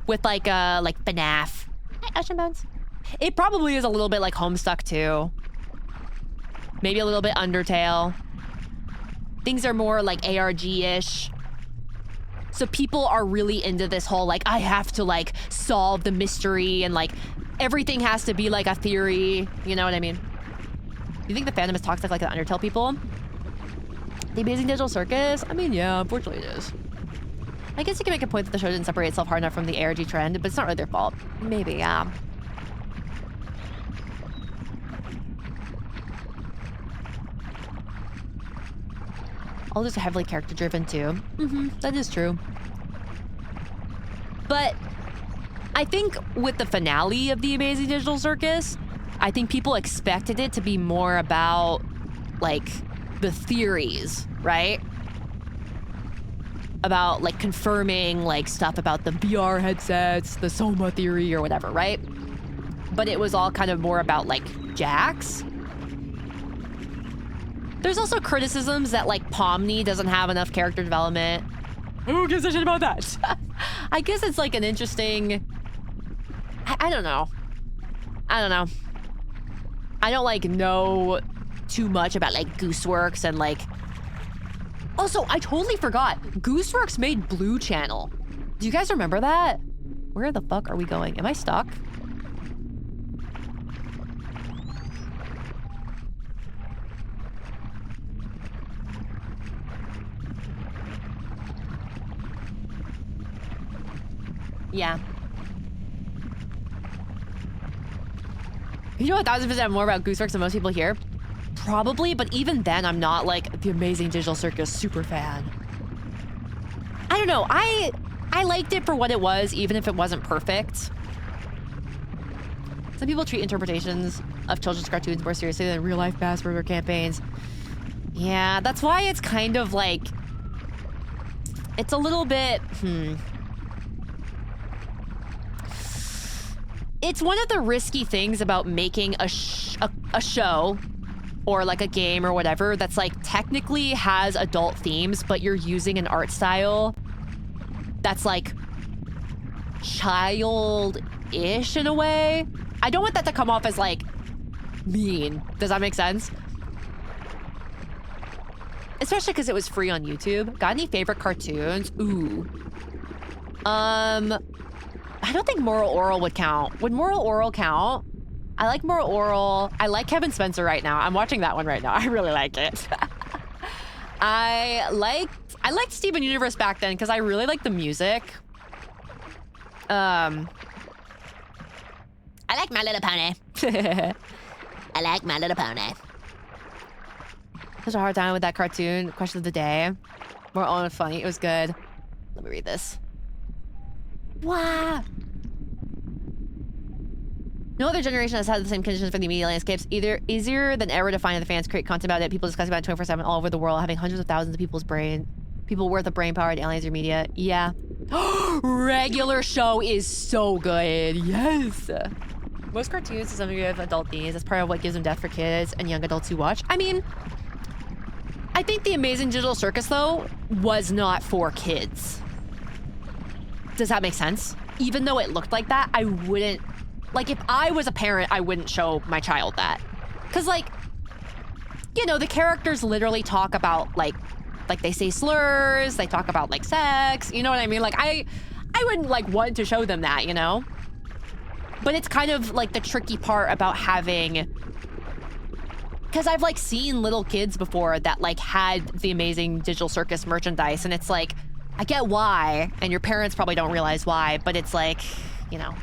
with like FNAF. Hi, Ocean Bones. It probably is a little bit like Homestuck too. Maybe a little bit Undertale. Things are more like ARG-ish. So people are really into this whole like, I have to like solve the mystery and like everything has to be like a theory. You know what I mean? You think the fandom is toxic like the Undertale people? The Amazing Digital Circus? I mean, yeah, unfortunately it is. I guess you can make a point that the show didn't separate itself hard enough from the ARG trend, but it's not really their fault. Maybe, yeah. All those are heavily character-driven, too. That is true. But I think with the finale of The Amazing Digital Circus, I think people expected it to be more about, like, the theories, right? About, like, confirming, like, stuff about the VR headsets, the Soma theory or whatever, right? But it was all kind of more about, like, Jax. There's also criticisms that, like, Pomni doesn't have enough character development. Who gives a shit about that? I guess it's, like, an interesting... I don't know. I don't know. I don't, like, know too much about, like, Gooseworks and, like... Also, I totally forgot. Gooseworks made Blue Channel. Do you guys remember that? Where the fuck are we going? Am I stuck? Yeah. You know 1000% more about Gooseworks than most people here? Probably, but even then, I'm not like the Amazing Digital Circus super fan. I don't know. I liked it for what it was, even if it wasn't perfect. Some people treat interpretations of children's cartoons more seriously than real-life mass murder campaigns. Yeah, that's why it's kind of like... It's a little bit... It's one of the risky things about making a show or like a game or whatever that's like technically has adult themes, but you're using an art style that's like child-ish in a way. I don't want that to come off as like mean. Does that make sense? Especially because it was free on YouTube. Got any favorite cartoons? Ooh. I don't think Moral Oral would count. Would Moral Oral count? I like Moral Oral. I like Kevin Spencer right now. I'm watching that one right now. I really like it. I liked Steven Universe back then because I really liked the music. I like My Little Pony. I like My Little Pony. Such a hard time with that cartoon. Question of the day. More on funny. It was good. Let me read this. Wow. No other generation has had the same conditions for the media landscapes. Either easier than ever to find the fans create content about it. People discuss about it 24/7 all over the world, having hundreds of thousands of people worth of brain power to analyze your media. Yeah. Regular show is so good. Yes. Most cartoons to some degree have adult themes. That's part of what gives them depth for kids and young adults who watch. I mean, I think The Amazing Digital Circus, though, was not for kids. Does that make sense? Even though it looked like that, I wouldn't... Like, if I was a parent, I wouldn't show my child that. Because, like, you know, the characters literally talk about, like they say slurs, they talk about, like, sex, you know what I mean? Like, I wouldn't, like, want to show them that, you know? But it's kind of, like, the tricky part about having... Because I've, like, seen little kids before that, like, had the Amazing Digital Circus merchandise, and it's like... I get why, and your parents probably don't realize why, but it's like, you know.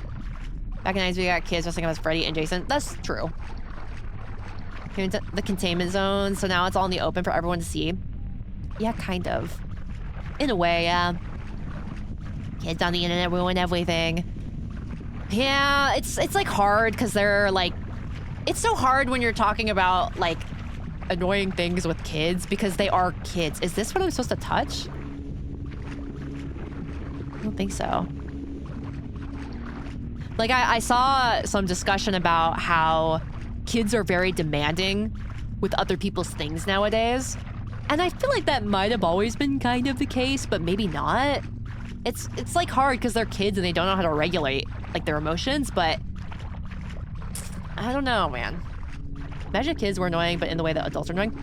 Back in the 90s, we got kids dressing up as Freddy and Jason. That's true. Here into the containment zone, so now it's all in the open for everyone to see. Yeah, kind of. In a way, yeah. Kids on the internet ruin everything. Yeah, it's like hard, because they're like... It's so hard when you're talking about, like, annoying things with kids, because they are kids. Is this what I'm supposed to touch? I don't think so. Like, I saw some discussion about how kids are very demanding with other people's things nowadays. And I feel like that might have always been kind of the case, but maybe not. It's like hard because they're kids and they don't know how to regulate like their emotions, but I don't know, man. Imagine if kids were annoying, but in the way that adults are annoying.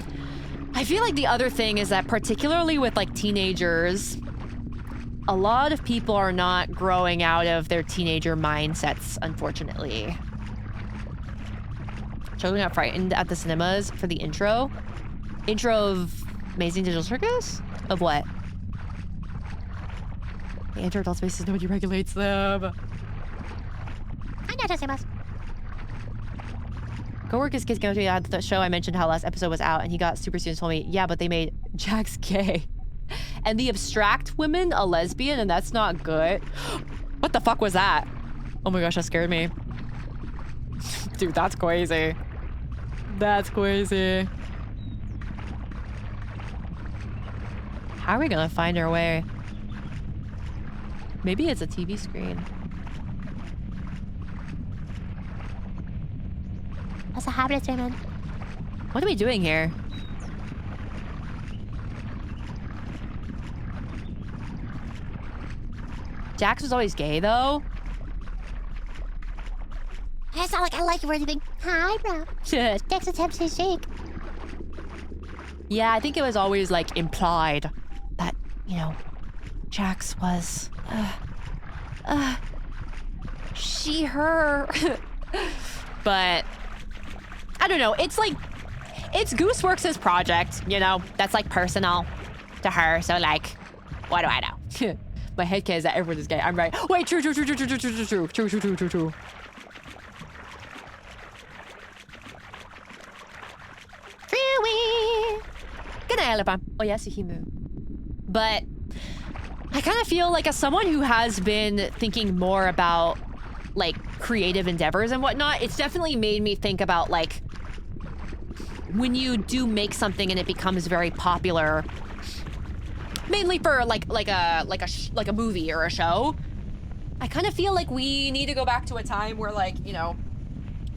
I feel like the other thing is that particularly with like teenagers, a lot of people are not growing out of their teenager mindsets, unfortunately. Children got frightened at the cinemas for the intro. Intro of Amazing Digital Circus? Of what? The intro adult spaces, nobody regulates them. I know the Coworker's kids go to the show. I mentioned how last episode was out and he got super students told me, yeah, but they made Jax gay. And the abstract woman a lesbian, and that's not good. What the fuck was that? Oh my gosh, that scared me. Dude, that's crazy. That's crazy. How are we gonna find our way? Maybe it's a TV screen. What's a habit, Raymond? What are we doing here? Jax was always gay, though. It's not like I like you or anything. Hi, bro. Next attempt to shake. Yeah, I think it was always, like, implied that, you know, Jax was, she, her. But, I don't know. It's like, it's Gooseworks' project, you know? That's, like, personal to her. So, like, what do I know? My headcanon is that everyone is gay. I'm right. Wait, true. True. Good night, Alabama. Oh, yes, Himu. But I kind of feel like as someone who has been thinking more about, like, creative endeavors and whatnot, it's definitely made me think about, like, when you do make something and it becomes very popular, mainly for like a movie or a show, I kind of feel like we need to go back to a time where, like, you know,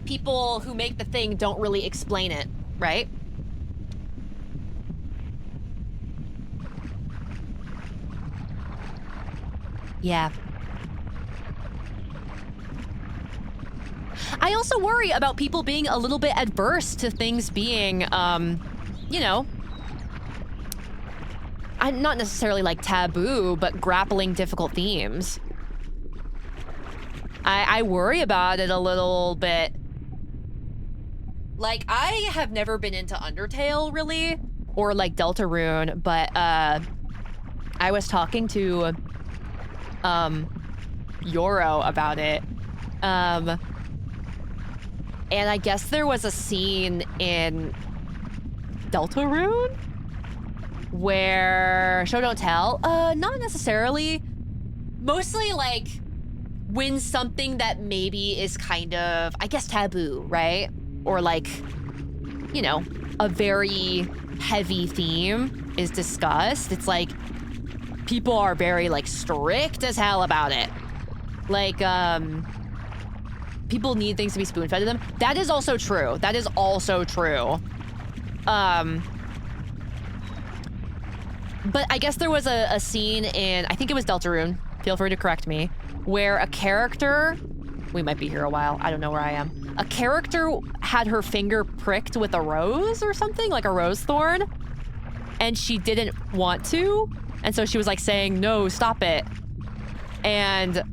people who make the thing don't really explain it, right? Yeah. I also worry about people being a little bit adverse to things being, you know, I'm not necessarily like taboo, but grappling difficult themes. I worry about it a little bit. Like, I have never been into Undertale, really, or like Deltarune, but I was talking to Yoro about it. And I guess there was a scene in Deltarune where show don't tell, not necessarily, mostly like when something that maybe is kind of, I guess, taboo, right? Or like, you know, a very heavy theme is discussed. It's like people are very like strict as hell about it. Like, people need things to be spoon-fed to them. That is also true. That is also true. But I guess there was a scene in, I think it was Deltarune, feel free to correct me, where a character, we might be here a while, I don't know where I am, a character had her finger pricked with a rose or something, like a rose thorn, and she didn't want to, and so she was like saying, no, stop it. And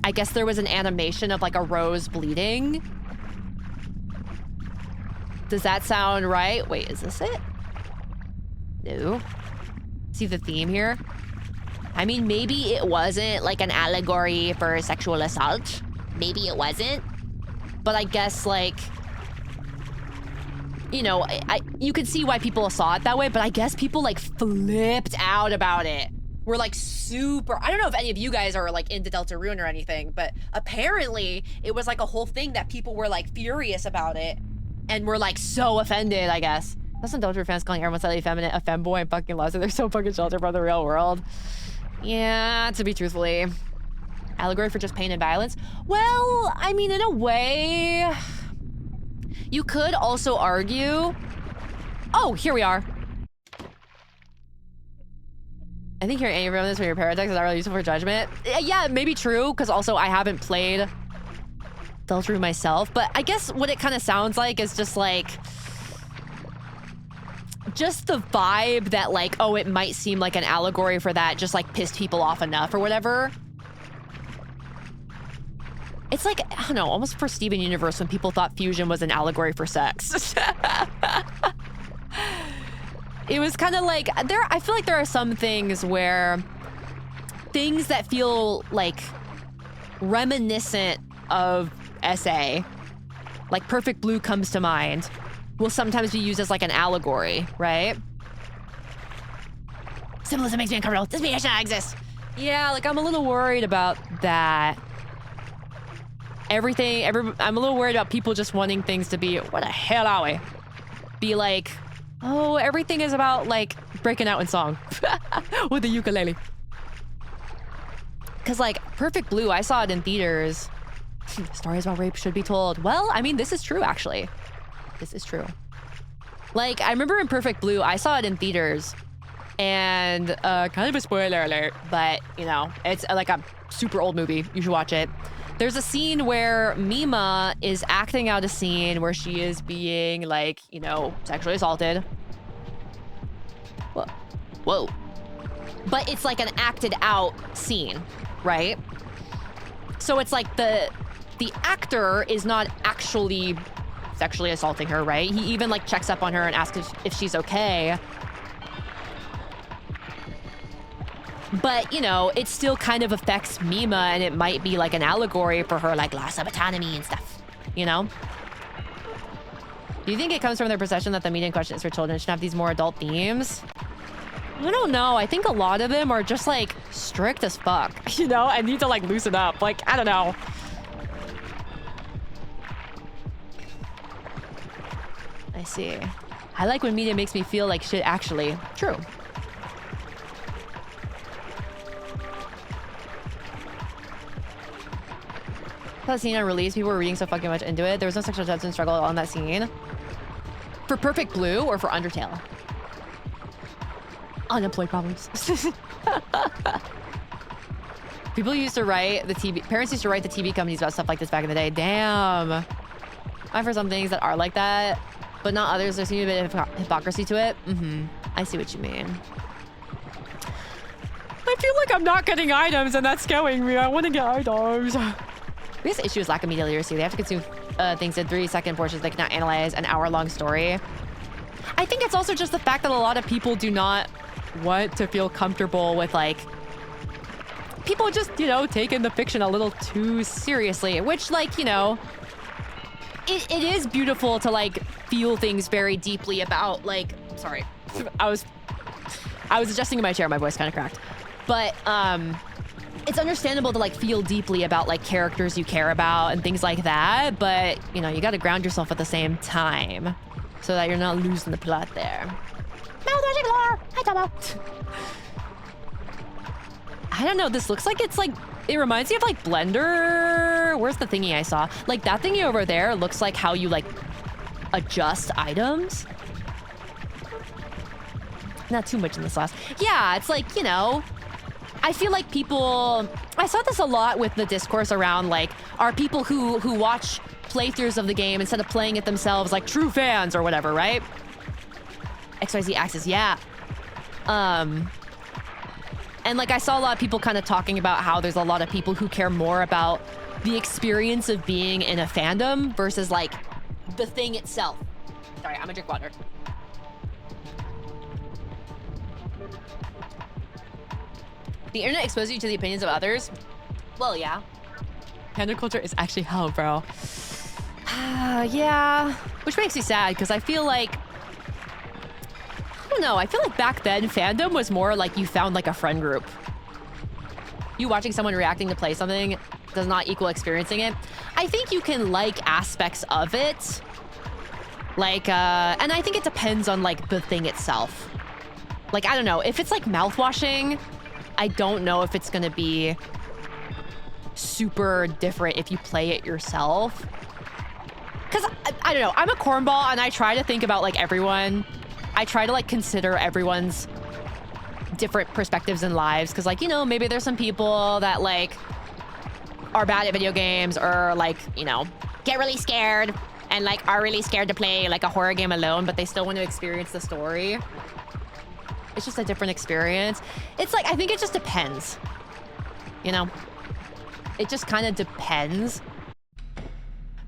I guess there was an animation of like a rose bleeding. Does that sound right? Wait, is this it? No. See the theme here? I mean, maybe it wasn't like an allegory for sexual assault. Maybe it wasn't. But I guess, like, you know, you could see why people saw it that way, but I guess people like flipped out about it. We're like super, I don't know if any of you guys are like into Deltarune or anything, but apparently it was like a whole thing that people were like furious about it and were like so offended, I guess. That's some Deltarune fans calling everyone slightly feminine a femboy and fucking loves it. They're so fucking sheltered from the real world. Yeah, to be truthfully. Allegory for just pain and violence? Well, I mean, in a way, you could also argue. Oh, here we are. I think hearing any of this from your paradox is not really useful for judgment. Yeah, maybe true, because also I haven't played Deltarune myself, but I guess what it kind of sounds like is just like, just the vibe that like, oh, it might seem like an allegory for that just like pissed people off enough or whatever. It's like, I don't know, almost for Steven Universe when people thought fusion was an allegory for sex. It was kind of like, I feel like there are some things where things that feel like reminiscent of SA, like Perfect Blue comes to mind, will sometimes be used as like an allegory, right? Symbolism makes me uncomfortable. This means I should not exist. Yeah, like I'm a little worried about that. I'm a little worried about people just wanting things to be, what the hell are we? Be like, oh, everything is about like breaking out in song with the ukulele. Cause like Perfect Blue, I saw it in theaters. Stories about rape should be told. Well, I mean, this is true, actually. This is true. Like, I remember in Perfect Blue, I saw it in theaters. And kind of a spoiler alert, but you know, it's like a super old movie. You should watch it. There's a scene where Mima is acting out a scene where she is being like, you know, sexually assaulted. Whoa. But it's like an acted out scene, right? So it's like the actor is not actually sexually assaulting her, right? He even like checks up on her and asks if she's okay. But, you know, it still kind of affects Mima, and it might be like an allegory for her like loss of autonomy and stuff, you know? Do you think it comes from their perception that the media in question is for children should have these more adult themes? I don't know. I think a lot of them are just like strict as fuck, you know? I need to like loosen up. Like, I don't know. I see. I like when media makes me feel like shit actually. True. That scene on release, people were reading so fucking much into it. There was no sexual tension struggle on that scene. For Perfect Blue or for Undertale? Unemployed problems. People used to write the TV, parents used to write the TV companies about stuff like this back in the day. Damn. I've heard some things that are like that, but not others. There seems to be a bit of hypocrisy to it. I see what you mean. I feel like I'm not getting items and that's scaring me. I want to get items. Biggest issue is lack of media literacy. They have to consume things in 3-second portions. They cannot analyze an hour-long story. I think it's also just the fact that a lot of people do not want to feel comfortable with like people just, you know, taking the fiction a little too seriously, which like, you know, it is beautiful to like feel things very deeply about like, sorry, I was adjusting in my chair. My voice kind of cracked, but it's understandable to like feel deeply about like characters you care about and things like that, but you know, you got to ground yourself at the same time so that you're not losing the plot there. I don't know, this looks like it's like, it reminds me of like Blender. Where's the thingy I saw? Like that thingy over there looks like how you like adjust items. Not too much in this last. Yeah, it's like, you know, I feel like people, I saw this a lot with the discourse around like, are people who watch playthroughs of the game instead of playing it themselves like true fans or whatever, right? XYZ Axis, yeah. And like I saw a lot of people kind of talking about how there's a lot of people who care more about the experience of being in a fandom versus like the thing itself. Sorry, I'm gonna drink water. The internet exposes you to the opinions of others? Well, yeah. Panda culture is actually hell, bro. Yeah. Which makes me sad, because I feel like... I don't know, I feel like back then, fandom was more like you found like a friend group. You watching someone reacting to play something does not equal experiencing it. I think you can like aspects of it. Like, and I think it depends on like the thing itself. Like, I don't know, if it's like mouthwashing, I don't know if it's gonna be super different if you play it yourself. Cause I don't know, I'm a cornball and I try to think about like everyone. I try to like consider everyone's different perspectives in lives. Cause like, you know, maybe there's some people that like are bad at video games or like, you know, get really scared and like are really scared to play like a horror game alone, but they still want to experience the story. It's just a different experience. It's like, I think it just depends, you know? It just kind of depends.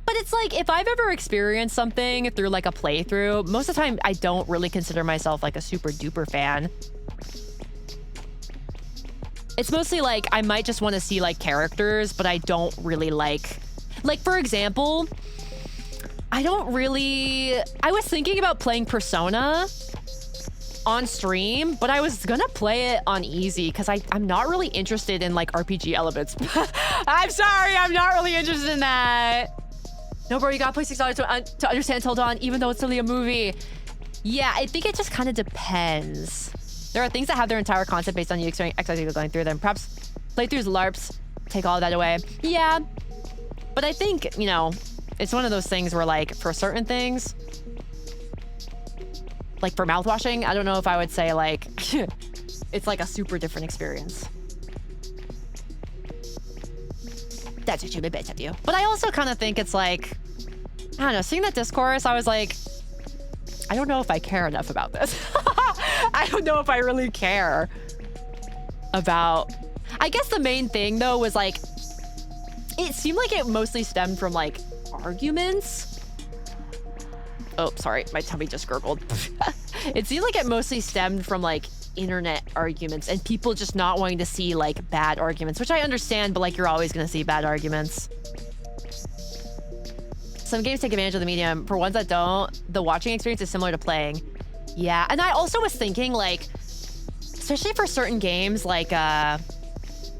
But it's like, if I've ever experienced something through like a playthrough, most of the time I don't really consider myself like a super duper fan. It's mostly like, I might just want to see like characters, but I don't really like for example, I was thinking about playing Persona on stream, but I was gonna play it on easy because I'm not really interested in like RPG elements. I'm sorry, I'm not really interested in that. No, bro, you gotta play $6 to understand Until Dawn, even though it's only a movie. Yeah, I think it just kind of depends. There are things that have their entire concept based on you exercising going through them. Perhaps playthroughs, LARPs, take all of that away. Yeah, but I think, you know, it's one of those things where like for certain things, like for mouthwashing, I don't know if I would say like, it's like a super different experience. That's what you bit of you. But I also kind of think it's like, I don't know, seeing that discourse, I was like, I don't know if I care enough about this. I don't know if I really care about, I guess the main thing though was like, it seemed like it mostly stemmed from like arguments. Oh, sorry, my tummy just gurgled. It seemed like it mostly stemmed from like internet arguments and people just not wanting to see like bad arguments, which I understand, but like you're always gonna see bad arguments. Some games take advantage of the medium. For ones that don't, the watching experience is similar to playing. Yeah, and I also was thinking like, especially for certain games like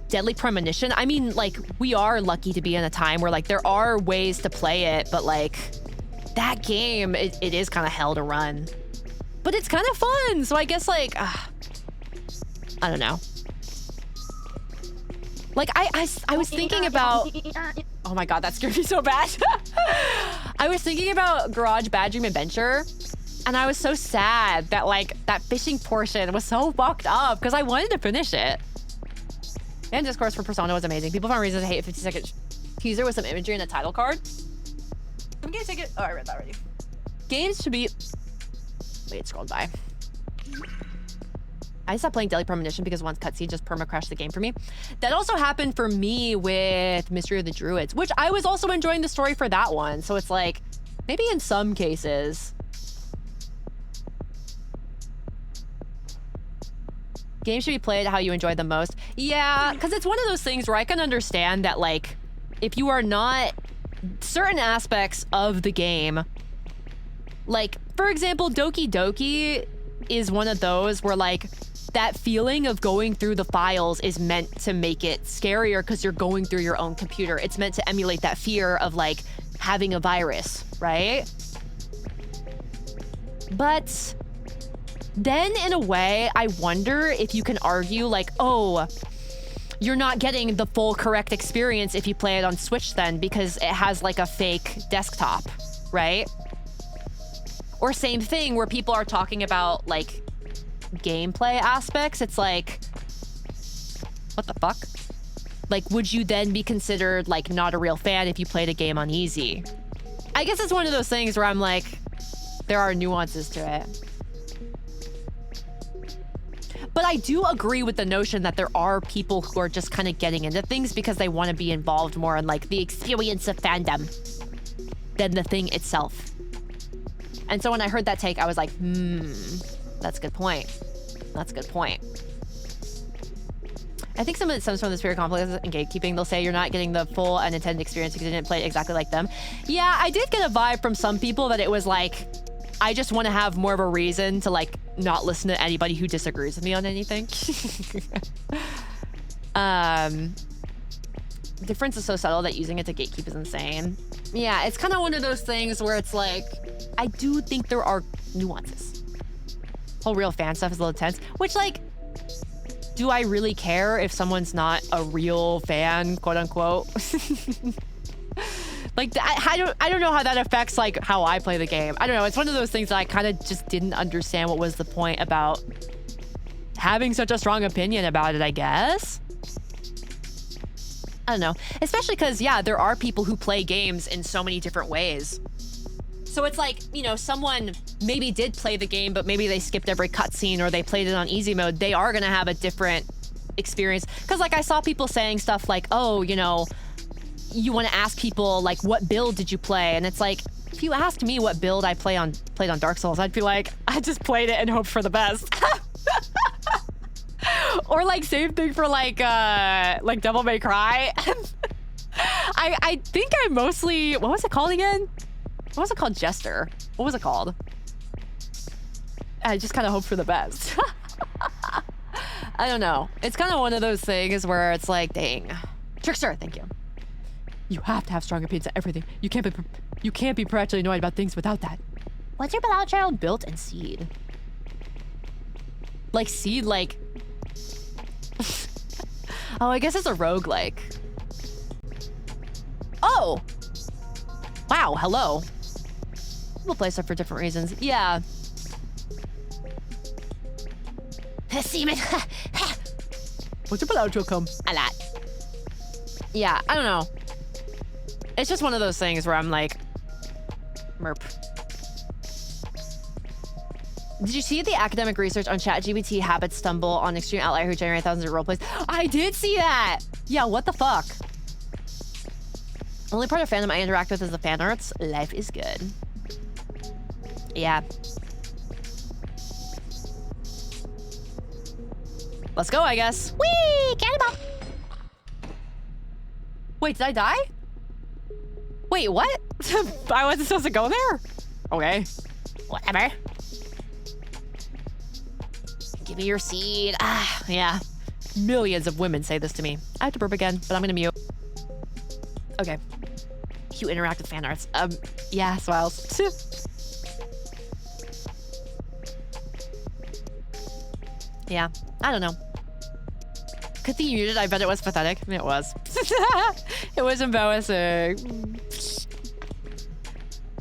Deadly Premonition, I mean like we are lucky to be in a time where like there are ways to play it, but like that game, it is kind of hell to run. But it's kind of fun, so I guess like, I don't know. Like I was thinking about, oh my god, that scared me so bad. I was thinking about Garage Bad Dream Adventure, and I was so sad that like that fishing portion was so fucked up because I wanted to finish it. And discourse for Persona was amazing. People found reasons to hate a 50-second teaser with some imagery in the title card. I'm gonna take it. Oh, I read that already. Games should be. Wait, it scrolled by. I stopped playing Deadly Premonition because once cutscene just perma-crashed the game for me. That also happened for me with Mystery of the Druids, which I was also enjoying the story for that one. So it's like, maybe in some cases. Games should be played how you enjoy them most. Yeah, because it's one of those things where I can understand that like, if you are not certain aspects of the game, like for example, Doki Doki is one of those where like that feeling of going through the files is meant to make it scarier because you're going through your own computer. It's meant to emulate that fear of like having a virus, right? But then in a way, I wonder if you can argue like, oh, you're not getting the full correct experience if you play it on Switch then because it has like a fake desktop, right? Or same thing where people are talking about like gameplay aspects. It's like, what the fuck? Like, would you then be considered like not a real fan if you played a game on easy? I guess it's one of those things where I'm like, there are nuances to it. But I do agree with the notion that there are people who are just kind of getting into things because they want to be involved more in like the experience of fandom than the thing itself. And so when I heard that take, I was like, that's a good point. That's a good point. I think some of it stems from the spirit complex and gatekeeping. They'll say you're not getting the full unintended experience because you didn't play it exactly like them. Yeah, I did get a vibe from some people that it was like, I just want to have more of a reason to like not listen to anybody who disagrees with me on anything. The difference is so subtle that using it to gatekeep is insane. Yeah, it's kind of one of those things where it's like, I do think there are nuances. Whole real fan stuff is a little tense, which like, do I really care if someone's not a real fan, quote unquote? Like, I don't know how that affects like how I play the game. I don't know. It's one of those things that I kind of just didn't understand what was the point about having such a strong opinion about it, I guess. I don't know. Especially because, yeah, there are people who play games in so many different ways. So it's like, you know, someone maybe did play the game, but maybe they skipped every cutscene or they played it on easy mode. They are going to have a different experience. Because, like, I saw people saying stuff like, oh, you know, you want to ask people, like, what build did you play? And it's like, if you asked me what build I played on Dark Souls, I'd be like, I just played it and hoped for the best. Or like same thing for like Devil May Cry. I think I mostly, what was it called again? What was it called? Jester. What was it called? I just kind of hope for the best. I don't know. It's kind of one of those things where it's like, dang. Trickster, thank you. You have to have strong opinions on everything. You can't be perpetually annoyed about things without that. What's your beloved child built in Seed? Like Seed, like... Oh, I guess it's a roguelike. Oh! Wow, hello. People play stuff for different reasons. Yeah. Seaman. What's your beloved child come? A lot. Yeah, I don't know. It's just one of those things where I'm like... Merp. Did you see the academic research on ChatGPT habits stumble on extreme outlier who generate thousands of roleplays? I did see that! Yeah, what the fuck? Only part of fandom I interact with is the fan arts. Life is good. Yeah. Let's go, I guess. Whee! Cannonball! Wait, did I die? Wait, what? I wasn't supposed to go there? Okay. Whatever. Give me your seed. Ah, yeah. Millions of women say this to me. I have to burp again, but I'm gonna mute. Okay. You interact with fan arts. Yeah, smiles. Yeah, I don't know. Could be muted. I bet it was pathetic. It was. It was embarrassing.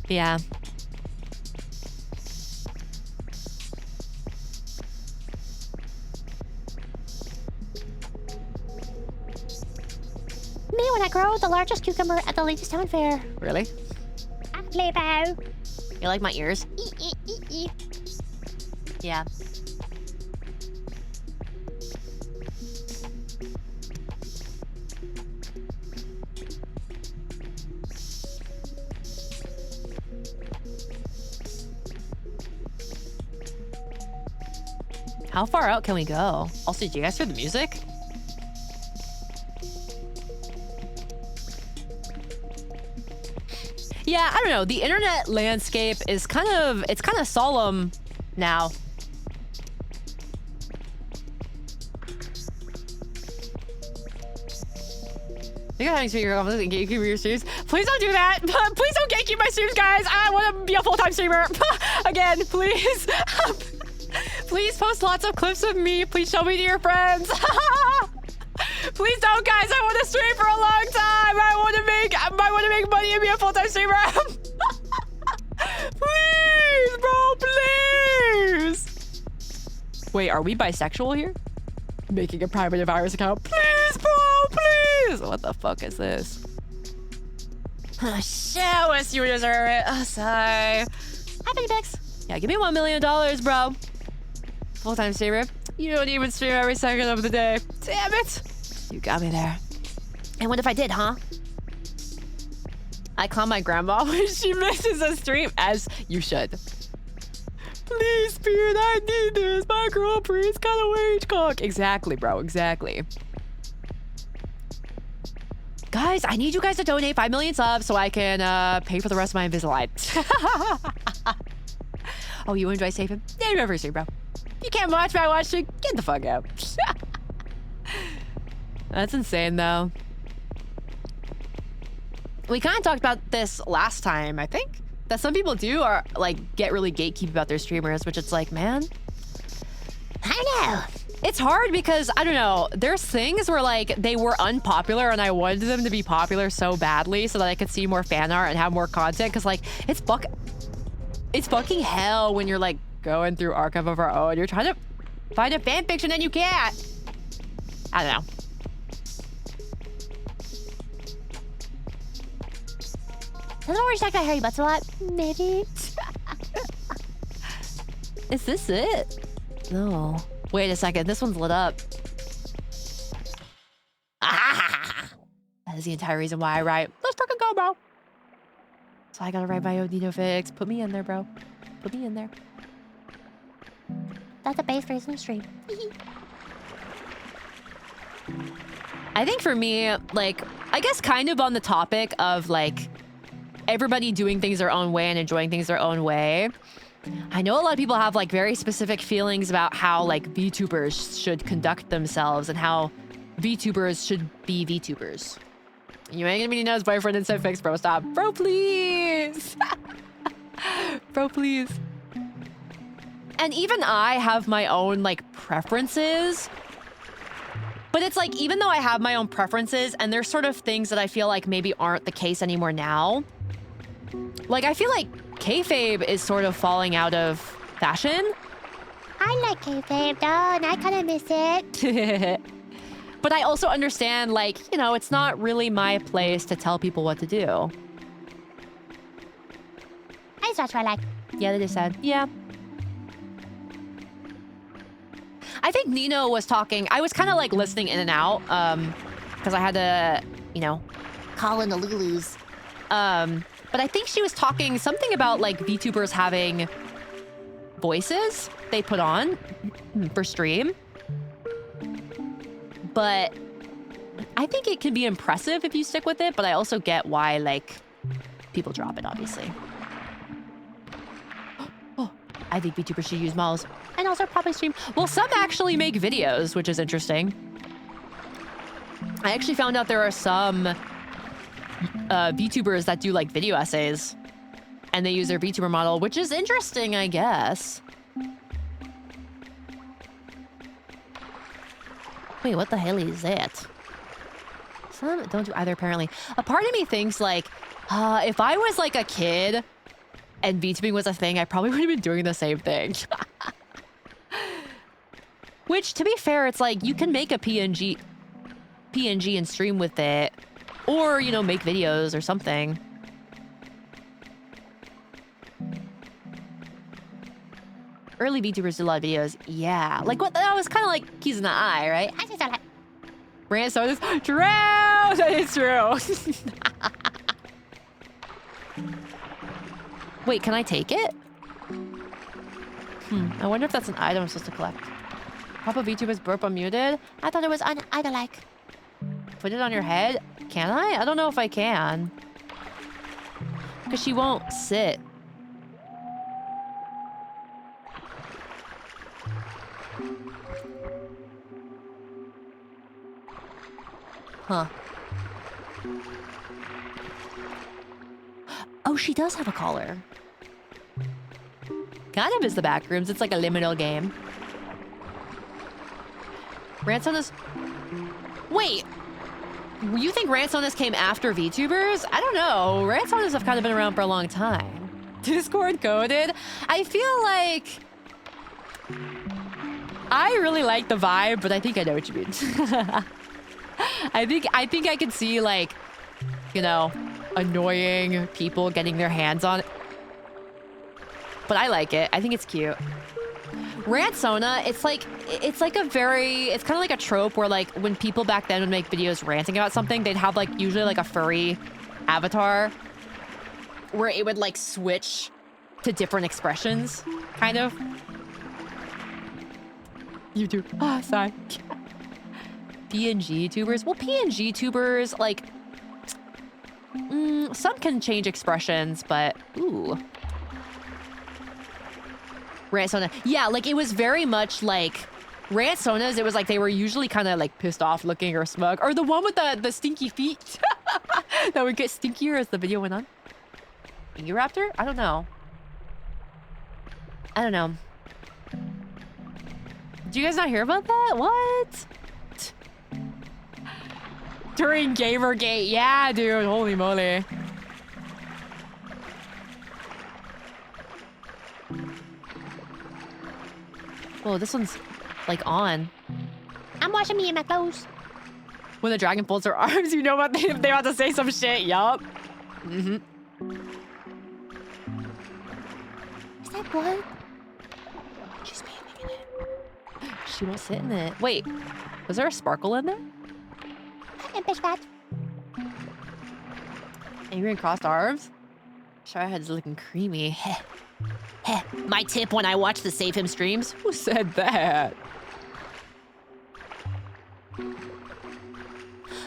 Yeah. Me when I grow the largest cucumber at the latest town fair. Really? I play bow. You like my ears? Yeah. How far out can we go? Also, did you guys hear the music? Yeah, I don't know. The internet landscape is kind of solemn now. You got having speaker confidence and gatekeep your streams. Please don't do that. Please don't gatekeep my streams, guys. I want to be a full-time streamer. Again, please. Please post lots of clips of me. Please show me to your friends. Please don't, guys. I want to stream for a long time. I want to make money and be a full-time streamer. Please, bro, please. Wait, are we bisexual here? Making a private virus account. Please, bro, please. What the fuck is this? Show us you deserve it. Oh, sigh. Hi, Penny Pix. Yeah, give me $1 million, bro. Full-time streamer. You don't even stream every second of the day. Damn it. You got me there. And what if I did, huh? I call my grandma when she misses a stream, as you should. Please, Spirit, I need this. My Grand Prix got a wage cock. Exactly, bro. Exactly. Guys, I need you guys to donate 5 million subs so I can pay for the rest of my Invisalign. Oh, you enjoy saving? Yeah, every stream, bro. You can't watch my watch stream. Get the fuck out. That's insane, though. We kind of talked about this last time, I think. That some people do are like get really gatekeep about their streamers, which it's like, man, I don't know. It's hard because, I don't know, there's things where like they were unpopular and I wanted them to be popular so badly so that I could see more fan art and have more content. Cause like, it's fucking hell when you're like going through Archive of Our Own. You're trying to Find a fanfiction and you can't. I don't know. Doesn't always talk about hairy butts a lot. Maybe. Is this it? No. Wait a second. This one's lit up. Ah! That is the entire reason why I write. Let's fucking go, bro. So I gotta write my own Nino fix. Put me in there, bro. Put me in there. That's a base version stream. I think for me, like, I guess kind of on the topic of like everybody doing things their own way and enjoying things their own way. I know a lot of people have like very specific feelings about how like VTubers should conduct themselves and how VTubers should be VTubers. You ain't gonna be Nino's boyfriend and set fix, bro. Stop. Bro, please. Bro, please. And even I have my own like preferences. But it's like, even though I have my own preferences and there's sort of things that I feel like maybe aren't the case anymore now. Like, I feel like kayfabe is sort of falling out of fashion. I like kayfabe though, and I kind of miss it. But I also understand, like, you know, it's not really my place to tell people what to do. That's what I like. Yeah, that is sad. Yeah. I think Nino was talking. I was kind of like listening in and out because I had to, you know, Call in the Lulus. but I think she was talking something about like VTubers having voices they put on for stream. But I think it can be impressive if you stick with it, but I also get why like people drop it, obviously. Oh, I think VTubers should use models and also probably stream. Well, some actually make videos, which is interesting. I actually found out there are some VTubers that do like video essays and they use their VTuber model, which is interesting, I guess. Wait, what the hell is that? Some don't do either, apparently. A part of me thinks like, if I was like a kid and VTubing was a thing, I probably would have been doing the same thing. Which, to be fair, it's like you can make a PNG and stream with it, or, you know, make videos or something. Early VTubers did a lot of videos. Yeah, like what? That was kind of like keys in the eye, right? I just don't like. Rant sodas. Drown! That is true. Wait, can I take it? I wonder if that's an item I'm supposed to collect. Papa VTubers burp unmuted? I thought it was idolike. Put it on your head? Can I? I don't know if I can. Because she won't sit. Huh. Oh, she does have a collar. Kind of is the backrooms. It's like a liminal game. Ransonas. Wait. You think Ransonas came after VTubers? I don't know. Ransonas have kind of been around for a long time. Discord coded? I feel like... I really like the vibe, but I think I know what you mean. I think I can see, like, you know, annoying people getting their hands on it. But I like it. I think it's cute. Rantsona, it's like a very, it's kind of like a trope where like when people back then would make videos ranting about something, they'd have like usually like a furry avatar where it would like switch to different expressions, kind of. You do. Ah, sigh. PNG tubers. Well, PNG tubers, like, some can change expressions, but ooh. Rantsona. Yeah, like it was very much like Rantsonas. It was like they were usually kind of like pissed off looking or smug. Or the one with the stinky feet that would get stinkier as the video went on. Raptor? I don't know. I don't know. Did you guys not hear about that? What? During Gamergate. Yeah, dude. Holy moly. Oh, this one's like on. I'm washing me in my clothes. When the dragon folds her arms, you know what they about to say some shit. Yup. Mm-hmm. Is that blood? She's bathing in it. She won't sit in it. Wait, was there a sparkle in there? And fish that. Angry and crossed arms? Showerhead's looking creamy. Heh. Heh. My tip when I watch the Save Him streams? Who said that?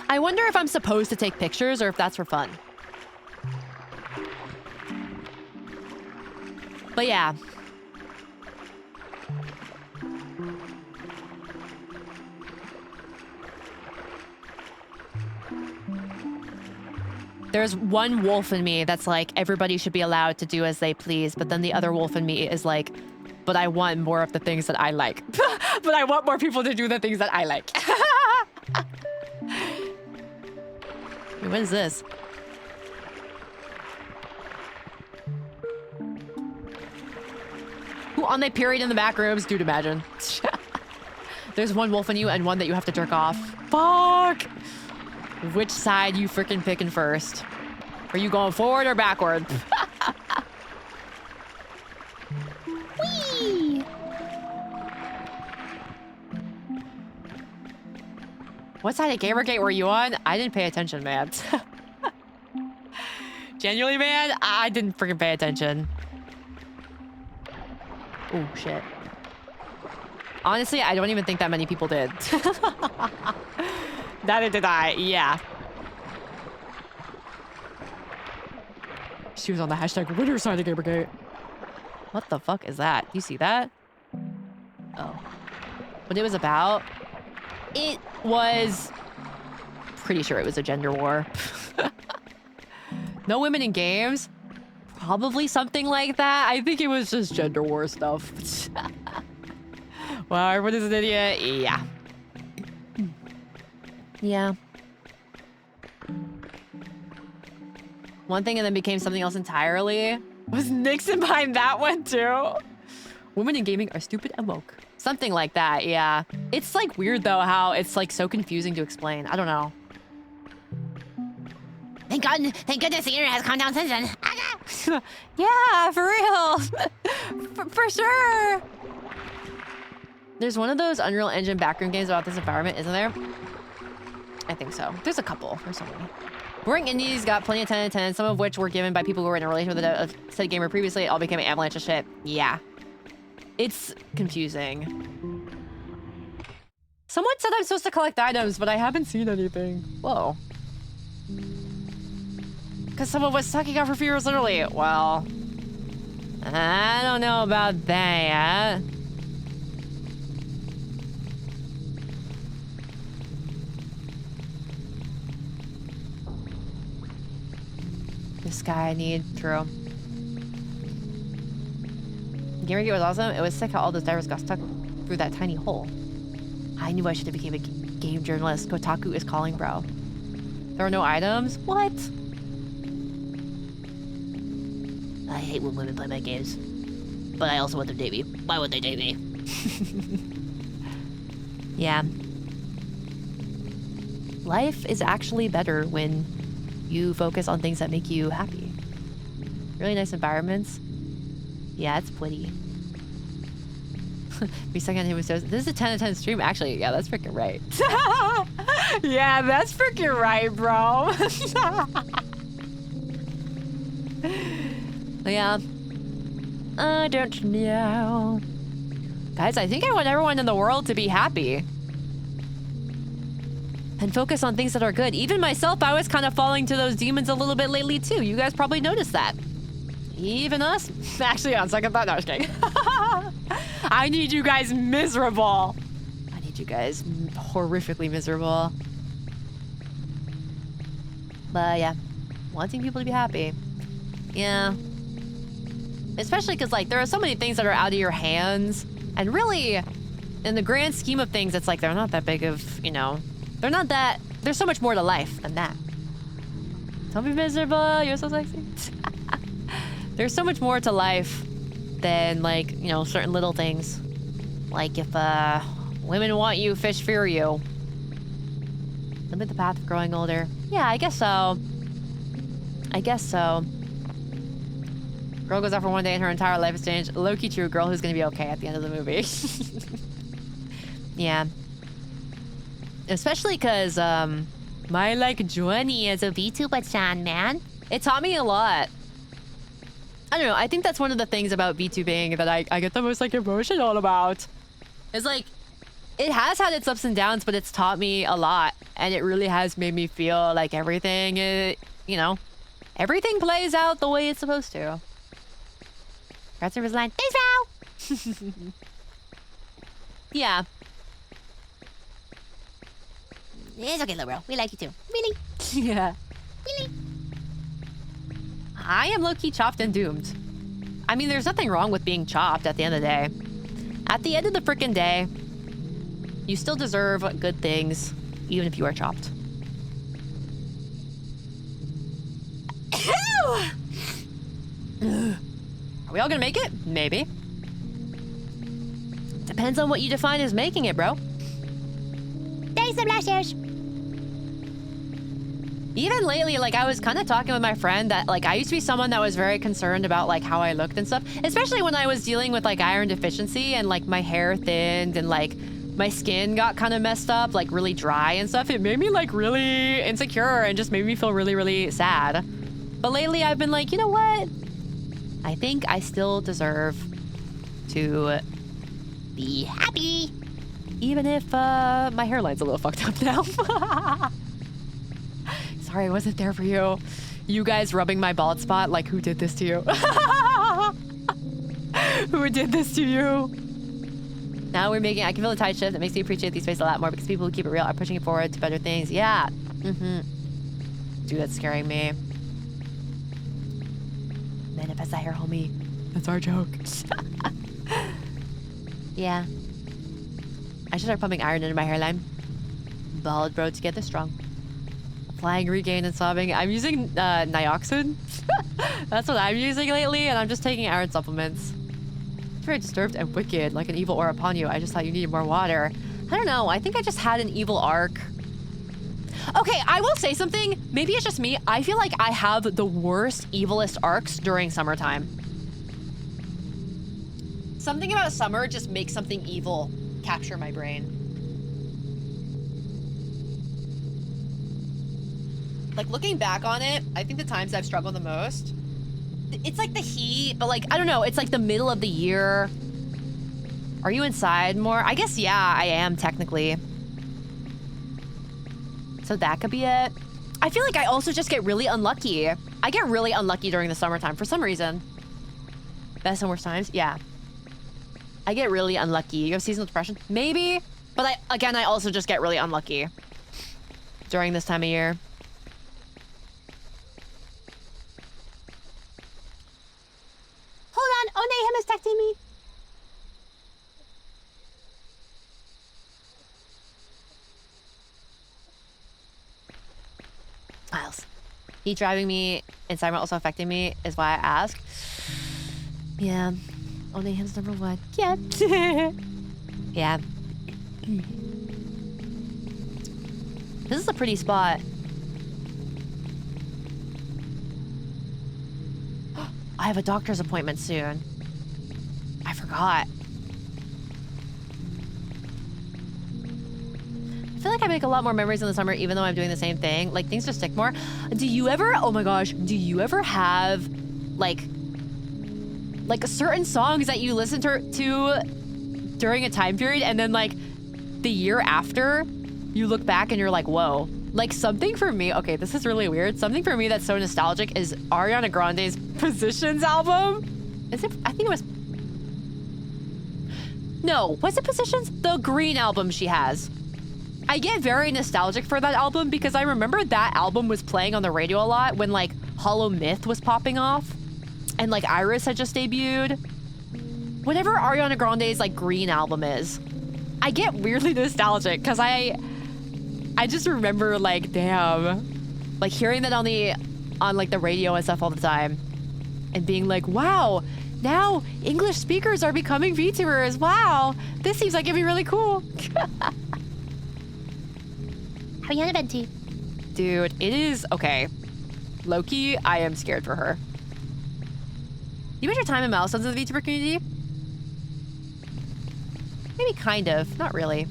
I wonder if I'm supposed to take pictures or if that's for fun. But yeah. There's one wolf in me that's like, everybody should be allowed to do as they please. But then the other wolf in me is like, but I want more of the things that I like. But I want more people to do the things that I like. Wait, what is this? Who on their period in the back rooms? Dude, imagine. There's one wolf in you and one that you have to jerk off. Fuck! Which side you freaking picking first? Are you going forward or backward? Whee! What side of Gamergate were you on? I didn't pay attention, man. Genuinely, man, I didn't freaking pay attention. Oh, shit. Honestly, I don't even think that many people did. Neither did I, yeah. She was on the hashtag winner side of Gamergate. What the fuck is that? You see that? Oh. What it was about? It was... Pretty sure it was a gender war. No women in games? Probably something like that. I think it was just gender war stuff. Wow, everyone is an idiot. Yeah. Yeah. One thing and then became something else entirely. Was Nixon behind that one too? Women in gaming are stupid and woke. Something like that, yeah. It's like weird though how it's like so confusing to explain. I don't know. Thank goodness the internet has calmed down since then. Yeah, for real. for sure. There's one of those Unreal Engine backroom games about this environment, isn't there? I think so. There's a couple. There's so many. Boring indies got plenty of 10 out of 10, some of which were given by people who were in a relationship with a said gamer previously. It all became an avalanche of shit. Yeah. It's confusing. Someone said I'm supposed to collect items, but I haven't seen anything. Whoa. Because someone was sucking off her fears, literally. Well, I don't know about that. This guy I need. True. Gamergate was awesome. It was sick how all those divers got stuck through that tiny hole. I knew I should have became a game journalist. Kotaku is calling, bro. There are no items? What? I hate when women play my games. But I also want them to date me. Why would they date me? Yeah. Life is actually better when you focus on things that make you happy. Really nice environments. Yeah, it's pretty. We suck on him with this is a 10 out of 10 stream. Actually, yeah, that's freaking right. Yeah, that's freaking right, bro. Yeah. I don't know. Guys, I think I want everyone in the world to be happy. And focus on things that are good. Even myself, I was kind of falling to those demons a little bit lately too. You guys probably noticed that. Even us? Actually, on second thought, no, I was kidding. I need you guys miserable. I need you guys horrifically miserable. But yeah, wanting people to be happy. Yeah. Especially because, like, there are so many things that are out of your hands. And really, in the grand scheme of things, it's like they're not that big of, you know, they're not that, there's so much more to life than that. Don't be miserable, you're so sexy. There's so much more to life than, like, you know, certain little things. Like if, Women want you, fish fear you. Limit the path of growing older. Yeah, I guess so. I guess so. Girl goes out for one day and her entire life has changed. Low-key true, girl who's gonna be okay at the end of the movie. Yeah. Especially because, my, like, journey as a VTuber-chan, man. It taught me a lot. I don't know, I think that's one of the things about VTubing that I get the most, like, emotional about. It's like, it has had its ups and downs, but it's taught me a lot. And it really has made me feel like everything is, you know, everything plays out the way it's supposed to. Red Service line. Thanks, bro! Yeah. It's okay, little bro. We like you too. Really? Yeah. Really? I am low-key chopped and doomed. I mean, there's nothing wrong with being chopped at the end of the day. At the end of the frickin' day, you still deserve good things, even if you are chopped. Are we all gonna make it? Maybe. Depends on what you define as making it, bro. Thanks, the blasters. Even lately, like, I was kind of talking with my friend that, like, I used to be someone that was very concerned about, like, how I looked and stuff. Especially when I was dealing with, like, iron deficiency and, like, my hair thinned and, like, my skin got kind of messed up, like, really dry and stuff. It made me, like, really insecure and just made me feel really, really sad. But lately, I've been like, you know what? I think I still deserve to be happy. Even if, my hairline's a little fucked up now. Sorry, I wasn't there for you. You guys rubbing my bald spot, like, who did this to you? Who did this to you? Now we're making, I can feel the tide shift. That makes me appreciate these spaces a lot more because people who keep it real are pushing it forward to better things. Yeah. Dude, that's scaring me. Manifest that here, homie. That's our joke. Yeah. I should start pumping iron into my hairline. Bald bro together strong. Flying, regain, and sobbing. I'm using nioxin. That's what I'm using lately, and I'm just taking iron supplements. It's very disturbed and wicked, like an evil aura upon you. I just thought you needed more water. I don't know. I think I just had an evil arc. Okay, I will say something. Maybe it's just me. I feel like I have the worst, evilest arcs during summertime. Something about summer just makes something evil capture my brain. Like, looking back on it, I think the times I've struggled the most, it's like the heat, but like, I don't know, it's like the middle of the year. Are you inside more? I guess, yeah, I am technically. So that could be it. I feel like I also just get really unlucky. I get really unlucky during the summertime for some reason. Best and worst times? Yeah. I get really unlucky. You have seasonal depression? Maybe. But I also just get really unlucky during this time of year. Hold on. Onehim is texting me. Miles. Heat driving me and Cyber also affecting me is why I ask. Yeah. Onehim's number one. Yeah. Yeah. This is a pretty spot. I have a doctor's appointment soon. I forgot. I feel like I make a lot more memories in the summer even though I'm doing the same thing. Like, things just stick more. Do you ever, oh my gosh, do you ever have, like certain songs that you listen to during a time period and then, like, the year after, you look back and you're like, whoa. Like, something for me, okay, this is really weird. Something for me that's so nostalgic is Ariana Grande's Positions album. Is it? I think it was... No, was it Positions? The green album she has. I get very nostalgic for that album because I remember that album was playing on the radio a lot when, like, Hollow Myth was popping off. And, like, Iris had just debuted. Whatever Ariana Grande's, like, green album is, I get weirdly nostalgic because I just remember, like, damn, like, hearing that on like the radio and stuff all the time and being like, wow, now English speakers are becoming VTubers. Wow, this seems like it'd be really cool. How you on a venti? Dude, it is okay. Loki, I am scared for her. You measure time and milestones of the VTuber community? Maybe kind of, not really.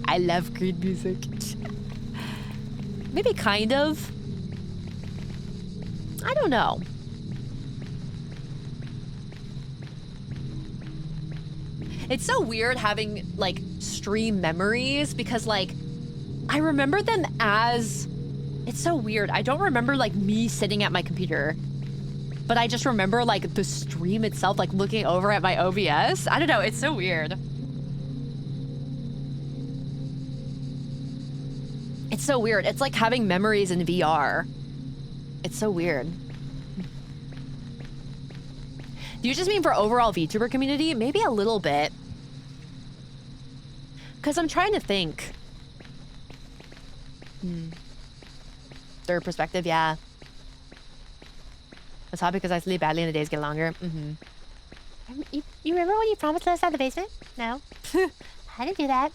I love good music. Maybe kind of. I don't know. It's so weird having like stream memories because like I remember them as, it's so weird. I don't remember like me sitting at my computer, but I just remember like the stream itself, like looking over at my OBS. I don't know, it's so weird. It's so weird. It's like having memories in VR. It's so weird. Do you just mean for overall VTuber community? Maybe a little bit. Because I'm trying to think. Third perspective, yeah. That's hot because I sleep badly and the days get longer. You remember when you promised us out of the basement? No. I didn't do that.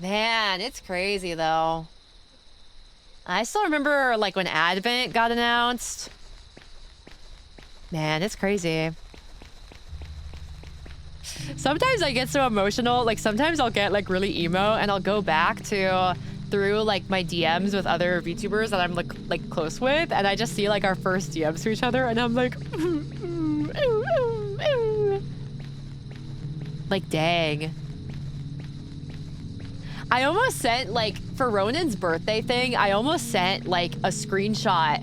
Man, it's crazy though. I still remember like when Advent got announced. Man, it's crazy. Sometimes I get so emotional. Like sometimes I'll get like really emo and I'll go back to through like my DMs with other VTubers that I'm like close with, and I just see like our first DMs to each other and I'm like like dang. I almost sent, like, for Ronan's birthday thing, I almost sent, like, a screenshot.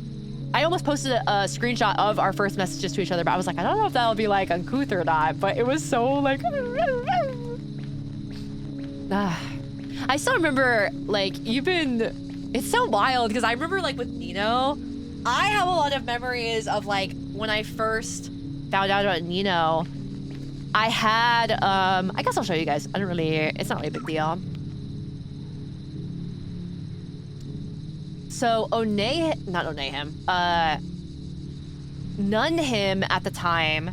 I almost posted a screenshot of our first messages to each other, but I was like, I don't know if that'll be, like, uncouth or not, but it was so, like... I still remember, like, even... It's so wild, because I remember, like, with Nino, I have a lot of memories of, like, when I first found out about Nino, I had, I guess I'll show you guys. I don't really... It's not really a big deal. So Nunhim at the time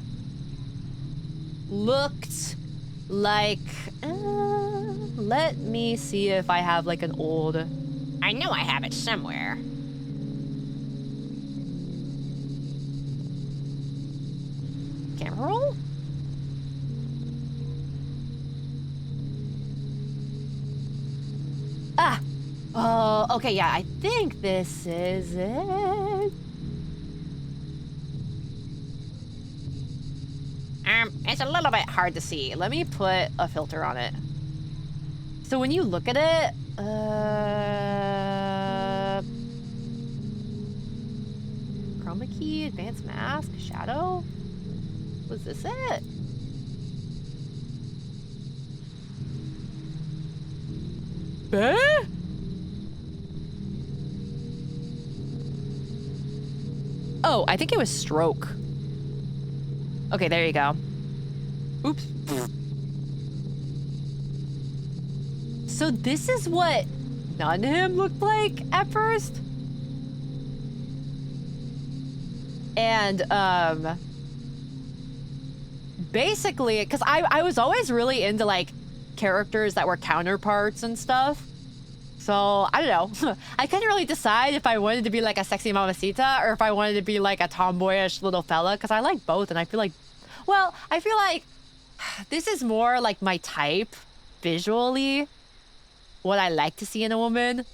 looked like, let me see if I have like an old, I know I have it somewhere. Camera roll? Ah! Oh, okay, yeah, I think this is it. It's a little bit hard to see. Let me put a filter on it. So when you look at it, chroma key, advanced mask, shadow. Was this it? Eh? Oh, I think it was stroke. Okay, there you go. Oops. So this is what Nunhim looked like at first? And, basically, because I was always really into, like, characters that were counterparts and stuff. So, I don't know. I couldn't really decide if I wanted to be like a sexy mamacita or if I wanted to be like a tomboyish little fella, because I like both, and I feel like, well, I feel like this is more like my type visually, what I like to see in a woman.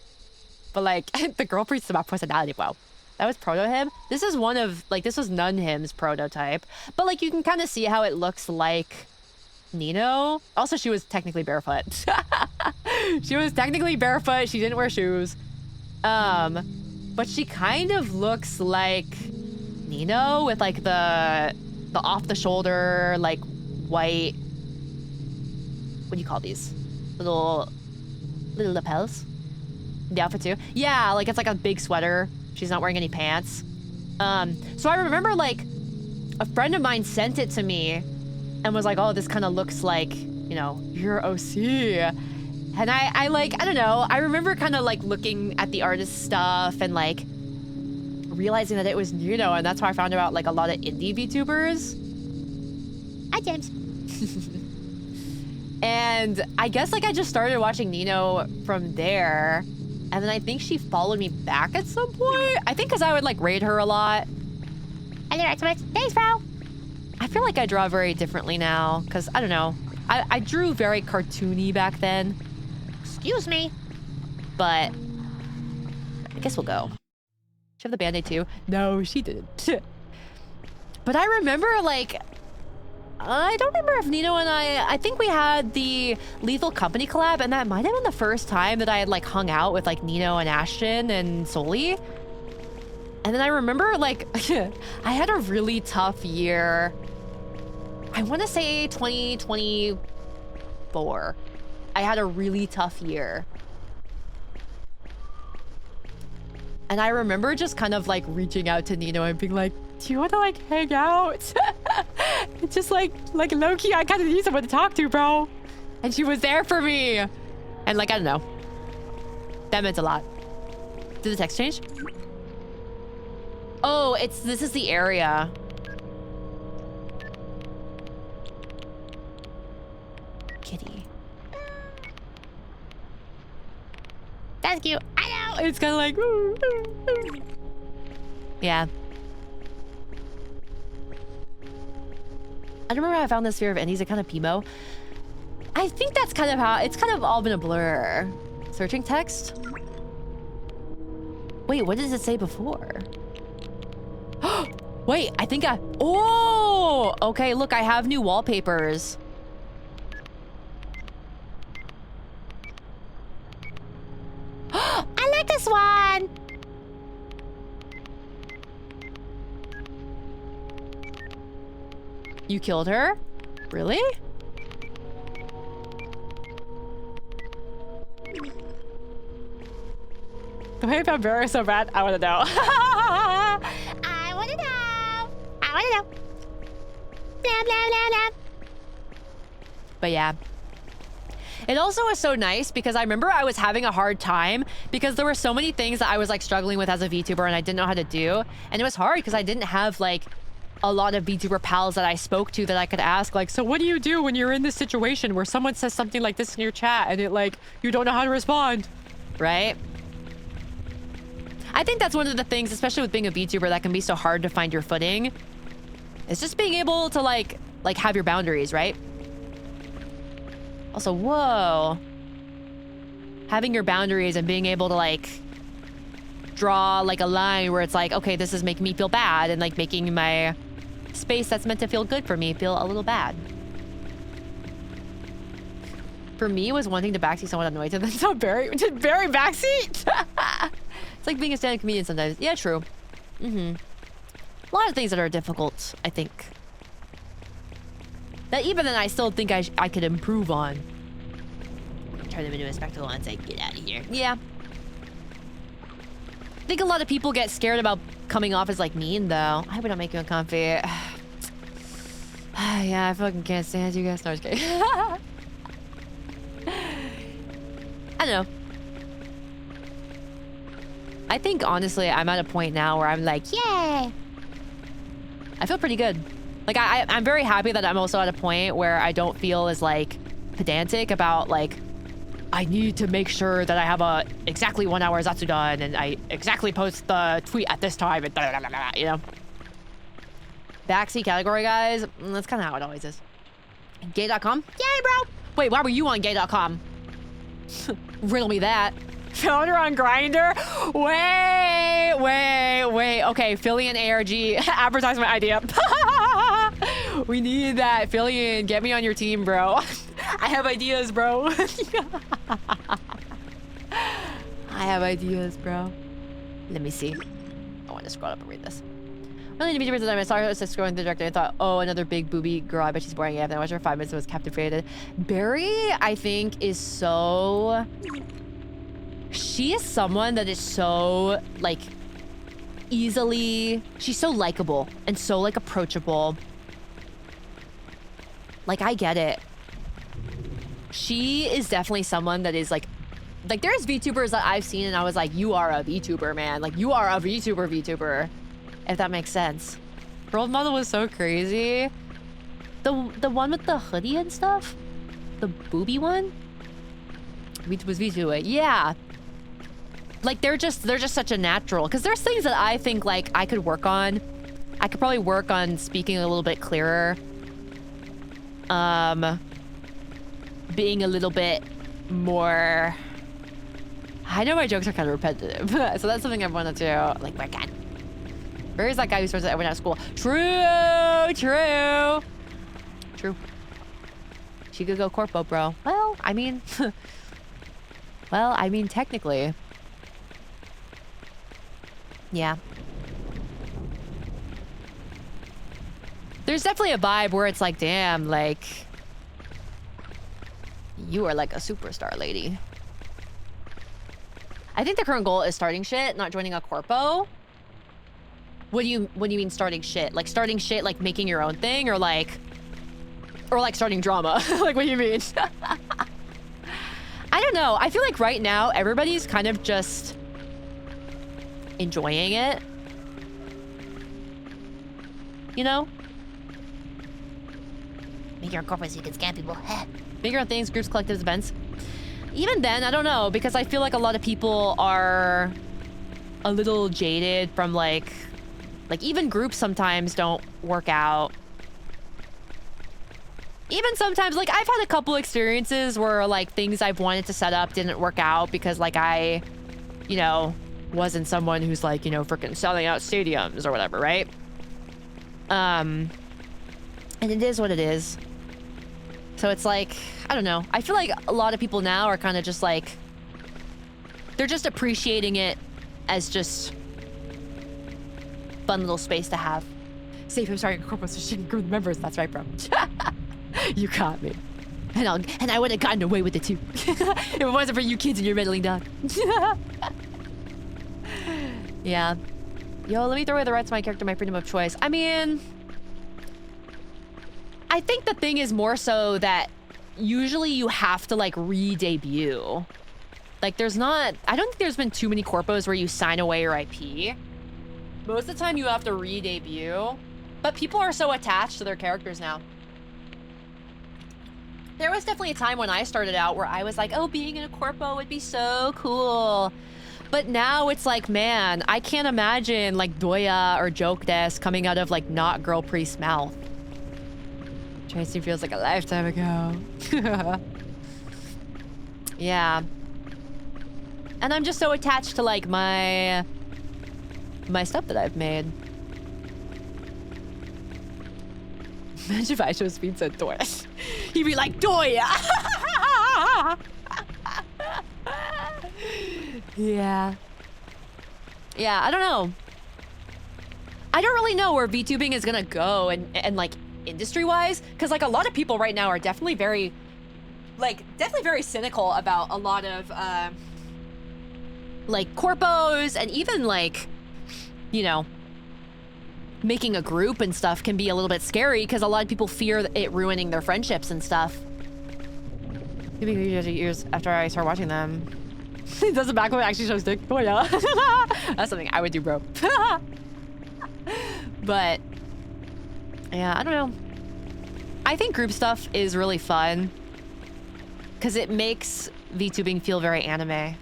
But like, the girl preached about personality, wow. That was proto-him. This is one of, like, this was Nunhim's prototype. But like, you can kind of see how it looks like Nino. Also, she was technically barefoot. She was technically barefoot. She didn't wear shoes. But she kind of looks like Nino with like the off the shoulder, like white, what do you call these? Little lapels? The outfit too? Yeah, like it's like a big sweater. She's not wearing any pants. So I remember like a friend of mine sent it to me and was like, oh, this kind of looks like, you know, your OC. And I like, I don't know, I remember kind of like looking at the artist stuff and like realizing that it was Nino, and that's how I found about like a lot of indie VTubers. Hi, James. And I guess like I just started watching Nino from there. And then I think she followed me back at some point. I think because I would like raid her a lot. Hello, Xmas. Thanks, bro. I feel like I draw very differently now because I don't know. I drew very cartoony back then. Excuse me. But I guess we'll go. She have the Band-Aid too? No, she didn't. But I remember like, I don't remember if Nino and I think we had the Lethal Company collab, and that might have been the first time that I had like hung out with like Nino and Ashton and Soli. And then I remember like, I had a really tough year. I want to say 2024. I had a really tough year. And I remember just kind of like reaching out to Nino and being like, do you want to like hang out? Just like low-key, I kind of need someone to talk to, bro. And she was there for me. And like, I don't know. That meant a lot. Did the text change? Oh, this is the area. Kitty. That's cute. I know. It's kind of like, ooh, ooh, ooh. Yeah. I remember how I found this sphere of Endy's a kind of Pimo. I think that's kind of how it's kind of all been a blur. Searching text. Wait, what does it say before? Wait, I think oh, okay, look, I have new wallpapers. I like this one. You killed her? Really? The way I found Barry so bad, I want to know. I want to know. I want to know. Blah, blah, blah, blah. But yeah. It also was so nice because I remember I was having a hard time because there were so many things that I was like struggling with as a VTuber and I didn't know how to do. And it was hard because I didn't have like a lot of VTuber pals that I spoke to that I could ask like, so what do you do when you're in this situation where someone says something like this in your chat and it like, you don't know how to respond, right? I think that's one of the things, especially with being a VTuber, that can be so hard to find your footing. It's just being able to like have your boundaries, right? Also, whoa. Having your boundaries and being able to like draw like a line where it's like, okay, this is making me feel bad and like making my space that's meant to feel good for me feel a little bad. For me, it was wanting to backseat someone annoyed and then so Barry backseat? It's like being a stand-up comedian sometimes. Yeah, true. A lot of things that are difficult, I think. That even then I still think I could improve on. Turn them into a spectacle and say, get out of here. Yeah. I think a lot of people get scared about coming off as like mean though. I hope I don't make you uncomfy. Yeah, I fucking can't stand you guys. No, I'm just kidding. I don't know. I think honestly, I'm at a point now where I'm like, yay! I feel pretty good. Like I'm very happy that I'm also at a point where I don't feel as like pedantic about like, I need to make sure that I have a exactly 1 hour Zatsu done and I exactly post the tweet at this time and blah, blah, blah, blah, you know? Backseat category, guys. That's kind of how it always is. Gay.com? Yay, bro! Wait, why were you on gay.com? Riddle me that. Found her on Grindr? Wait. Okay, Philly ARG advertisement idea. We need that. Philly, get me on your team, bro. I have ideas, bro. I have ideas, bro. Let me see. I want to scroll up and read this. Really, to be different, I saw her just scrolling the director and thought, oh, another big booby girl. I bet she's boring. Yeah, then I watched her 5 minutes and was captivated. Barry, I think, is so... She is someone that is so, like, easily... She's so likable and so, like, approachable. Like, I get it. She is definitely someone that is, like, like there's VTubers that I've seen and I was like, you are a VTuber, man. Like you are a VTuber. If that makes sense. Role model was so crazy. The one with the hoodie and stuff? The booby one? Was VTuber. Yeah. Like they're just such a natural. Because there's things that I think like I could work on. I could probably work on speaking a little bit clearer. Being a little bit more... I know my jokes are kind of repetitive. So that's something I want to do. Like, work on. Where is that guy who starts everyone out of school? True. She could go corpo, bro. Well, I mean... technically. Yeah. There's definitely a vibe where it's like, damn, like... You are like a superstar, lady. I think the current goal is starting shit, not joining a corpo. What do you mean starting shit? Like starting shit, like making your own thing, or like starting drama? Like, what do you mean? I don't know. I feel like right now everybody's kind of just enjoying it. You know? Make your own corpo so you can scam people. Make your own things, groups, collectives, events. Even then, I don't know, because I feel like a lot of people are a little jaded from like even groups sometimes don't work out. Even sometimes, like I've had a couple experiences where like things I've wanted to set up didn't work out because like I, you know, wasn't someone who's like, you know, freaking selling out stadiums or whatever, right? And it is what it is. So it's like, I don't know. I feel like a lot of people now are kind of just like, they're just appreciating it as just fun little space to have. Safe, I'm sorry, corpo, so she can group the members. That's right, bro. You caught me. And I would have gotten away with it too. If it wasn't for you kids and your meddling dog. Yeah. Yo, let me throw away the rights to my character, my freedom of choice. I mean... I think the thing is more so that usually you have to like re-debut. Like there's not, I don't think there's been too many corpos where you sign away your IP. Most of the time you have to re-debut, but people are so attached to their characters now. There was definitely a time when I started out where I was like, oh, being in a corpo would be so cool. But now it's like, man, I can't imagine like Doya or Joke Desk coming out of like not Girl Priest's mouth. Tracy feels like a lifetime ago. Yeah. And I'm just so attached to like my stuff that I've made. Imagine if I show Speed said Doya. He'd be like, Doya! Yeah. Yeah, I don't know. I don't really know where VTubing is gonna go and like industry-wise, because like a lot of people right now are definitely very cynical about a lot of like corpos, and even like, you know, making a group and stuff can be a little bit scary because a lot of people fear it ruining their friendships and stuff. Maybe years after I start watching them. It doesn't back when it actually shows dick. Oh yeah. That's something I would do, bro. But yeah, I don't know. I think group stuff is really fun because it makes VTubing feel very anime.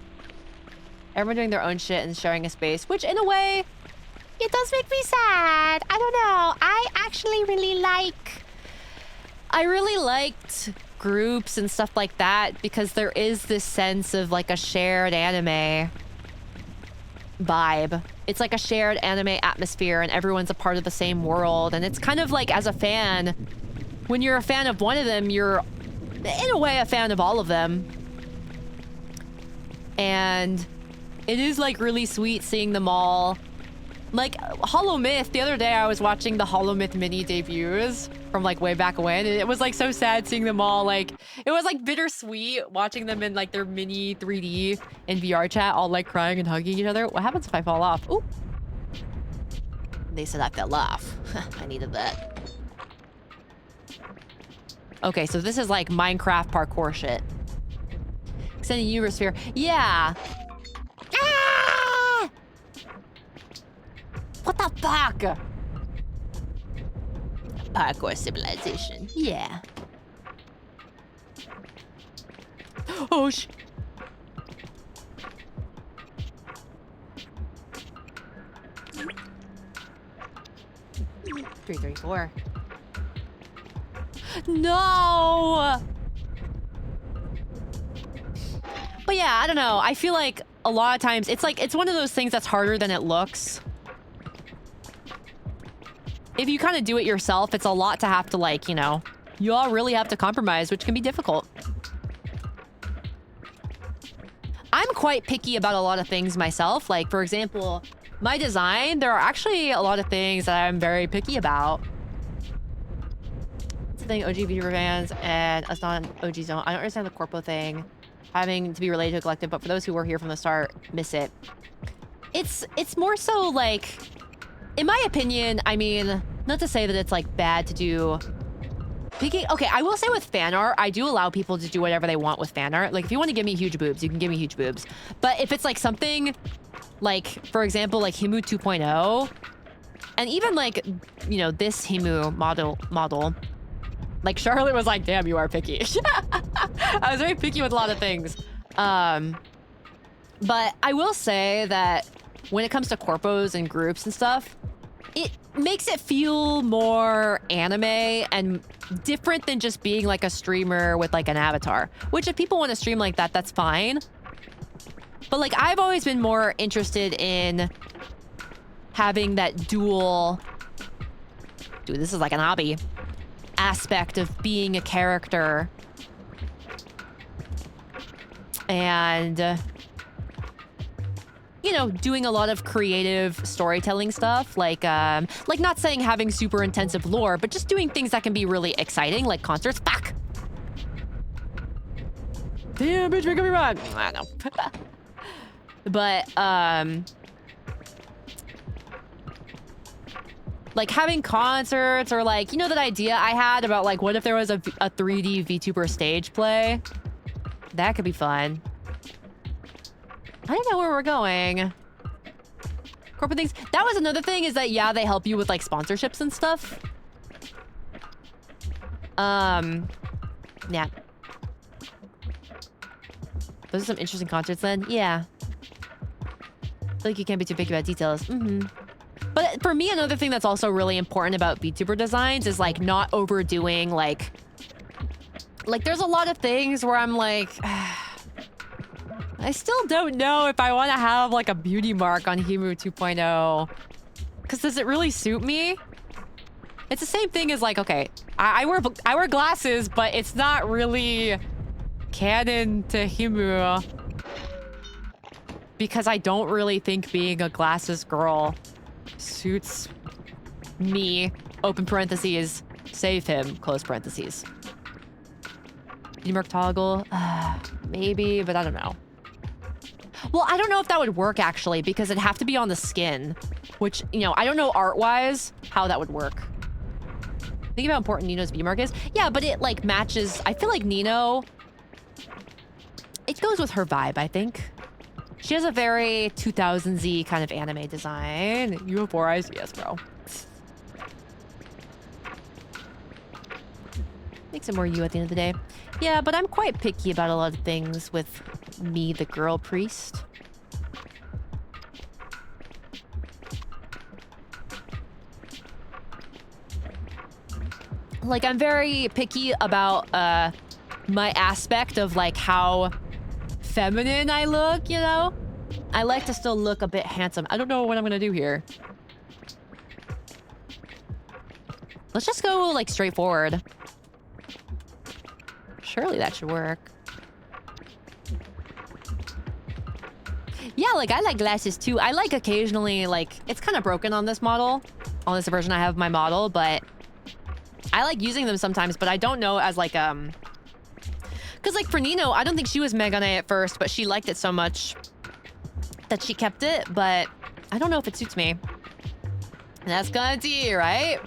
Everyone doing their own shit and sharing a space, which in a way, it does make me sad. I don't know. I really liked groups and stuff like that because there is this sense of like a shared anime vibe. It's like a shared anime atmosphere and everyone's a part of the same world. And it's kind of like, as a fan, when you're a fan of one of them, you're in a way a fan of all of them. And it is like really sweet seeing them all. Like Hollow Myth, the other day I was watching the Hollow Myth mini debuts from like way back when, and it was like so sad seeing them all. Like it was like bittersweet watching them in like their mini 3D in VR chat, all like crying and hugging each other. What happens if I fall off? Ooh. They said I fell off. I needed that. Okay, so this is like Minecraft parkour shit. extended universe sphere. Yeah. Ah! What the fuck? Parkour civilization. Yeah. Oh, 334. No! But yeah, I don't know. I feel like a lot of times it's like, it's one of those things that's harder than it looks. If you kind of do it yourself, it's a lot to have to like, you know, you all really have to compromise, which can be difficult. I'm quite picky about a lot of things myself. Like, for example, my design, there are actually a lot of things that I'm very picky about. It's the thing, OG vtuber fans and us not OG zone. I don't understand the corpo thing, having to be related to a collective, but for those who were here from the start, miss it. It's more so like, in my opinion, I mean, not to say that it's like bad to do picking. Okay, I will say with fan art, I do allow people to do whatever they want with fan art. Like if you want to give me huge boobs, you can give me huge boobs. But if it's like something like, for example, like Himu 2.0, and even like, you know, this Himu model, like Charlotte was like, damn, you are picky. I was very picky with a lot of things. But I will say that when it comes to corpos and groups and stuff, it makes it feel more anime and different than just being like a streamer with like an avatar. Which if people want to stream like that, that's fine. But like I've always been more interested in having that dual, dude, this is like an hobby, aspect of being a character. And you know, doing a lot of creative storytelling stuff, like not saying having super intensive lore, but just doing things that can be really exciting, like concerts. Fuck! Damn, bitch, make me run! I know. But, like having concerts or like, you know that idea I had about like, what if there was a 3D VTuber stage play? That could be fun. I don't know where we're going. Corporate things. That was another thing is that, yeah, they help you with like sponsorships and stuff. Yeah. Those are some interesting concerts then. Yeah. I feel like you can't be too picky about details. But for me, another thing that's also really important about VTuber designs is like not overdoing like there's a lot of things where I'm like, I still don't know if I want to have like a beauty mark on Himu 2.0. Because does it really suit me? It's the same thing as like, okay, I wear glasses, but it's not really canon to Himu. Because I don't really think being a glasses girl suits me. Open parentheses, save him, close parentheses. Beauty mark toggle? Maybe, but I don't know. Well, I don't know if that would work, actually, because it'd have to be on the skin. Which, you know, I don't know art-wise how that would work. Think about how important Nino's beauty mark is. Yeah, but it, like, matches... I feel like Nino... It goes with her vibe, I think. She has a very 2000Z kind of anime design. You have 4 eyes? Yes, bro. Makes it more you at the end of the day. Yeah, but I'm quite picky about a lot of things with me, the girl priest. Like, I'm very picky about my aspect of, like, how feminine I look, you know? I like to still look a bit handsome. I don't know what I'm gonna do here. Let's just go, like, straightforward. Surely that should work. Yeah, like, I like glasses too. I like occasionally, like, it's kind of broken on this model. On this version I have my model, but I like using them sometimes, but I don't know as, like, because, like, for Nino, I don't think she was Megane at first, but she liked it so much that she kept it, but I don't know if it suits me. And that's gonna D, right?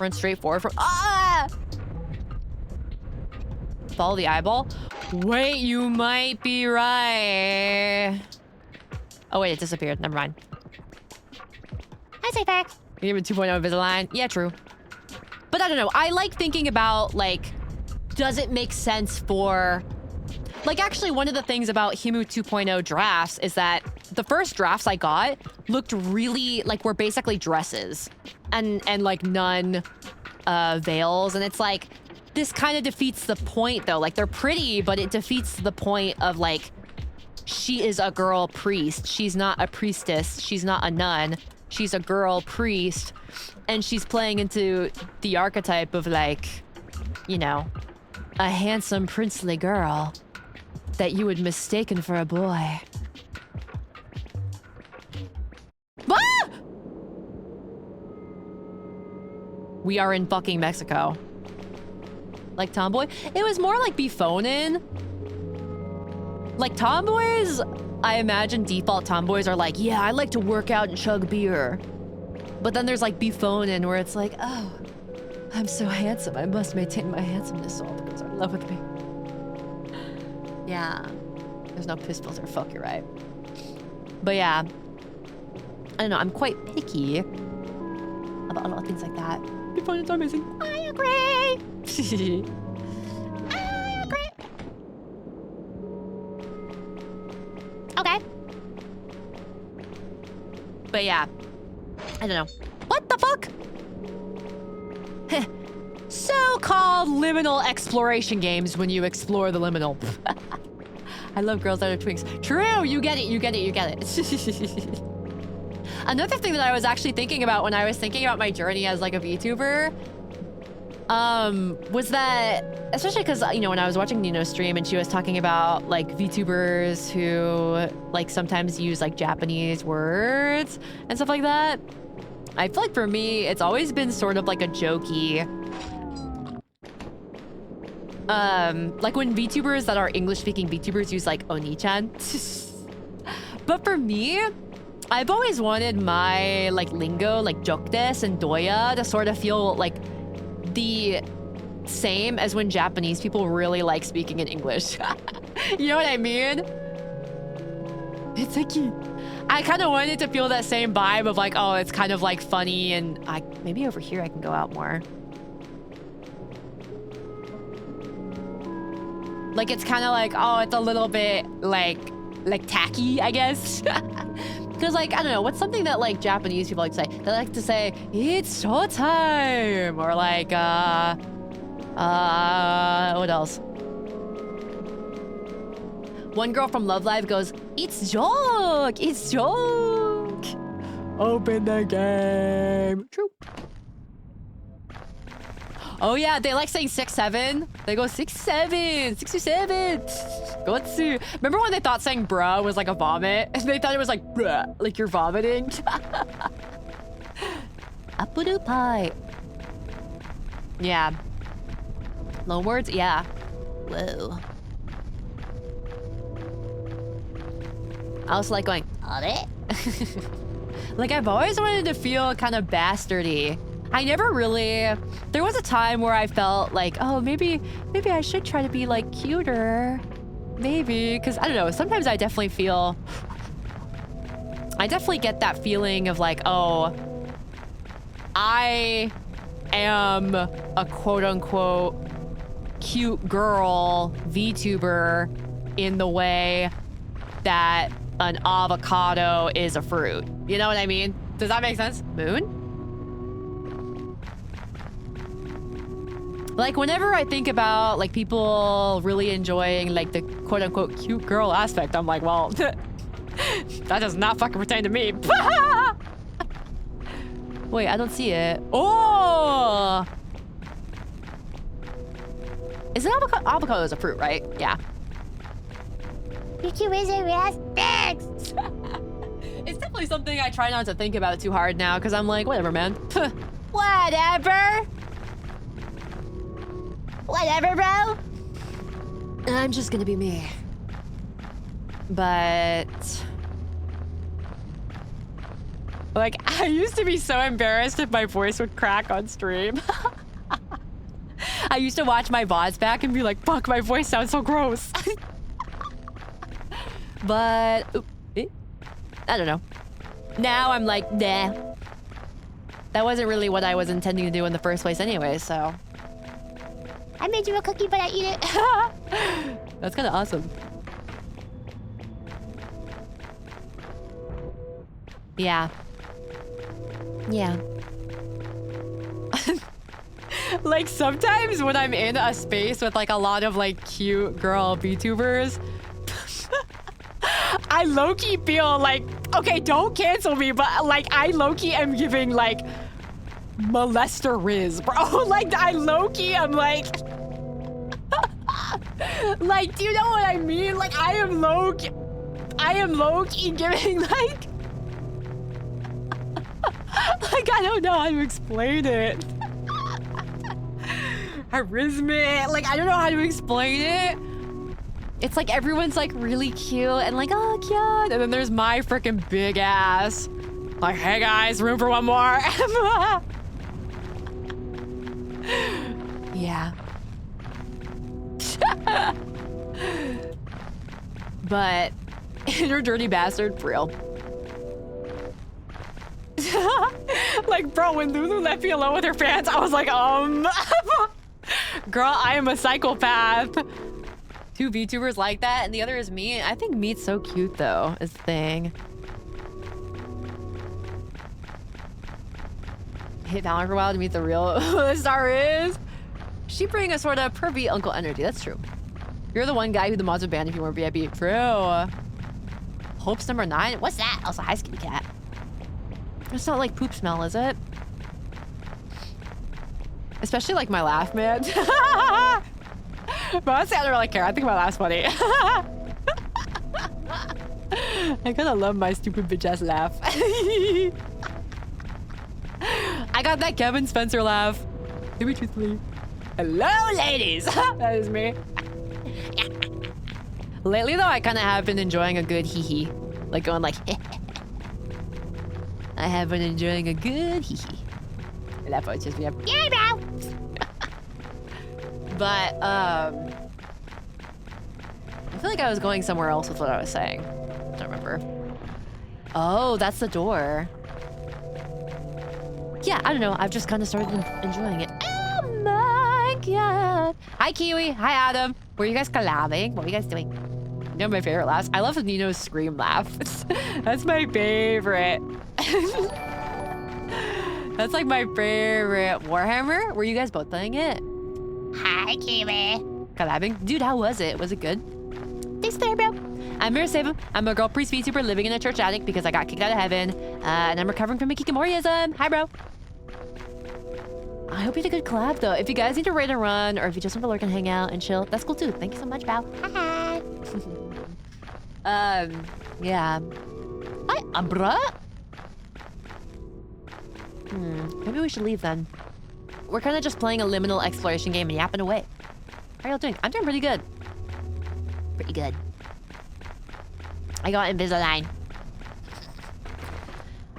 Run straight forward from... Ah! Follow the eyeball. Wait, you might be right. Oh wait, it disappeared. Never mind. I say back. Give it 2.0 Invisalign. Yeah, true. But I don't know. I like thinking about, like, does it make sense for... Like, actually, one of the things about Himu 2.0 drafts is that the first drafts I got looked really, like, were basically dresses. And like, none veils. And it's like, this kind of defeats the point, though. Like, they're pretty, but it defeats the point of, like, she is a girl priest. She's not a priestess. She's not a nun. She's a girl priest. And she's playing into the archetype of, like, you know, a handsome, princely girl that you would mistaken for a boy. Ah! We are in fucking Mexico. Like tomboy? It was more like bifonin. Like tomboys, I imagine default tomboys are like, yeah, I like to work out and chug beer. But then there's like bifonin where it's like, oh, I'm so handsome. I must maintain my handsomeness. All because are in love with me. Yeah. There's no piss filter. Fuck, you're right. But yeah. I don't know. I'm quite picky about a lot of things like that. Bifonin's amazing. I agree. I agree. Okay. But yeah. I don't know. What the fuck? So-called liminal exploration games when you explore the liminal. I love girls that are twinks. True, you get it, you get it, you get it. Another thing that I was actually thinking about when I was thinking about my journey as like a VTuber, was that, especially because, you know, when I was watching Nino stream and she was talking about like VTubers who like sometimes use like Japanese words and stuff like that. I feel like for me, it's always been sort of like a jokey. Like when VTubers that are English-speaking VTubers use like Oni-chan. But for me, I've always wanted my like lingo, like jokdes and doya to sort of feel like the same as when Japanese people really like speaking in English. You know what I mean? It's like I kind of wanted to feel that same vibe of like, oh, it's kind of like funny and maybe over here I can go out more. Like it's kind of like, oh, it's a little bit like tacky, I guess. Because like, I don't know, what's something that like Japanese people like to say? They like to say, it's showtime! Or like, what else? One girl from Love Live goes, it's joke! It's joke! Open the game. True. Oh yeah, they like saying 6-7. They go 6-7, 6-7. Gotsu. Remember when they thought saying bruh was like a vomit? And they thought it was like bruh, like you're vomiting? Apple pie. Yeah. Loan words? Yeah. Whoa. I was like going, are like I've always wanted to feel kind of bastardy. I never really... There was a time where I felt like, oh, maybe I should try to be, like, cuter. Maybe. Because, I don't know, sometimes I definitely feel... I definitely get that feeling of, like, oh, I am a quote-unquote cute girl VTuber in the way that an avocado is a fruit. You know what I mean? Does that make sense? Moon? Like, whenever I think about, like, people really enjoying, like, the quote-unquote cute girl aspect, I'm like, well, that does not fucking pertain to me. Wait, I don't see it. Oh! Is it avocado? Avocado is a fruit, right? Yeah. You wizard ass. It's definitely something I try not to think about too hard now, because I'm like, whatever, man. Whatever. Whatever, bro. I'm just gonna be me. But... like, I used to be so embarrassed if my voice would crack on stream. I used to watch my VODs back and be like, fuck, my voice sounds so gross. But, I don't know. Now I'm like, nah. That wasn't really what I was intending to do in the first place anyway, so. I made you a cookie, but I eat it. That's kind of awesome. Yeah. Yeah. Like sometimes when I'm in a space with like a lot of like cute girl VTubers, I low-key feel like, okay, don't cancel me, but like I low-key am giving like molester Riz, bro. Like I low-key am like, like, do you know what I mean? Like I am low-key giving like, like I don't know how to explain it. Charisma, like I don't know how to explain it. It's like everyone's like really cute and like, oh, cute. And then there's my freaking big ass. Like, hey guys, room for one more. Yeah. But inner dirty bastard, for real. Like, bro, when Lulu left me alone with her fans, I was like, girl, I am a psychopath. Two VTubers like that, and the other is me. I think Meat's so cute, though, is the thing. Hit Valorant for a while to meet the real star is. She bring a sort of pervy uncle energy. That's true. You're the one guy who the mods would ban if you weren't VIP. True. Hope's number 9. What's that? Also, hi, Skinny Cat. It's not like poop smell, is it? Especially like my laugh, man. But honestly, I don't really care. I think my laugh's funny. I kinda love my stupid bitch ass laugh. I got that Kevin Spencer laugh. To be truthfully. Hello, ladies. That is me. Lately, though, I kind of have been enjoying a good hee-hee. Like going like, I have been enjoying a good hee-hee. That part just me up. Yeah, bro. But, I feel like I was going somewhere else with what I was saying. I don't remember. Oh, that's the door. Yeah, I don't know. I've just kind of started enjoying it. Oh my god. Hi, Kiwi. Hi, Adam. Were you guys collabing? What were you guys doing? You know my favorite laughs? I love Nino's scream laugh. That's my favorite. That's like my favorite. Warhammer? Were you guys both playing it? Hi, Kiwi. Collabing? Dude, how was it? Was it good? Thanks there, bro. I'm meredith. I'm a girl priest VTuber living in a church attic because I got kicked out of heaven. And I'm recovering from hikikomoriism. Hi, bro. I hope you had a good collab, though. If you guys need to raid and run, or if you just want to lurk and hang out and chill, that's cool, too. Thank you so much, pal. Hi. Yeah. Hi, Abra. Maybe we should leave, then. We're kind of just playing a liminal exploration game and yapping away. How are y'all doing? I'm doing pretty good. Pretty good. I got Invisalign.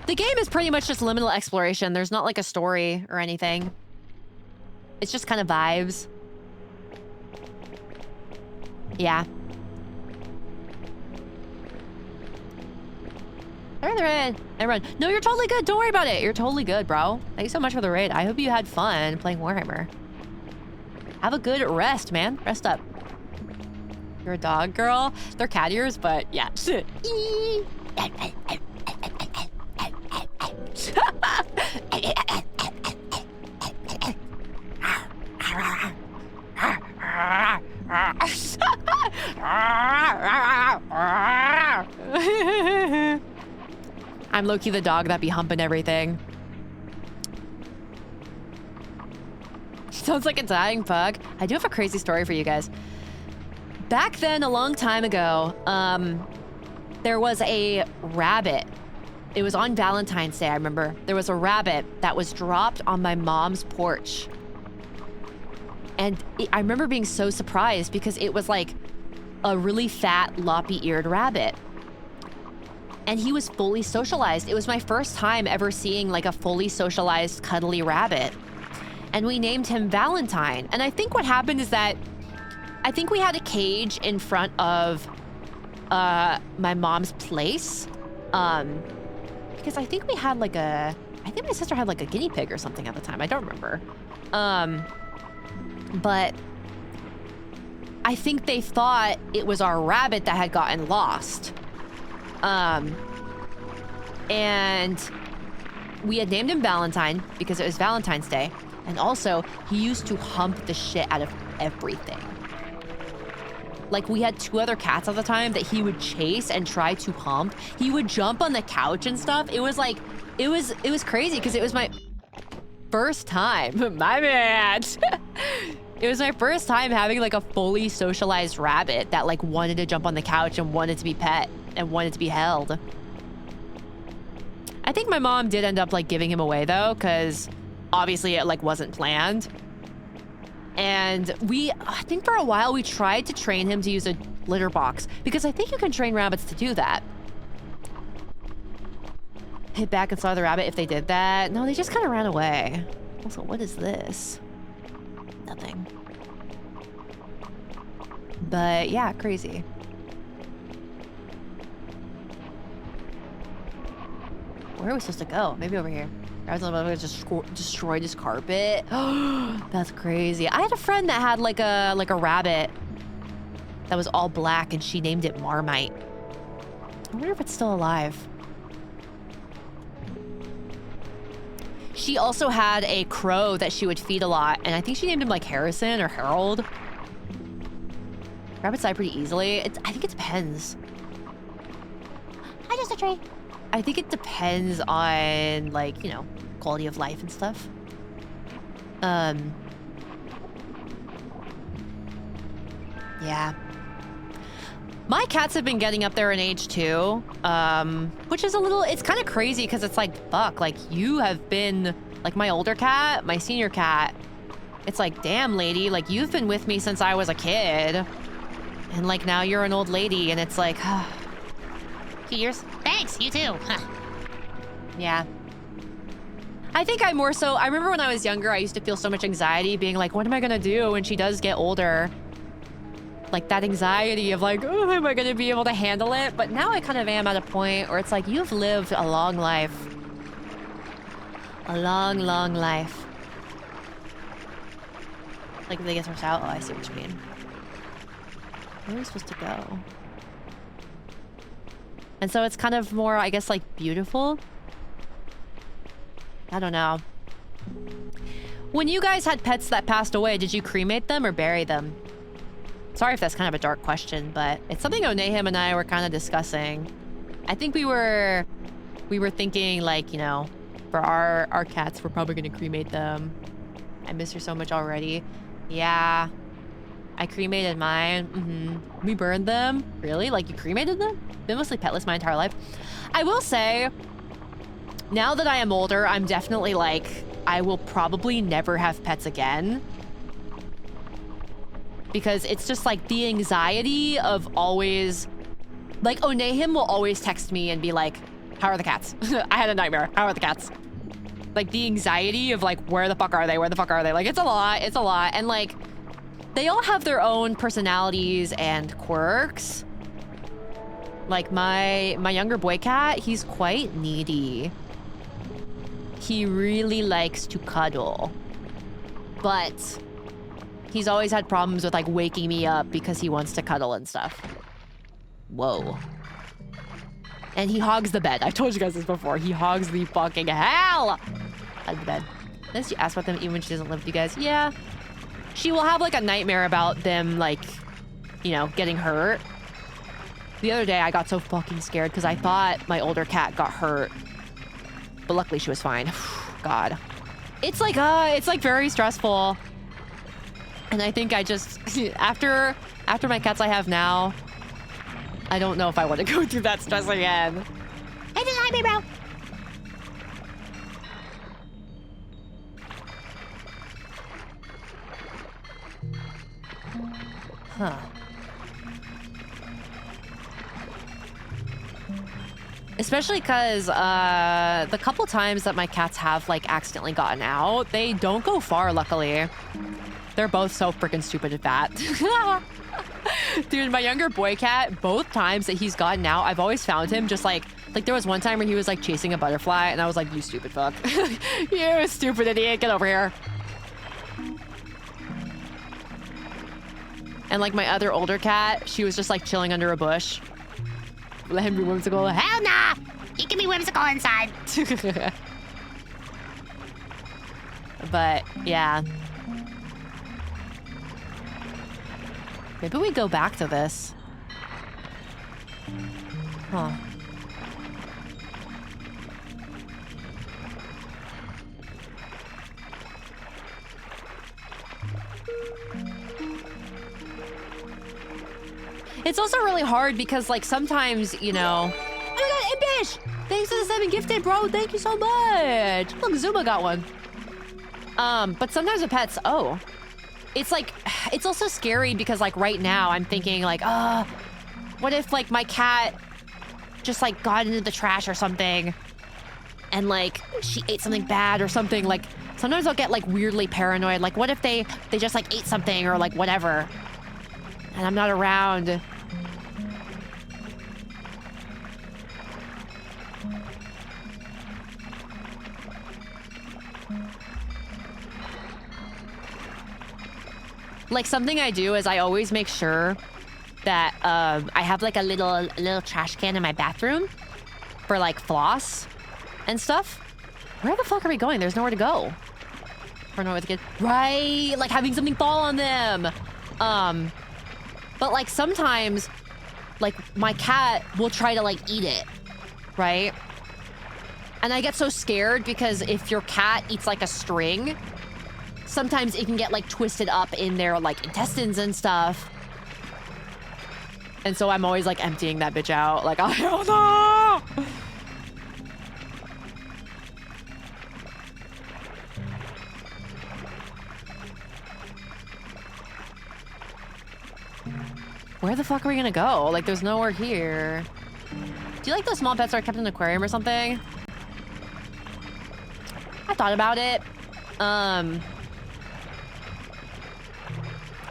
The game is pretty much just liminal exploration. There's not like a story or anything. It's just kind of vibes. Yeah. Everyone. No, you're totally good. Don't worry about it. You're totally good, bro. Thank you so much for the raid. I hope you had fun playing Warhammer. Have a good rest, man. Rest up. You're a dog girl. They're cat ears, but yeah. I'm low-key the dog that be humping everything. Sounds like a dying pug. I do have a crazy story for you guys. Back then, a long time ago, there was a rabbit. It was on Valentine's Day, I remember. There was a rabbit that was dropped on my mom's porch. And I remember being so surprised because it was like a really fat, loppy-eared rabbit. And he was fully socialized. It was my first time ever seeing like a fully socialized, cuddly rabbit. and we named him Valentine. And I think what happened is that I think we had a cage in front of my mom's place. Because I think we had like I think my sister had like a guinea pig or something at the time. I don't remember. But I think they thought it was our rabbit that had gotten lost. And we had named him Valentine because it was Valentine's Day. And also, he used to hump the shit out of everything. Like, we had 2 other cats at the time that he would chase and try to hump. He would jump on the couch and stuff. It was like, it was crazy because it was my first time. My bad. It was my first time having like a fully socialized rabbit that like wanted to jump on the couch and wanted to be pet and wanted to be held. I think my mom did end up like giving him away though, because obviously it like wasn't planned. And I think for a while we tried to train him to use a litter box because I think you can train rabbits to do that. Hit back and saw the rabbit if they did that. No, they just kind of ran away. Also, what is this? Nothing. But yeah, crazy. Where are we supposed to go? Maybe over here. I was about to just destroy this carpet. That's crazy. I had a friend that had like a rabbit that was all black and she named it Marmite. I wonder if it's still alive. She also had a crow that she would feed a lot, and I think she named him like Harrison or Harold. Rabbits die pretty easily. I think it depends. Hi, just a tree. I think it depends on, like, you know, quality of life and stuff. Yeah. My cats have been getting up there in age too, which is it's kind of crazy because it's like, fuck, like you have been, like my older cat, my senior cat, it's like, damn lady, like you've been with me since I was a kid. And like now you're an old lady and it's like, 2 years? Thanks, you too. Yeah. I think I remember when I was younger, I used to feel so much anxiety being like, what am I gonna do when she does get older? Like that anxiety of like, oh, am I gonna be able to handle it? But now I kind of am at a point where it's like, you've lived a long life. A long, long life. Like if they get forced out, oh, I see what you mean. Where are we supposed to go? And so it's kind of more, I guess, like beautiful. I don't know. When you guys had pets that passed away, did you cremate them or bury them? Sorry if that's kind of a dark question, but it's something Onehim and I were kind of discussing. I think we were thinking like, you know, for our cats, we're probably gonna cremate them. I miss her so much already. Yeah. I cremated mine. We burned them. Really? Like you cremated them? Been mostly petless my entire life. I will say, now that I am older, I'm definitely like, I will probably never have pets again. Because it's just like the anxiety of always, like Onehim will always text me and be like, how are the cats? I had a nightmare. How are the cats? Like the anxiety of like, where the fuck are they? Where the fuck are they? Like it's a lot. It's a lot. And like, they all have their own personalities and quirks. Like my younger boy cat, he's quite needy. He really likes to cuddle. But he's always had problems with like waking me up because he wants to cuddle and stuff. Whoa. And he hogs the bed. I've told you guys this before. He hogs the fucking hell out of the bed. Unless you ask about them even when she doesn't live with you guys. Yeah. She will have like a nightmare about them like, you know, getting hurt. The other day I got so fucking scared because I thought my older cat got hurt. But luckily she was fine. God. It's like very stressful. And I think I just, after my cats I have now, I don't know if I want to go through that stress again. Hey, deny me, bro. Huh. Especially because the couple times that my cats have like accidentally gotten out, they don't go far, luckily. They're both so freaking stupid and fat. Dude, my younger boy cat, both times that he's gotten out, I've always found him just like there was one time where he was like chasing a butterfly and I was like, you stupid fuck. You stupid idiot, get over here. And like my other older cat, she was just like chilling under a bush. Let him be whimsical. Hell nah! He can be whimsical inside. But yeah. Maybe we go back to this. Huh. It's also really hard because, like, sometimes, you know... Oh my god, Impish! Thanks for the 7 gifted, bro! Thank you so much! Look, Zuma got one. But sometimes with pets, oh. It's like, it's also scary because, like, right now I'm thinking, like, what if, like, my cat just, like, got into the trash or something and, like, she ate something bad or something? Like, sometimes I'll get, like, weirdly paranoid. Like, what if they just, like, ate something or, like, whatever? And I'm not around. Like, something I do is I always make sure that I have like a little trash can in my bathroom for like floss and stuff. Where the fuck are we going? There's nowhere to go. Or nowhere to get. Right, like having something fall on them. But like sometimes, like my cat will try to like eat it, right? And I get so scared because if your cat eats like a string, sometimes it can get like twisted up in their like intestines and stuff. And so I'm always like emptying that bitch out. Like, I don't know. Where the fuck are we gonna go? Like, there's nowhere here. Do you like those small pets that are kept in an aquarium or something? I thought about it. I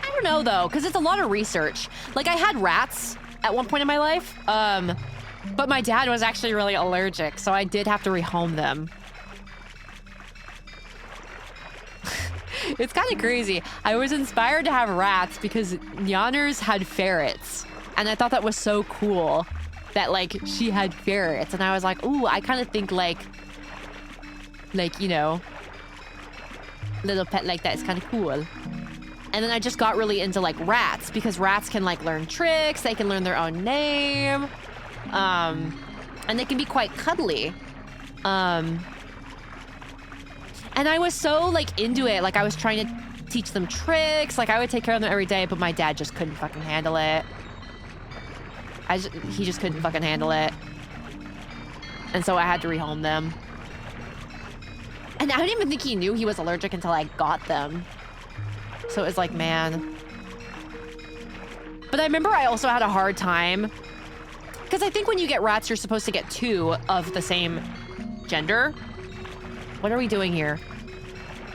don't know though, because it's a lot of research. Like, I had rats at one point in my life, but my dad was actually really allergic, so I did have to rehome them. It's kind of crazy. I was inspired to have rats because Nyanners had ferrets, and I thought that was so cool that like she had ferrets, and I was like, ooh, I kind of think like you know, little pet like that is kind of cool. And then I just got really into like rats because rats can like learn tricks, they can learn their own name, and they can be quite cuddly. And I was so like into it, like I was trying to teach them tricks, like I would take care of them every day, but my dad just couldn't fucking handle it. He just couldn't fucking handle it. And so I had to rehome them. And I don't even think he knew he was allergic until I got them. So it was like, man. But I remember I also had a hard time. Because I think when you get rats, you're supposed to get 2 of the same gender. What are we doing here?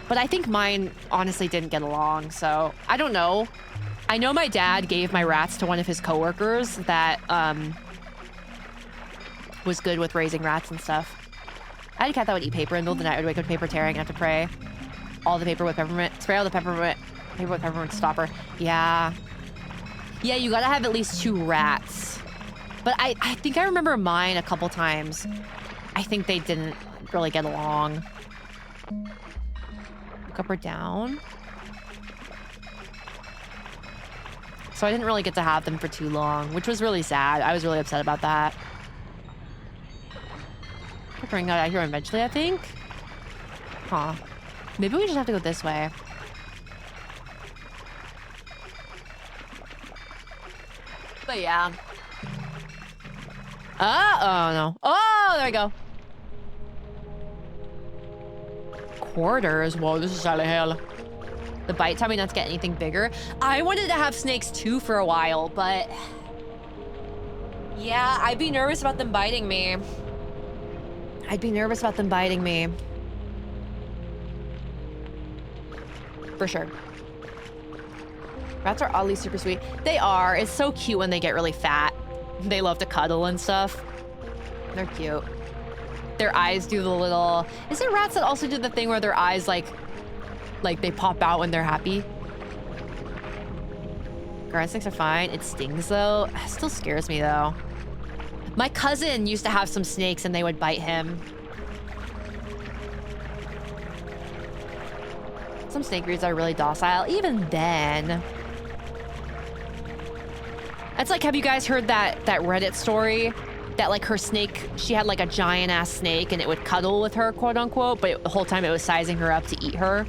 But I think mine honestly didn't get along, so I don't know. I know my dad gave my rats to one of his coworkers that was good with raising rats and stuff. I had a cat that would eat paper in the middle of the night. I would wake up with paper tearing and have to pray. All the paper with peppermint. Spray all the paper with peppermint to stop her. Yeah. Yeah, you gotta have at least 2 rats. But I think I remember mine a couple times. I think they didn't really get along. Look up or down. So I didn't really get to have them for too long, which was really sad. I was really upset about that. We're going out here eventually, I think. Huh. Maybe we just have to go this way. But yeah. Oh no. Oh, there we go. Quarters. Whoa, this is out of hell. The bite tell me not to get anything bigger. I wanted to have snakes too for a while, but yeah, I'd be nervous about them biting me. I'd be nervous about them biting me. For sure. Rats are oddly super sweet. They are. It's so cute when they get really fat. They love to cuddle and stuff. They're cute. Their eyes do the little... Is there rats that also do the thing where their eyes, like they pop out when they're happy? Garden snakes are fine. It stings, though. It still scares me, though. My cousin used to have some snakes, and they would bite him. Some snake breeds are really docile. Even then... It's like, have you guys heard that Reddit story? That, like, her snake, she had, like, a giant-ass snake, and it would cuddle with her, quote-unquote, but the whole time it was sizing her up to eat her.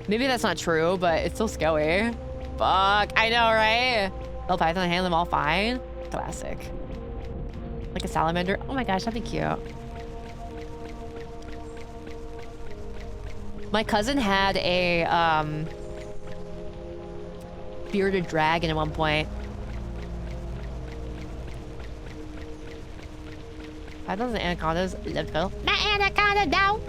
Maybe that's not true, but it's still scary. Fuck, I know, right? Oh, python handle them all fine. Classic. Like a salamander. Oh my gosh, that'd be cute. My cousin had a, bearded dragon at one point. Pythons and anacondas love to go. My anaconda down.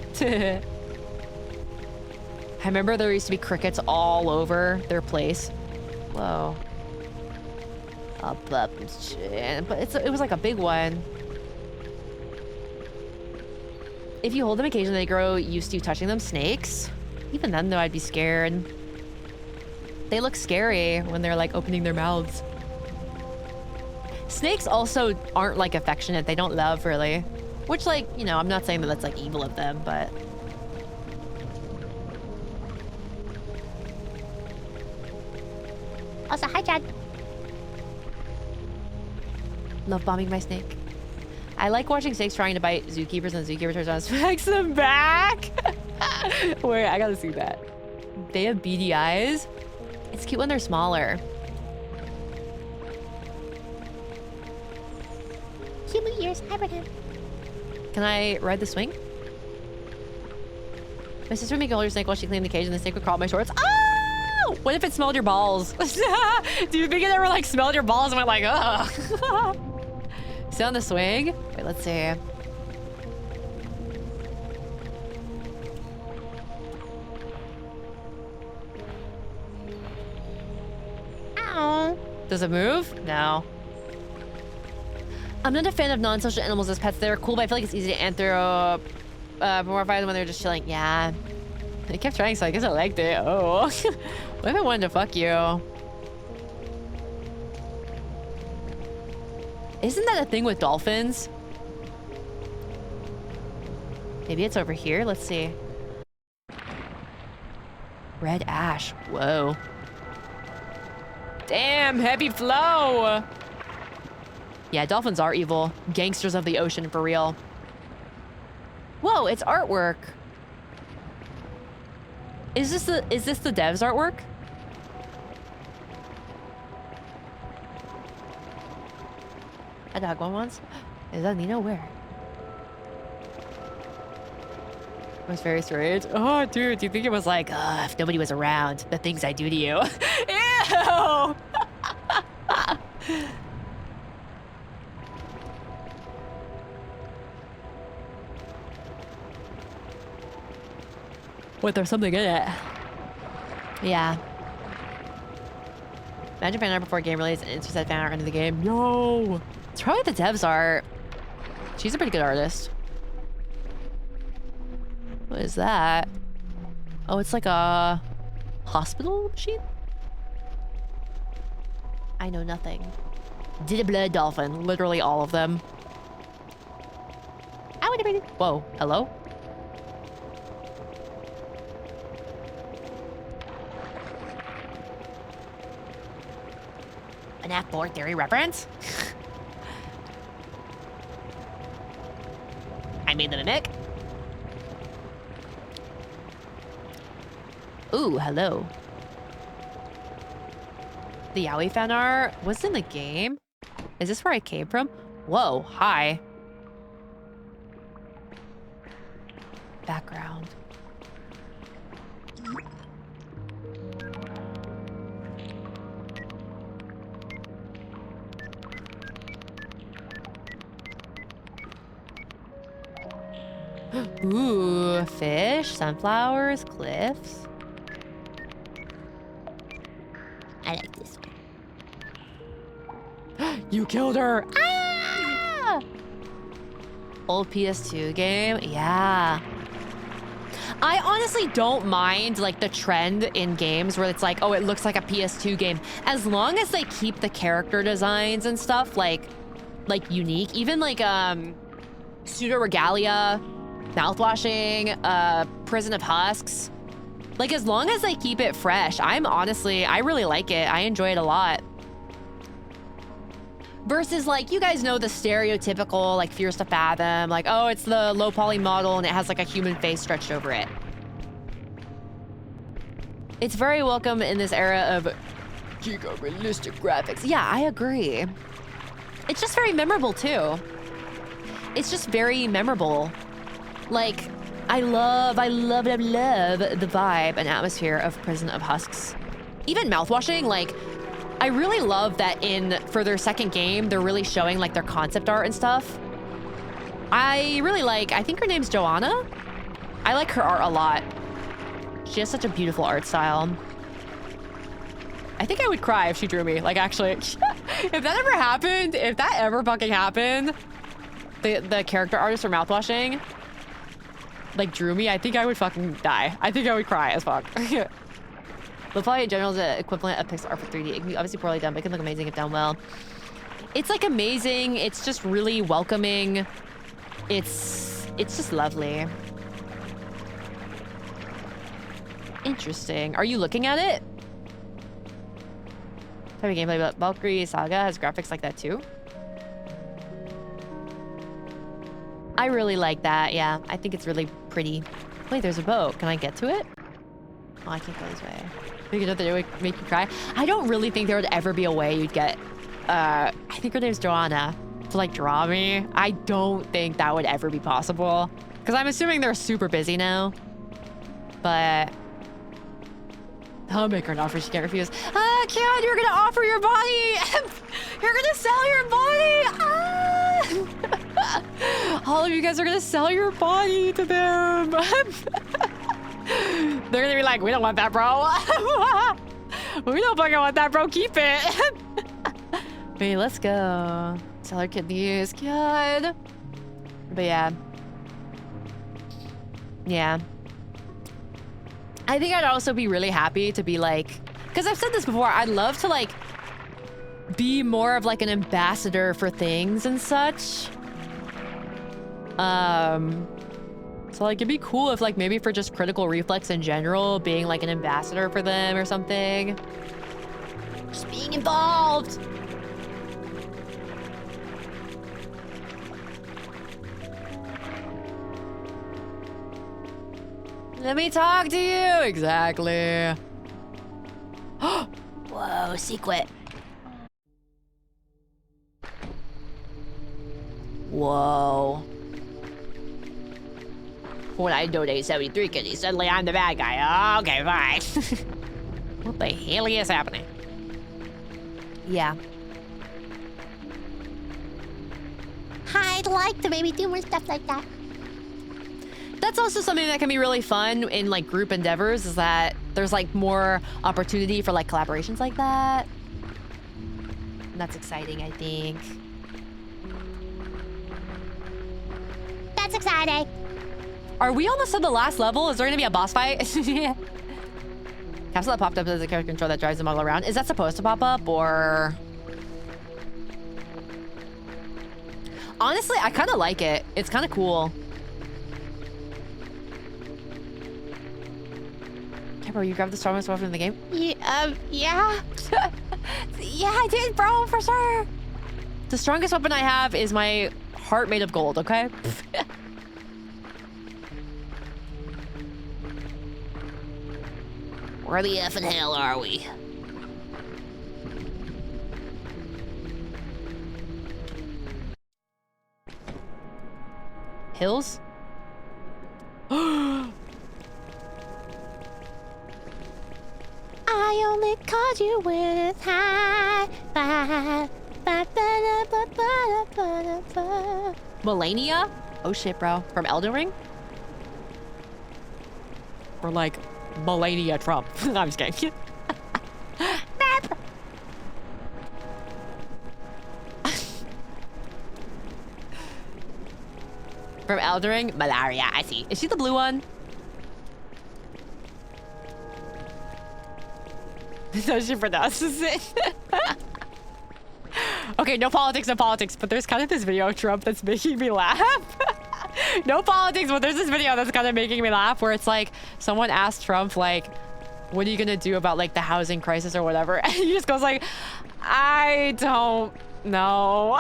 I remember there used to be crickets all over their place. Whoa. Up, shit. But it was like a big one. If you hold them occasionally, they grow used to you touching them. Snakes? Even then, though, I'd be scared. They look scary when they're, like, opening their mouths. Snakes also aren't, like, affectionate. They don't love, really. Which, like, you know, I'm not saying that that's, like, evil of them, but... Also, hi, Chad. Love bombing my snake. I like watching snakes trying to bite zookeepers and zookeeper turns around and smacks them back. Wait, I gotta see that. They have beady eyes. It's cute when they're smaller. Cute ears, hybrid him. Can I ride the swing? My sister would make an older snake while she cleaned the cage and the snake would crawl up my shorts. Oh! What if it smelled your balls? Do you think it ever like smelled your balls and went like, ugh? Sit on the swing? Wait, let's see. Ow. Does it move? No. I'm not a fan of non-social animals as pets. They're cool, but I feel like it's easy to anthropomorphize them when they're just chilling. Yeah. I kept trying, so I guess I liked it. Oh. What if I wanted to fuck you? Isn't that a thing with dolphins? Maybe it's over here. Let's see. Red ash. Whoa. Damn, heavy flow. Yeah, dolphins are evil. Gangsters of the ocean, for real. Whoa, it's artwork. Is this the devs artwork? A dog one once? Is that Nino? Where? It was very strange. Oh, dude, do you think it was like, if nobody was around, the things I do to you? Ew! What, there's something in it? Yeah. Imagine fan art before game release and insert fan art into the game. No! It's probably the devs art. She's a pretty good artist. What is that? Oh, it's like a hospital machine? I know nothing. Did a blood dolphin. Literally all of them. I would have. Whoa. Hello? An F4 theory reference? I made the mimic. Ooh, hello. The Yowie fan art was in the game? Is this where I came from? Whoa, hi. Background. Ooh, fish, sunflowers, cliffs. I like this one. You killed her. Ah! Old PS2 game. Yeah. I honestly don't mind like the trend in games where it's like, oh, it looks like a PS2 game. As long as they keep the character designs and stuff like unique. Even like Pseudo Regalia, Mouthwashing, Prison of Husks. Like as long as they keep it fresh, I really like it. I enjoy it a lot. Versus like, you guys know the stereotypical like Fears to Fathom, like, oh, it's the low poly model and it has like a human face stretched over it. It's very welcome in this era of giga realistic graphics. Yeah, I agree. It's just very memorable too. It's just very memorable. Like, I love the vibe and atmosphere of Prison of Husks. Even Mouthwashing, like, I really love that for their second game, they're really showing like their concept art and stuff. I think her name's Joanna. I like her art a lot. She has such a beautiful art style. I think I would cry if she drew me. Like actually, if that ever fucking happened, the character artist for Mouthwashing like drew me, I think I would fucking die. I think I would cry as fuck. Low poly in general is the equivalent of pixel art for 3D. It can be obviously poorly done, but it can look amazing if done well. It's like amazing. It's just really welcoming. It's just lovely. Interesting. Are you looking at it? Type of gameplay, but Valkyrie Saga has graphics like that too. I really like that. Yeah, I think it's really pretty. Wait, there's a boat. Can I get to it? Oh, I can't go this way. You know that it would make you cry. I don't really think there would ever be a way you'd get, I think her name's Joanna, to like draw me. I don't think that would ever be possible. Because I'm assuming they're super busy now. But I'll make her an offer she can't refuse. Ah, Kian, you're gonna offer your body. You're gonna sell your body. Ah! All of you guys are gonna sell your body to them. They're gonna be like, we don't want that, bro. We don't fucking want that, bro. Keep it. Wait, let's go. Sell our kidneys. God. But yeah. Yeah. I think I'd also be really happy to be like, because I've said this before, I'd love to like be more of like an ambassador for things and such. So like it'd be cool if like maybe for just Critical Reflex in general, being like an ambassador for them or something. Just being involved. Let me talk to you. Exactly. Whoa, secret. Whoa. When I donate 73 kidneys, suddenly I'm the bad guy. Oh, okay, fine. What the hell is happening? Yeah. I'd like to maybe do more stuff like that. That's also something that can be really fun in like group endeavors, is that there's like more opportunity for like collaborations like that. And that's exciting, I think. That's exciting. Are we almost at the last level? Is there gonna be a boss fight? Capsule that popped up as a character control that drives the model around. Is that supposed to pop up or? Honestly, I kind of like it. It's kind of cool. Okay, bro, you grabbed the strongest weapon in the game? Yeah. Yeah, I did, bro, for sure. The strongest weapon I have is my heart made of gold, okay? Where the effing hell are we? Hills? I only called you with high five. Melania? Oh shit, bro. From Elden Ring? for like Melania Trump. I'm just kidding. From Eldering? Malaria, I see. Is she the blue one? So she pronounces it. Okay, no politics, but there's kind of this video of Trump that's making me laugh. No politics, but there's this video that's kind of making me laugh where it's like someone asked Trump like, what are you gonna do about like the housing crisis or whatever? And he just goes like, I don't know.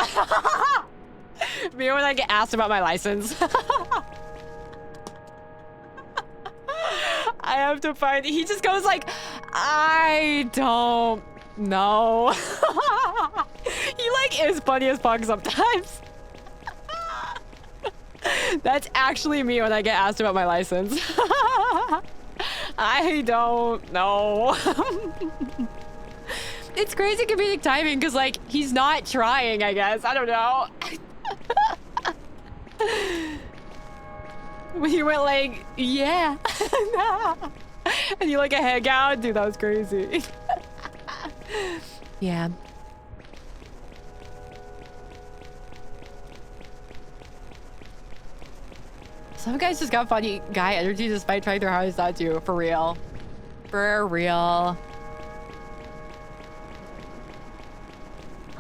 Me when I get asked about my license. I have to find, he just goes like, I don't know. He like is funny as fuck sometimes. That's actually me when I get asked about my license. I don't know. It's crazy comedic timing because like he's not trying, I guess. I don't know. When he went like, yeah. And you like a hangout? Dude, that was crazy. Yeah. Some guys just got funny guy energy despite trying their hardest not to. For real. For real.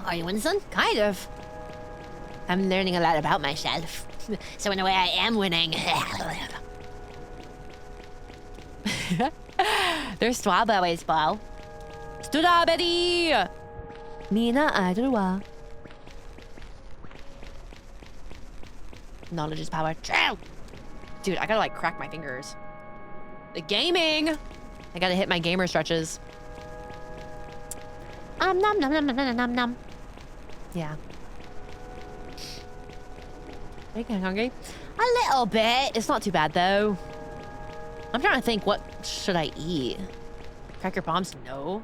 Are you winning, son? Kind of. I'm learning a lot about myself. So in a way, I am winning. There's strawberries, bro. Strawberry! Mina idol wa. Knowledge is power. Dude, I gotta like crack my fingers. The gaming! I gotta hit my gamer stretches. Nom nom nom nom nom nom. Yeah. Are you getting hungry? A little bit. It's not too bad though. I'm trying to think, what should I eat? Cracker bombs? No.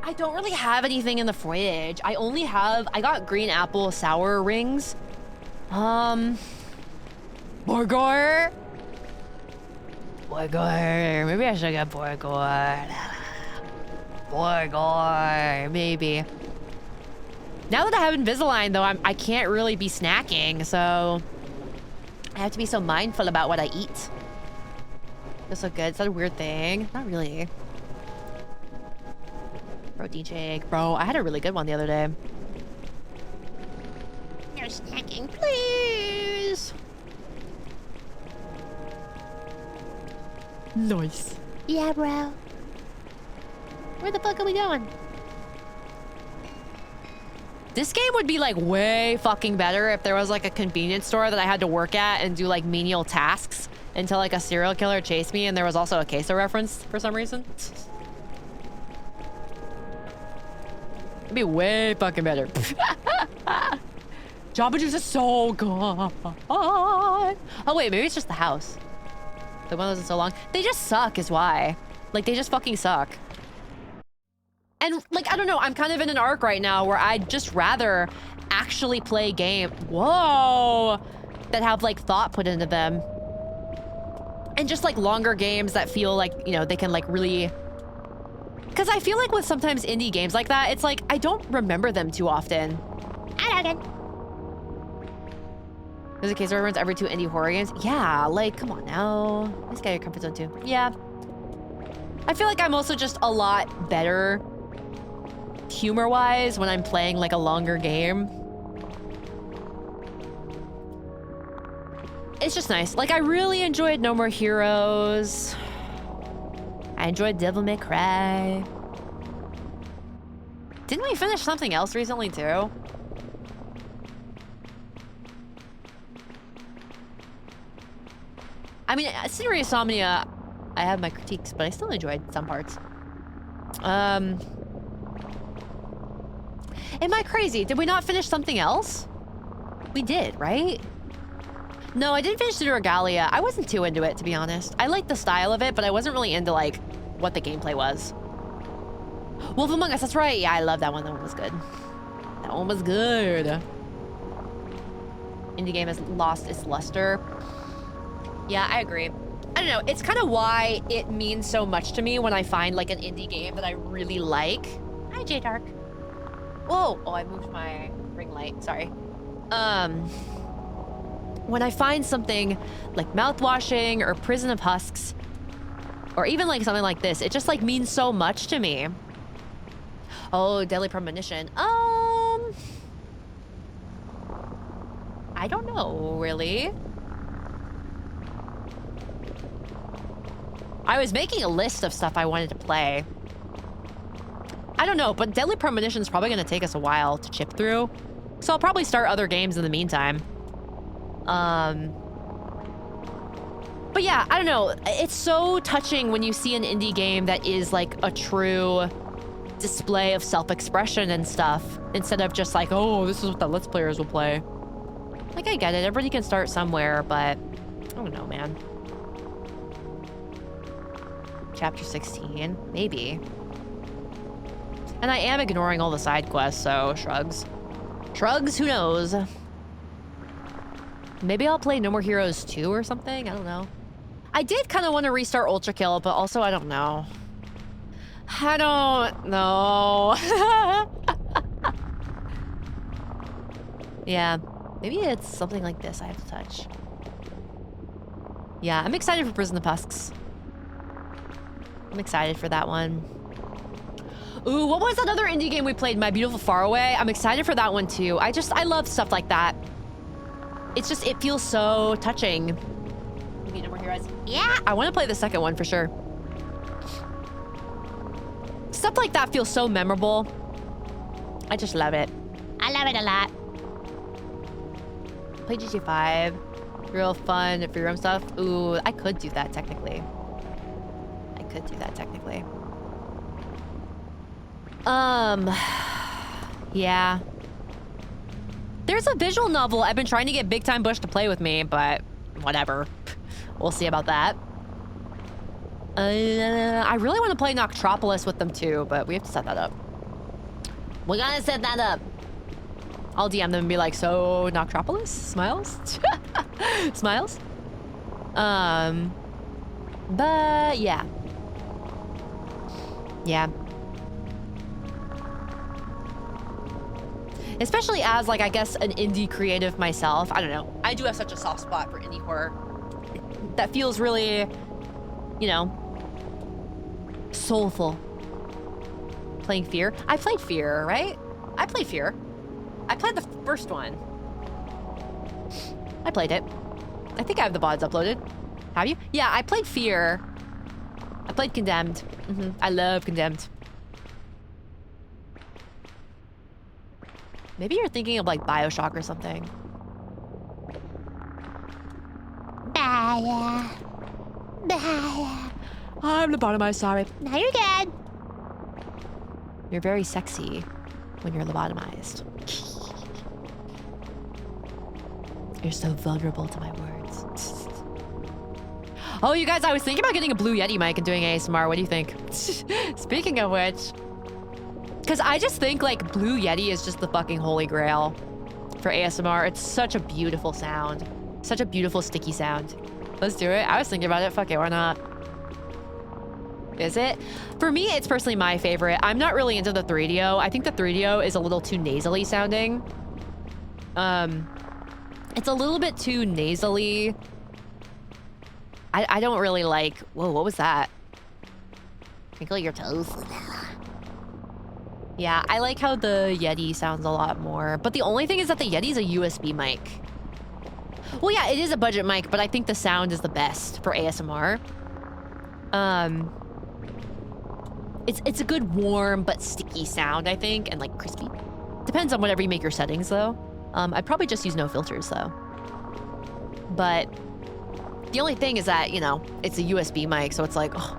I don't really have anything in the fridge. I got green apple sour rings. Burger. Maybe I should get burger. Burger, maybe. Now that I have Invisalign, though, I can't really be snacking, so I have to be so mindful about what I eat. This look good. Is that a weird thing? Not really. Protein shake. Bro, I had a really good one the other day. No snacking, please. Nice. Yeah, bro. Where the fuck are we going? This game would be like way fucking better if there was like a convenience store that I had to work at and do like menial tasks until like a serial killer chased me and there was also a queso reference for some reason. It'd be way fucking better. Jamba Juice is so good. Oh wait, maybe it's just the house. The one that wasn't so long. They just suck is why. Like they just fucking suck. And like, I don't know, I'm kind of in an arc right now where I'd just rather actually play game. Whoa! That have like thought put into them. And just like longer games that feel like, you know, they can like really... Because I feel like with sometimes indie games like that, it's like, I don't remember them too often. I don't. There's a case where everyone's every 2 indie horror games. Yeah, like, come on now. Let's get your comfort zone too. Yeah. I feel like I'm also just a lot better humor-wise when I'm playing like a longer game. It's just nice. Like, I really enjoyed No More Heroes. I enjoyed Devil May Cry. Didn't we finish something else recently too? I mean, Serious Insomnia, I have my critiques, but I still enjoyed some parts. Am I crazy? Did we not finish something else? We did, right? No, I didn't finish the Regalia. I wasn't too into it, to be honest. I liked the style of it, but I wasn't really into, like, what the gameplay was. Wolf Among Us, that's right. Yeah, I love that one. That one was good. That one was good. Indie game has lost its luster. Yeah, I agree. I don't know. It's kind of why it means so much to me when I find like an indie game that I really like. Hi, J-Dark. Whoa. Oh, I moved my ring light. Sorry. When I find something like Mouthwashing or Prison of Husks, or even like something like this, it just like means so much to me. Oh, Deadly Premonition. I don't know, really. I was making a list of stuff I wanted to play. I don't know, but Deadly Premonition is probably going to take us a while to chip through. So I'll probably start other games in the meantime. But yeah, I don't know. It's so touching when you see an indie game that is like a true display of self-expression and stuff, instead of just like, oh, this is what the Let's Players will play. Like, I get it. Everybody can start somewhere, but I don't know, man. Chapter 16, maybe. And I am ignoring all the side quests, so shrugs. Shrugs, who knows? Maybe I'll play No More Heroes 2 or something? I don't know. I did kind of want to restart Ultra Kill, but also I don't know. I don't know. Yeah, maybe it's something like this I have to touch. Yeah, I'm excited for Prison of Husks. I'm excited for that one. Ooh, what was that other indie game we played? My Beautiful Faraway? I'm excited for that one too. I love stuff like that. It's just, it feels so touching. Maybe No More Heroes. Yeah, I want to play the second one for sure. Stuff like that feels so memorable. I just love it. I love it a lot. Play GTA 5. Real fun for your own stuff. Ooh, I could do that technically. Yeah. There's a visual novel I've been trying to get Big Time Bush to play with me, but whatever. We'll see about that. I really want to play Noctropolis with them too, but we have to set that up. We gotta set that up. I'll DM them and be like, so Noctropolis? Smiles? Smiles? But yeah. Yeah. Especially as, like, I guess an indie creative myself. I don't know. I do have such a soft spot for indie horror. That feels really, you know, soulful. Playing Fear. I played Fear, right? I played Fear. I played the first one. I played it. I think I have the VODs uploaded. Have you? Yeah, I played Fear. I played Condemned. I love Condemned. Maybe you're thinking of like BioShock or something. Bye. I'm lobotomized, sorry. Now you're good. You're very sexy when you're lobotomized. You're so vulnerable to my words. Oh, you guys, I was thinking about getting a Blue Yeti mic and doing ASMR. What do you think? Speaking of which, because I just think like Blue Yeti is just the fucking holy grail for ASMR. It's such a beautiful sound. Such a beautiful sticky sound. Let's do it. I was thinking about it. Fuck it, why not? Is it? For me, it's personally my favorite. I'm not really into the 3DO. I think the 3DO is a little too nasally sounding. It's a little bit too nasally. I don't really like... Whoa, what was that? Twinkle your toes. Yeah, I like how the Yeti sounds a lot more. But the only thing is that the Yeti's a USB mic. Well, yeah, it is a budget mic, but I think the sound is the best for ASMR. It's a good warm but sticky sound, I think, and like crispy. Depends on whatever you make your settings, though. I'd probably just use no filters, though. But the only thing is that, you know, it's a USB mic, so it's like, oh.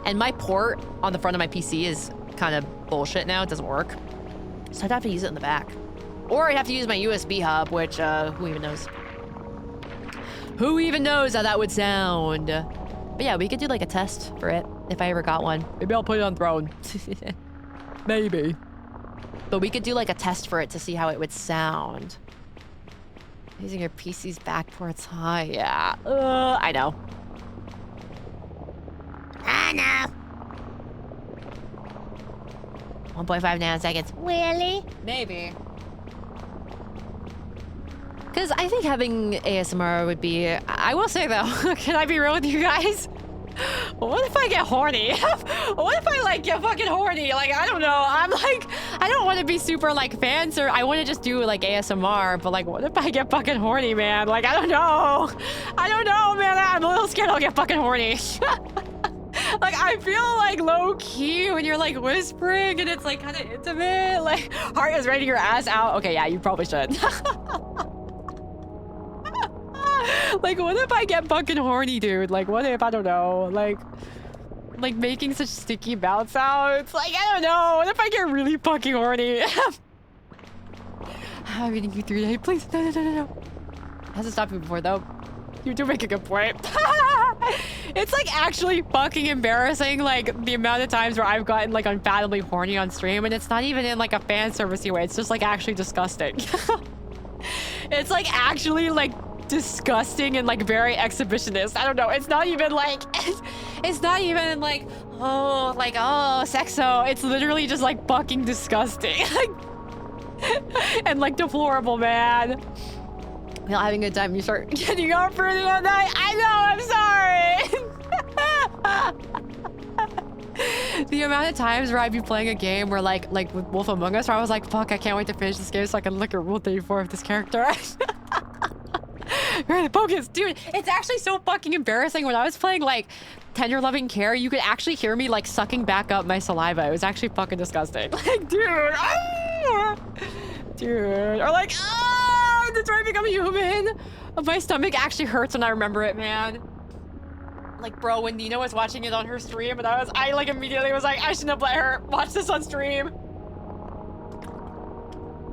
And my port on the front of my PC is kind of bullshit now. It doesn't work. So I'd have to use it in the back. Or I'd have to use my USB hub, which, who even knows? Who even knows how that would sound? But yeah, we could do like a test for it if I ever got one. Maybe I'll put it on Throne. Maybe. But we could do like a test for it to see how it would sound. Using your PC's backports, huh? Yeah. I know. I know. 1.5 nanoseconds. Really? Maybe. Because I think having ASMR would be... I will say, though, can I be real with you guys? What if I get horny? What if I, like, get fucking horny? Like, I don't know. I'm like... I don't want to be super, like, fancy. I want to just do, like, ASMR. But, like, what if I get fucking horny, man? Like, I don't know. I don't know, man. I'm a little scared I'll get fucking horny. Like, I feel, like, low-key when you're, like, whispering and it's, like, kind of intimate. Like, heart is ready your ass out. Okay, yeah, you probably should. Like, what if I get fucking horny, dude? Like, what if, I don't know, like making such sticky mouth sounds? Like, I don't know. What if I get really fucking horny? I'm reading you through that. Please, no. Hasn't stopped me before, though. You do make a good point. It's, like, actually fucking embarrassing, like, the amount of times where I've gotten, like, unfathomably horny on stream, and it's not even in, like, a fan servicey way. It's just, like, actually disgusting. It's, like, actually, like, disgusting and like very exhibitionist. I don't know. It's not even like it's not even like oh sexo. It's literally just like fucking disgusting. And like deplorable, man. You're having a good time. You start getting up early all night. I know. I'm sorry. The amount of times where I'd be playing a game where like with Wolf Among Us, where I was like, fuck, I can't wait to finish this game so I can look at Rule 34 of this character. Really focus, dude. It's actually so fucking embarrassing. When I was playing like Tender Loving Care, you could actually hear me like sucking back up my saliva. It was actually fucking disgusting. Like, dude, or like, to try to become human. My stomach actually hurts when I remember it, man. Like, bro, when Nina was watching it on her stream, and I like immediately was like, I shouldn't have let her watch this on stream.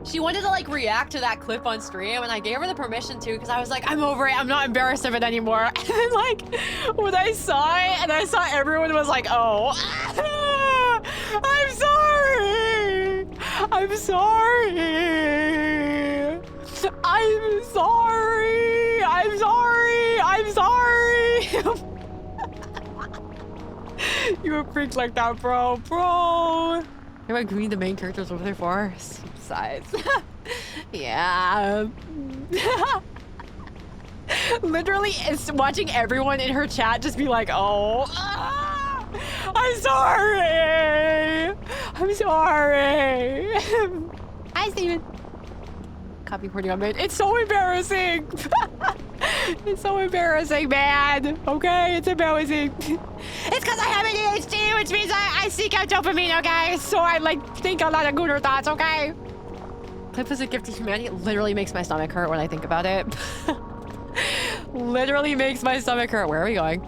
She wanted to like react to that clip on stream, and I gave her the permission to because I was like, I'm over it. I'm not embarrassed of it anymore. And then like when I saw it and I saw everyone was like, oh, I'm sorry. I'm sorry. I'm sorry. I'm sorry. I'm sorry. You were freaked like that, bro. Bro. Everyone can read the main characters over there for size. Yeah. Literally, it's watching everyone in her chat just be like, oh, I'm sorry. I'm sorry. Hi, Steven. Copy recording on mid. It's so embarrassing. It's so embarrassing, man. Okay, it's embarrassing. It's because I have ADHD, which means I seek out dopamine, okay? So I like think a lot of gooner thoughts, okay? Clip is a gift to humanity. It literally makes my stomach hurt when I think about it. Literally makes my stomach hurt. Where are we going?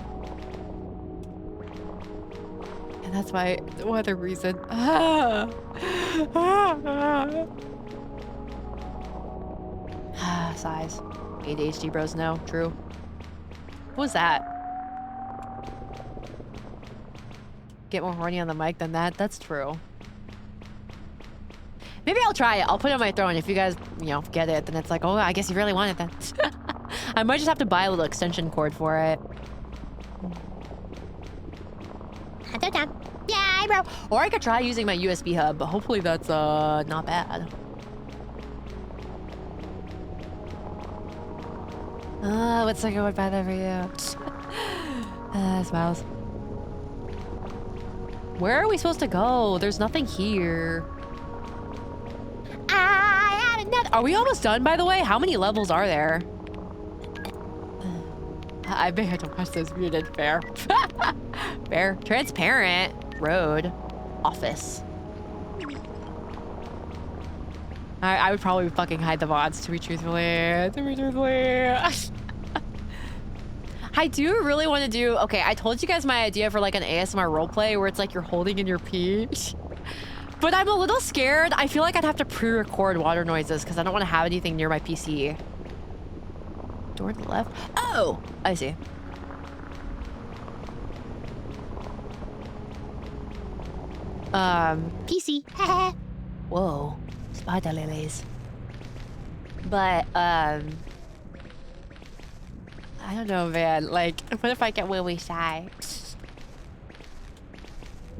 And that's why, what other reason? Size. ADHD bros, no. True. What was that? Get more horny on the mic than that? That's true. Maybe I'll try it. I'll put it on my throne. If you guys, you know, get it, then it's like, oh, I guess you really want it then. I might just have to buy a little extension cord for it. Yeah, bro. Or I could try using my USB hub, but hopefully that's not bad. What's like a good bad for you? Smiles. Where are we supposed to go? There's nothing here. Are we almost done, by the way? How many levels are there? I may have to watch this muted. Fair. Fair. Transparent. Road. Office. I would probably fucking hide the VODs, to be truthfully. I do really want to do... Okay, I told you guys my idea for like an ASMR roleplay where it's like you're holding in your pee. But I'm a little scared. I feel like I'd have to pre-record water noises because I don't want to have anything near my PC. Door to the left? Oh! I see. PC. Whoa. Spider lilies. But, I don't know, man. Like, what if I get really shy?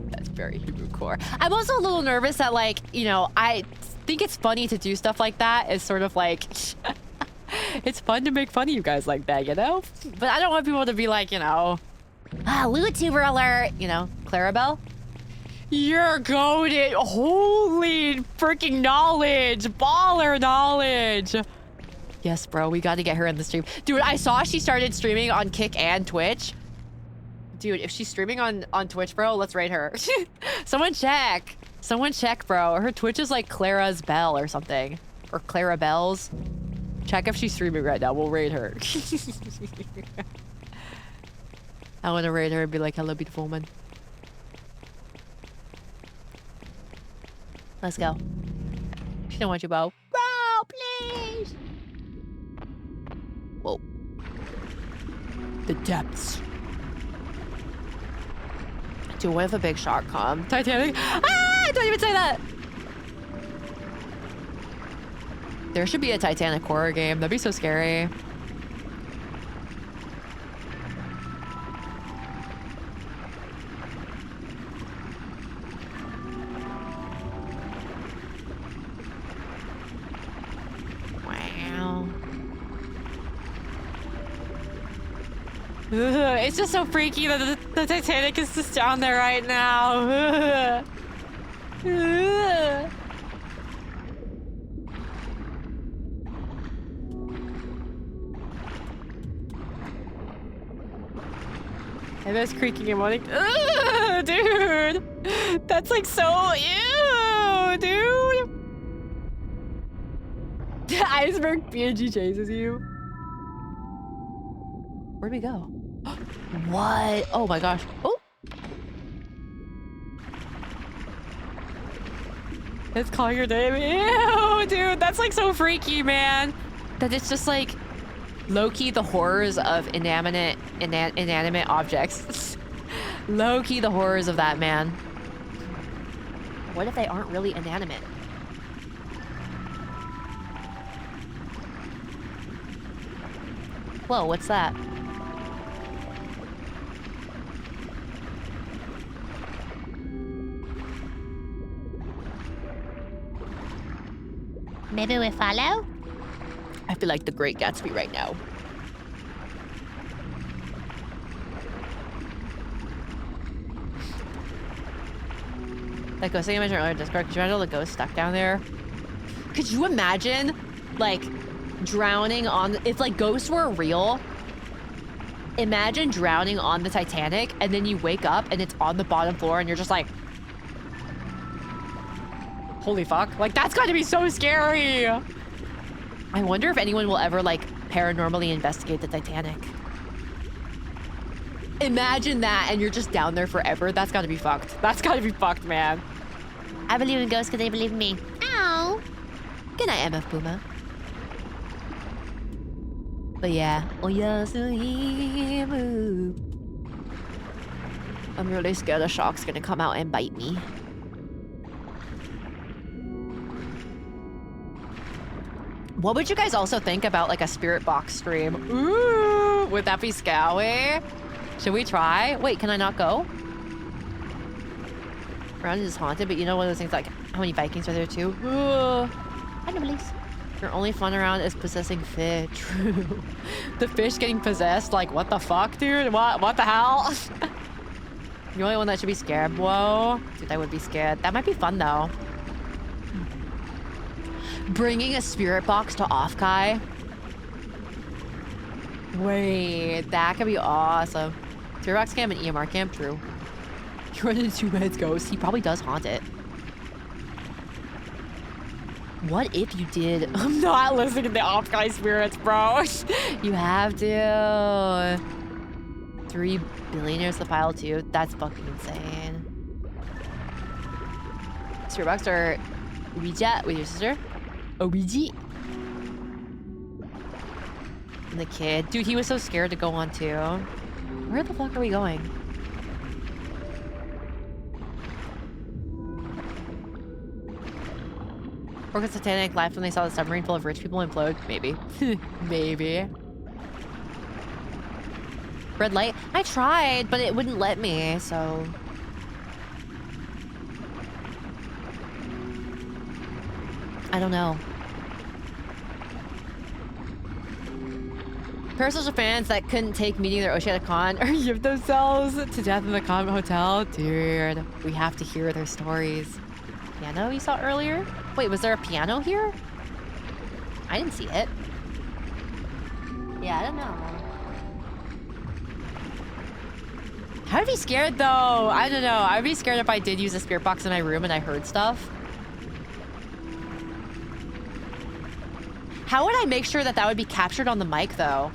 That's very Hebrew core. I'm also a little nervous that, like, you know, I think it's funny to do stuff like that. It's sort of like, it's fun to make fun of you guys like that, you know? But I don't want people to be like, you know, vtuber alert. you know, Clarabelle? You're goated. Holy freaking knowledge. Baller knowledge. Yes, bro. We got to get her in the stream. Dude, I saw she started streaming on Kick and Twitch. Dude, if she's streaming on Twitch, bro, let's raid her. Someone check. Someone check, bro. Her Twitch is like Clara's Bell or something. Or Clara Bells. Check if she's streaming right now. We'll raid her. I want to raid her and be like, hello, beautiful woman. Let's go. She don't want you, bro. Bro, please. Whoa. The depths. Dude, what if a big shark come? Titanic? Ah! Don't even say that! There should be a Titanic horror game. That'd be so scary. Wow. It's just so freaky that the Titanic is just down there right now. And that's creaking and moaning. Dude! That's like so ew, dude! The iceberg PNG chases you. Where'd we go? What? Oh my gosh. Oh! It's calling your name. Ew, dude, that's like so freaky, man. That it's just like low-key the horrors of inanimate objects. Low-key the horrors of that, man. What if they aren't really inanimate? Whoa, what's that? Maybe we follow? I feel like the Great Gatsby right now. Like ghost thing I mentioned earlier in Discord, could you imagine all the ghosts stuck down there? Could you imagine, like, drowning on... If, like, ghosts were real, imagine drowning on the Titanic, and then you wake up, and it's on the bottom floor, and you're just like... Holy fuck. Like, that's gotta be so scary! I wonder if anyone will ever, like, paranormally investigate the Titanic. Imagine that, and you're just down there forever. That's gotta be fucked. That's gotta be fucked, man. I believe in ghosts because they believe in me. Ow! Good night, MF Puma. But yeah. I'm really scared a shark's gonna come out and bite me. What would you guys also think about like a spirit box stream? Ooh, would that be scary? Should we try? Wait, can I not go? Around is haunted, but you know one of those things like how many Vikings are there too? Ooh. Animals. Your only fun around is possessing fish. True. The fish getting possessed, like what the fuck, dude? What the hell? The only one that should be scared. Whoa. Dude, I would be scared. That might be fun though. Bringing a spirit box to Offkai. Wait, that could be awesome. Spirit box camp and EMR camp, true. You run into Two Heads Ghost. He probably does haunt it. What if you did? I'm not listening to the Offkai spirits, bro. You have to. 3 billionaires to the pile too. That's fucking insane. Spirit box or Ouija with your sister? Ouija? And the kid. Dude, he was so scared to go on too. Where the fuck are we going? Or could Titanic laughed when they saw the submarine full of rich people implode? Maybe. Maybe. Red light? I tried, but it wouldn't let me, so... I don't know. Parasocial fans that couldn't take meeting their Oceanic Con or give themselves to death in the convent hotel. Dude, we have to hear their stories. Piano you saw earlier? Wait, was there a piano here? I didn't see it. Yeah, I don't know. I'd be scared though. I don't know. I'd be scared if I did use a spirit box in my room and I heard stuff. How would I make sure that that would be captured on the mic though?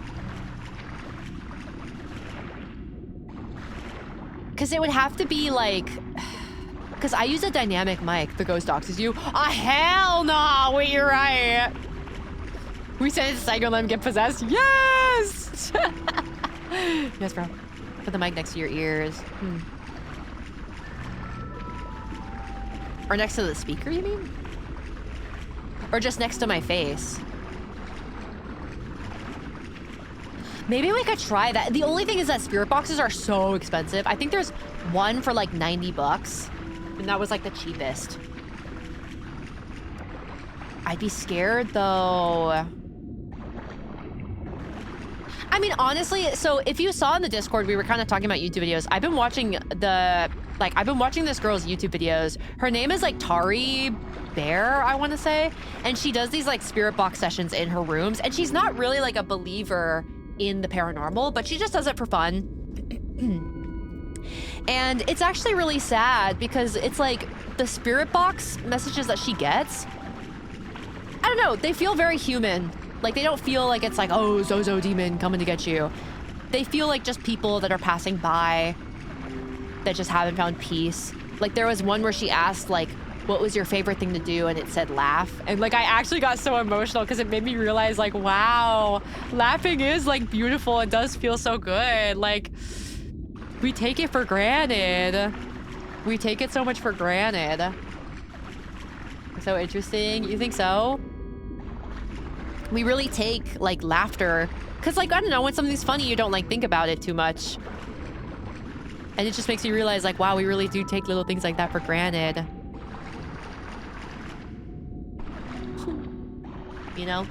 Because it would have to be like... Because I use a dynamic mic. The ghost doxes you. Ah, hell no! Wait, you're right. We said it's psycho, let him get possessed. Yes! Yes, bro. Put the mic next to your ears. Or next to the speaker, you mean? Or just next to my face? Maybe we could try that. The only thing is that spirit boxes are so expensive. I think there's one for like 90 bucks. And that was like the cheapest. I'd be scared though. I mean, honestly, so if you saw in the Discord, we were kind of talking about YouTube videos. I've been watching this girl's YouTube videos. Her name is like Tari Bear, I want to say. And she does these like spirit box sessions in her rooms. And she's not really like a believer in the paranormal, but she just does it for fun. And it's actually really sad because it's like the spirit box messages that she gets, I don't know, they feel very human. Like they don't feel like it's like, oh, Zozo demon coming to get you. They feel like just people that are passing by that just haven't found peace. Like there was one where she asked like, what was your favorite thing to do? And it said laugh. And like, I actually got so emotional because it made me realize like, wow, laughing is like beautiful. It does feel so good. Like we take it for granted. We take it so much for granted. So interesting. You think so? We really take like laughter. Cause like, I don't know, when something's funny, you don't like think about it too much. And it just makes you realize like, wow, we really do take little things like that for granted. You know?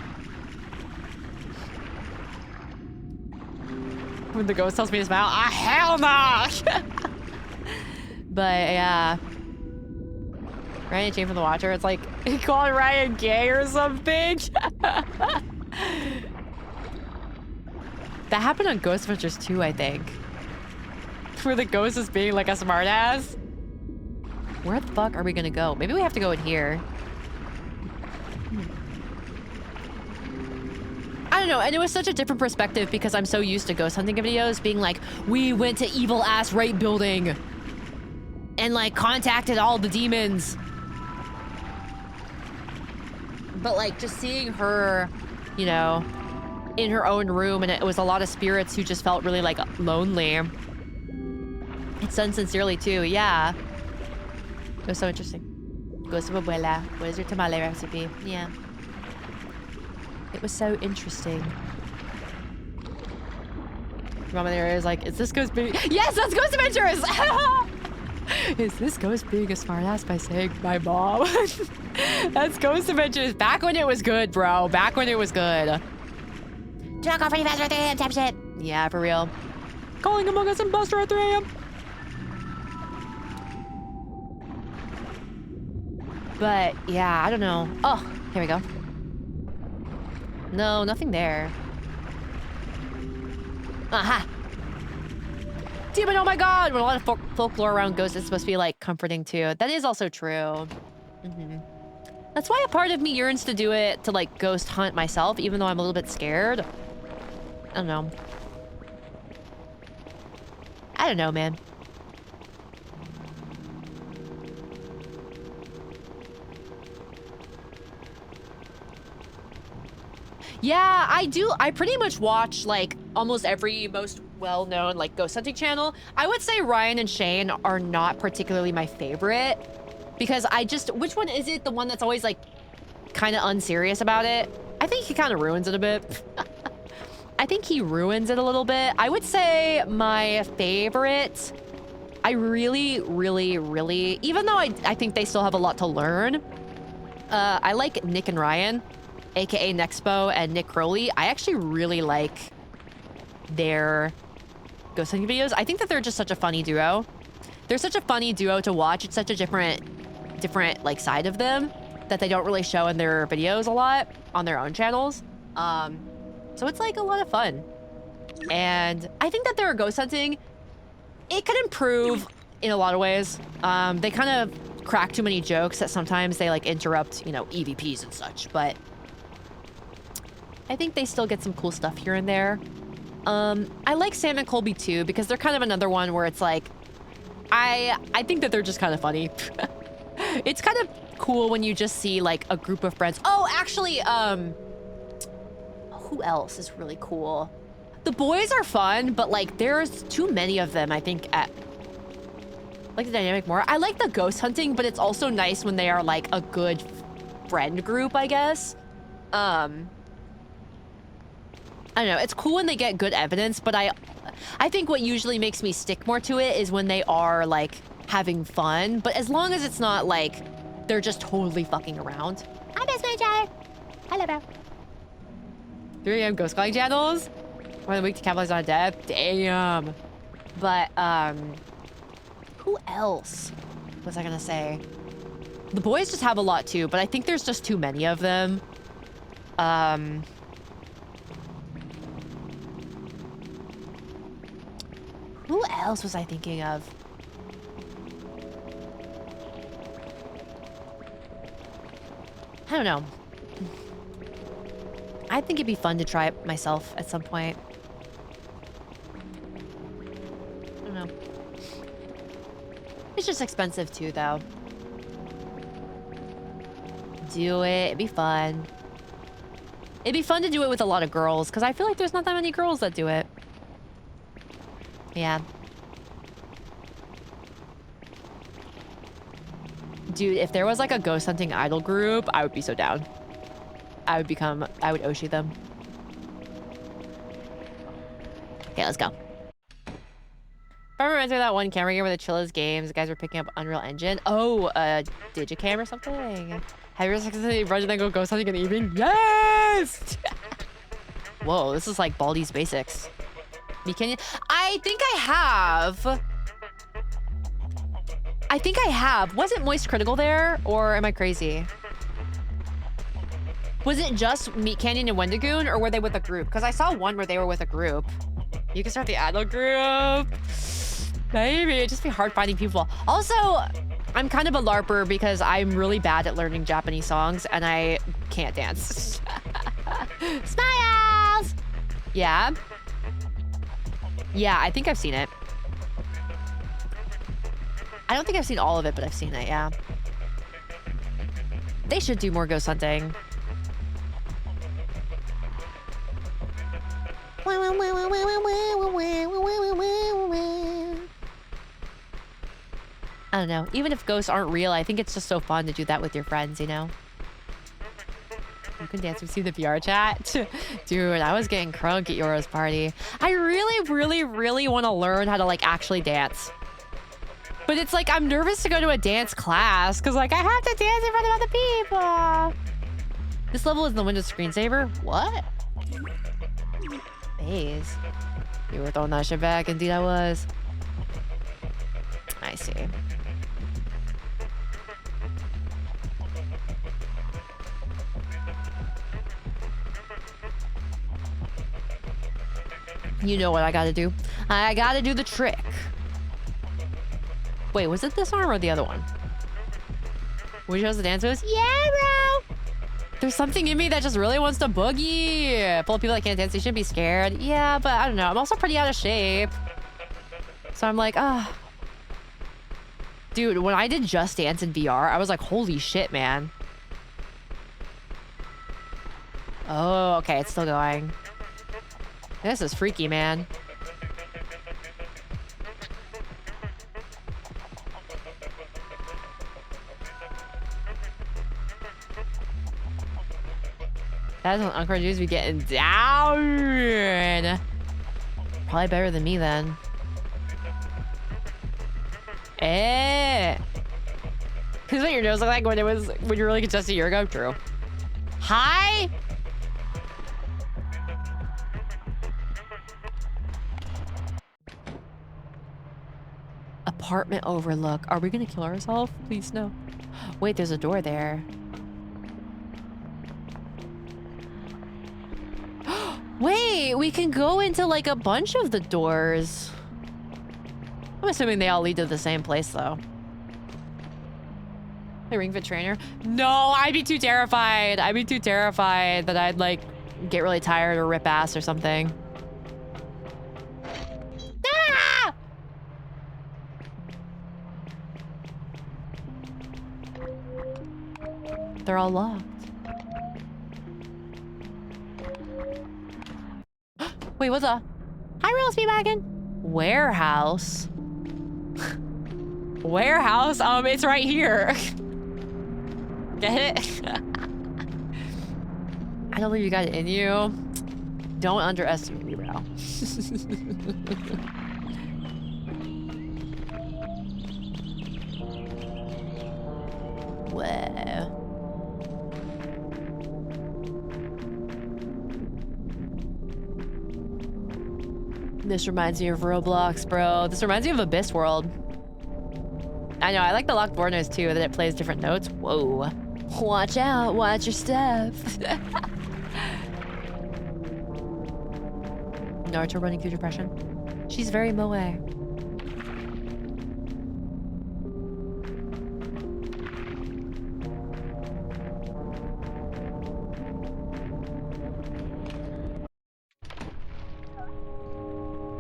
When the ghost tells me to smile, ah, hell no! But yeah. Ryan Jane from the Watcher, it's like, he called Ryan gay or something. That happened on Ghost Adventures 2, I think. Where the ghost is being like a smartass. Where the fuck are we gonna go? Maybe we have to go in here. I don't know, and it was such a different perspective because I'm so used to ghost hunting videos being like, we went to evil ass rape building and like contacted all the demons. But like just seeing her, you know, in her own room, and it was a lot of spirits who just felt really like lonely. It's done sincerely too, yeah. It was so interesting. Ghost of Abuela, what is your tamale recipe? Yeah. It was so interesting. Mama there is like, is this ghost being... Yes, that's Ghost Adventures! Is this ghost being a smartass by saying my mom? That's Ghost Adventures. Back when it was good, bro. Back when it was good. Do not go pretty fast right there, type shit. Yeah, for real. Calling Among Us and Buster at 3 a.m. But yeah, I don't know. Oh, here we go. No, nothing there. Aha! Demon, oh my god! When a lot of folklore around ghosts is supposed to be like comforting too. That is also true. That's why a part of me yearns to do it to like ghost hunt myself, even though I'm a little bit scared. I don't know. I don't know, man. Yeah, I do. I pretty much watch like almost every most well-known like ghost hunting channel. I would say Ryan and Shane are not particularly my favorite because I just, which one is it? The one that's always like kind of unserious about it? I think he kind of ruins it a bit. I think he ruins it a little bit. I would say my favorite, I really, even though I think they still have a lot to learn, I like Nick and Ryan, aka Nexpo and Nick Crowley. I actually really like their ghost hunting videos. I think that they're just such a funny duo. They're such a funny duo to watch. It's such a different like side of them that they don't really show in their videos a lot on their own channels. So it's like a lot of fun. And I think that their ghost hunting, it could improve in a lot of ways. They kind of crack too many jokes that sometimes they like interrupt, you know, EVPs and such, but I think they still get some cool stuff here and there. I like Sam and Colby too, because they're kind of another one where it's like, I think that they're just kind of funny. It's kind of cool when you just see like a group of friends. Oh, actually, who else is really cool? The boys are fun, but like there's too many of them, I think, at like the dynamic more. I like the ghost hunting, but it's also nice when they are like a good friend group, I guess. I don't know. It's cool when they get good evidence, but I think what usually makes me stick more to it is when they are like having fun. But as long as it's not like they're just totally fucking around. Hi, Best Manager. Hello, bro. 3 a.m. ghost calling channels? More than a week to capitalize on death? Damn. But, who else was I gonna say? The boys just have a lot too, but I think there's just too many of them. Who else was I thinking of? I don't know. I think it'd be fun to try it myself at some point. I don't know. It's just expensive too, though. Do it. It'd be fun. It'd be fun to do it with a lot of girls, because I feel like there's not that many girls that do it. Yeah. Dude, if there was like a ghost hunting idol group, I would be so down. I would Oshi them. Okay, let's go. If I remember that one camera game where the Chillas games, the guys were picking up Unreal Engine. Oh, Digicam or something. Have you ever successfully run and then go ghost hunting in the evening? Yes! Whoa, this is like Baldi's Basics. I think I have. Wasn't Moist Critical there? Or am I crazy? Was it just Meat Canyon and Wendigoon, or were they with a group? Because I saw one where they were with a group. You can start the adult group. Maybe. It'd just be hard finding people. Also, I'm kind of a LARPer because I'm really bad at learning Japanese songs, and I can't dance. Smiles! Yeah? Yeah, I think I've seen it. I don't think I've seen all of it, but I've seen it, yeah. They should do more ghost hunting. I don't know. Even if ghosts aren't real, I think it's just so fun to do that with your friends, you know? You can dance. We see the VR chat. Dude, I was getting crunk at Yora's party. I really want to learn how to like actually dance. But it's like, I'm nervous to go to a dance class because like I have to dance in front of other people. This level is the Windows screensaver? What? Phase. You were throwing that shit back. Indeed I was. I see. You know what I gotta do. I gotta do the trick. Wait, was it this arm or the other one? We chose the dance moves? Yeah, bro! There's something in me that just really wants to boogie. Full of people that can't dance, they shouldn't be scared. Yeah, but I don't know. I'm also pretty out of shape. So I'm like, ah. Dude, when I did Just Dance in VR, I was like, holy shit, man. Oh, okay, it's still going. This is freaky, man. That's when Uncle Juice be getting down. Probably better than me then. Eh. This is what your nose looked like when you were really just a year ago. True. Hi. Apartment overlook. Are we gonna kill ourselves? Please no. Wait, there's a door there. Wait, we can go into like a bunch of the doors. I'm assuming they all lead to the same place though. A ring fit trainer? No, I'd be too terrified. I'd be too terrified that I'd like get really tired or rip ass or something. Ah! They're all locked. Wait, what's up? Hi, Real Speedwagon. Warehouse. Warehouse? It's right here. Get it? I don't believe you got it in you. Don't underestimate me, bro. Whoa. This reminds me of Roblox, bro. This reminds me of Abyss World. I know, I like the locked door noise too, that it plays different notes. Whoa. Watch out, watch your step. Naruto running through depression. She's very moe.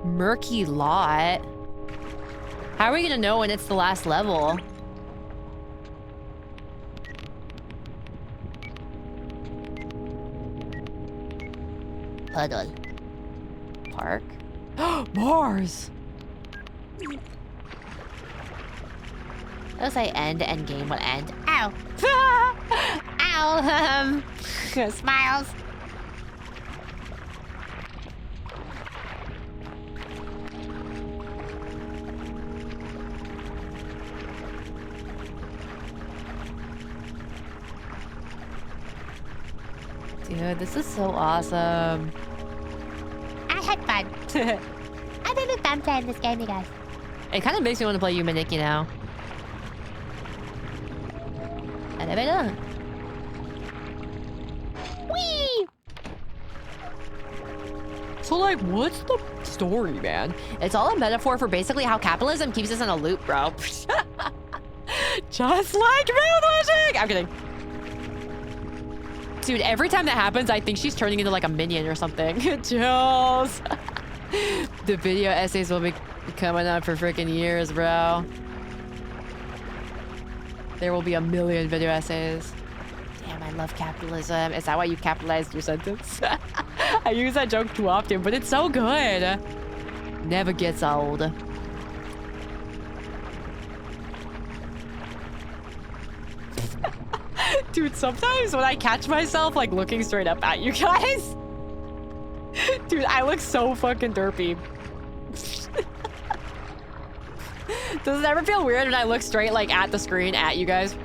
Murky lot. How are we gonna know when it's the last level? Puddle. Park. Mars. Looks like end game will end. Ow. Ow. Smiles. Dude, this is so awesome. I had fun. I'm having fun playing this game, you guys. It kind of makes me want to play Yume Nikki now. Whee! So, like, what's the story, man? It's all a metaphor for basically how capitalism keeps us in a loop, bro. Just like Moonwashing! I'm kidding. Dude, every time that happens, I think she's turning into like a minion or something. Chills. The video essays will be coming up for freaking years, bro. There will be a million video essays. Damn, I love capitalism. Is that why you capitalized your sentence? I use that joke too often, but it's so good. Never gets old. Dude, sometimes when I catch myself like looking straight up at you guys, dude, I look so fucking derpy. Does it ever feel weird when I look straight like at the screen at you guys?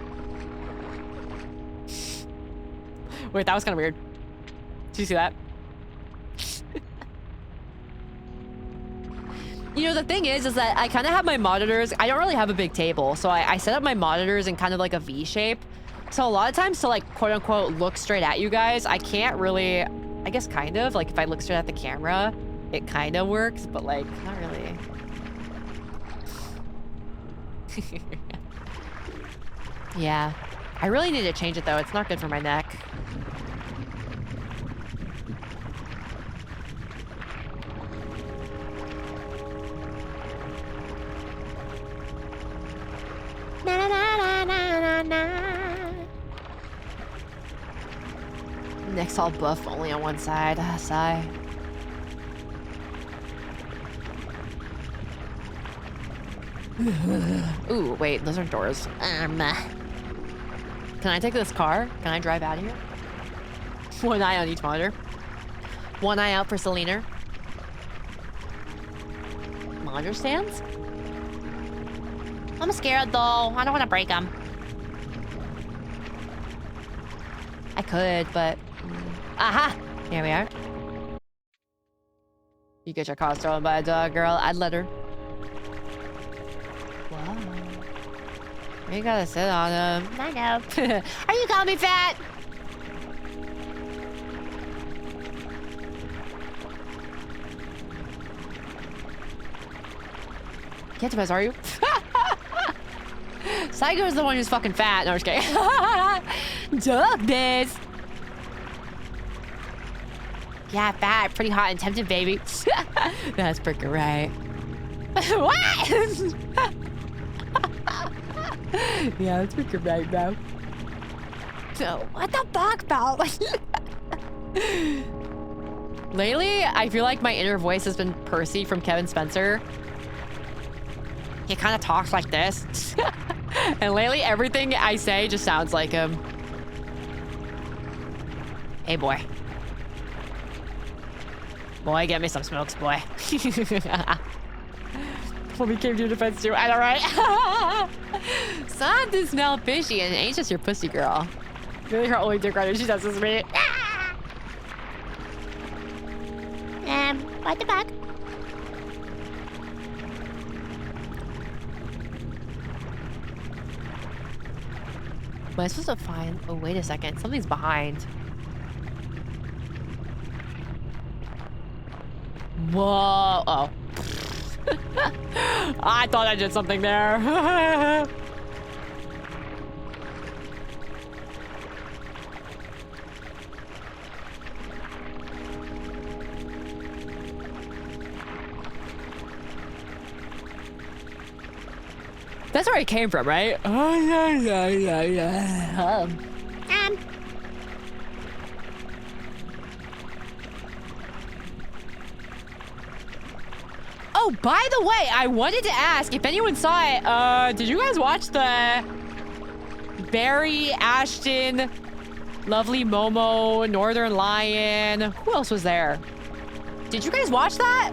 Wait, that was kind of weird. Did you see that? You know, the thing is that I kind of have my monitors. I don't really have a big table, so I set up my monitors in kind of like a V shape. So a lot of times to like quote unquote look straight at you guys, I can't really, I guess kind of, like if I look straight at the camera, it kind of works, but like not really. Yeah, I really need to change it though. It's not good for my neck. Na na na na na na. Neck's all buff, only on one side. Ah, sigh. Ooh, wait, those are doors. Can I take this car? Can I drive out of here? One eye on each monitor. One eye out for Selena. Monitor stands? I'm scared though. I don't want to break them. I could, but... Aha! Here we are. You get your car stolen by a dog, girl. I'd let her. Whoa. You gotta sit on him. I know. Are you calling me fat? Can't surprise, are you? Saigo's the one who's fucking fat. No, I'm just kidding. Dog biz. Yeah, fat. Pretty hot and tempted, baby. That's freaking right. What? Yeah, that's freaking right, bro. So, what the fuck, bro? Lately, I feel like my inner voice has been Percy from Kevin Spencer. He kind of talks like this. And lately, everything I say just sounds like him. Hey, boy. Boy, get me some smokes, boy. When we came to your defense, too. I know, right? Something smell fishy, and it ain't just your pussy, girl. Really, her only dick rider. She does this to me. What the fuck? Am I supposed to find... Oh, wait a second. Something's behind. Whoa. Oh. I thought I did something there. That's where I came from, right? Oh, yeah. Oh, by the way, I wanted to ask if anyone saw it. Did you guys watch the Barry, Ashton, Lovely Momo, Northern Lion? Who else was there? Did you guys watch that?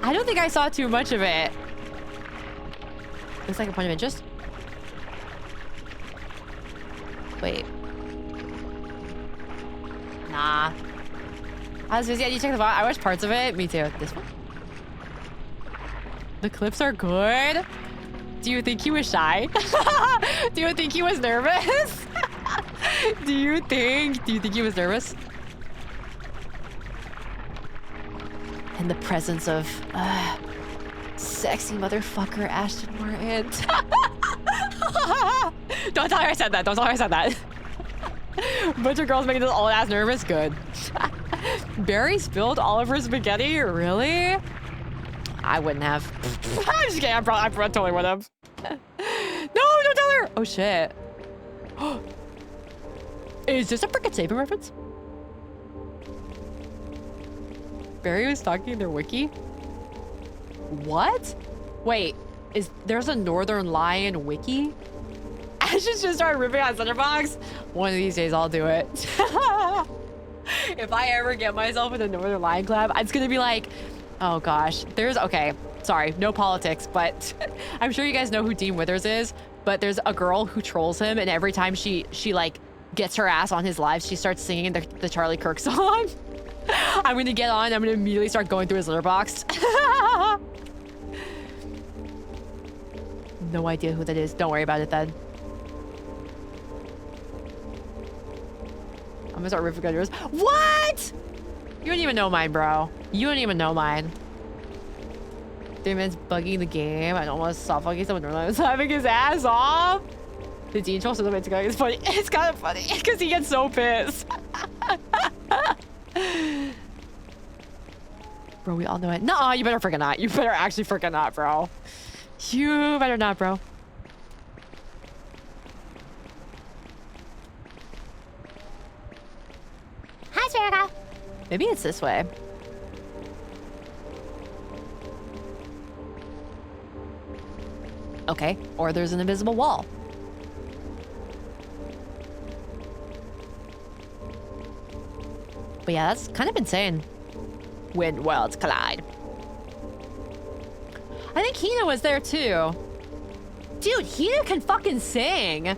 I don't think I saw too much of it. Looks like a point of interest. Wait. Nah. I was busy. Yeah, you check the VOD. I watched parts of it. Me too. This one. The clips are good. Do you think he was shy? Do you think he was nervous? Do you think he was nervous? In the presence of sexy motherfucker Ashton Martin. Don't tell her I said that. Don't tell her I said that. Bunch of girls making this old ass nervous. Good. Barry spilled all of her spaghetti? Really? I wouldn't have. I'm just kidding. I totally would have. No, don't tell her. Oh, shit. Is this a frickin' SAVEHYMN reference? Barry was talking in their wiki? What? Wait, there's a Northern Lion wiki? I should just start ripping on Centerbox. One of these days I'll do it. If I ever get myself in a Northern Lion collab, it's gonna be like, oh gosh, okay, sorry, no politics, but I'm sure you guys know who Dean Withers is, but there's a girl who trolls him, and every time she like gets her ass on his live, she starts singing the Charlie Kirk song. I'm gonna get on, I'm gonna immediately start going through his letterbox. No idea who that is. Don't worry about it then. I'm gonna start ripping on yours. What? You don't even know mine, bro. You don't even know mine. Damon's bugging the game. I don't want to stop fucking someone. He's having his ass off. The Dean troll says it's funny. It's kind of funny because he gets so pissed. Bro, we all know it. No, you better freaking not. You better actually freaking not, bro. You better not, bro. Hi, Spherica. Maybe it's this way. Okay, or there's an invisible wall. But yeah, that's kind of insane. When worlds collide. I think Hina was there too. Dude, Hina can fucking sing.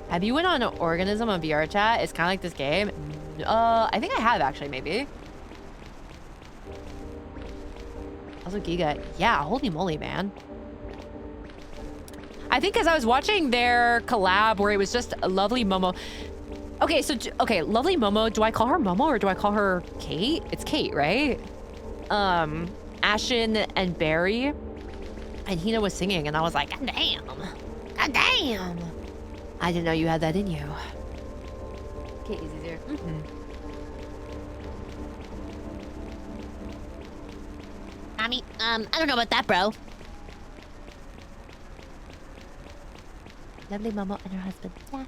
Have you went on an organism on VR chat? It's kind of like this game. I think I have actually, maybe. Also, Giga. Yeah, holy moly, man. I think because I was watching their collab where it was just a lovely Momo. Okay, so, okay, lovely Momo. Do I call her Momo or do I call her Kate? It's Kate, right? Ashen and Barry. And Hina was singing and I was like, God damn. God damn. I didn't know you had that in you. Kate is easier. Mommy, I don't know about that, bro. Lovely Momo and her husband. Yeah.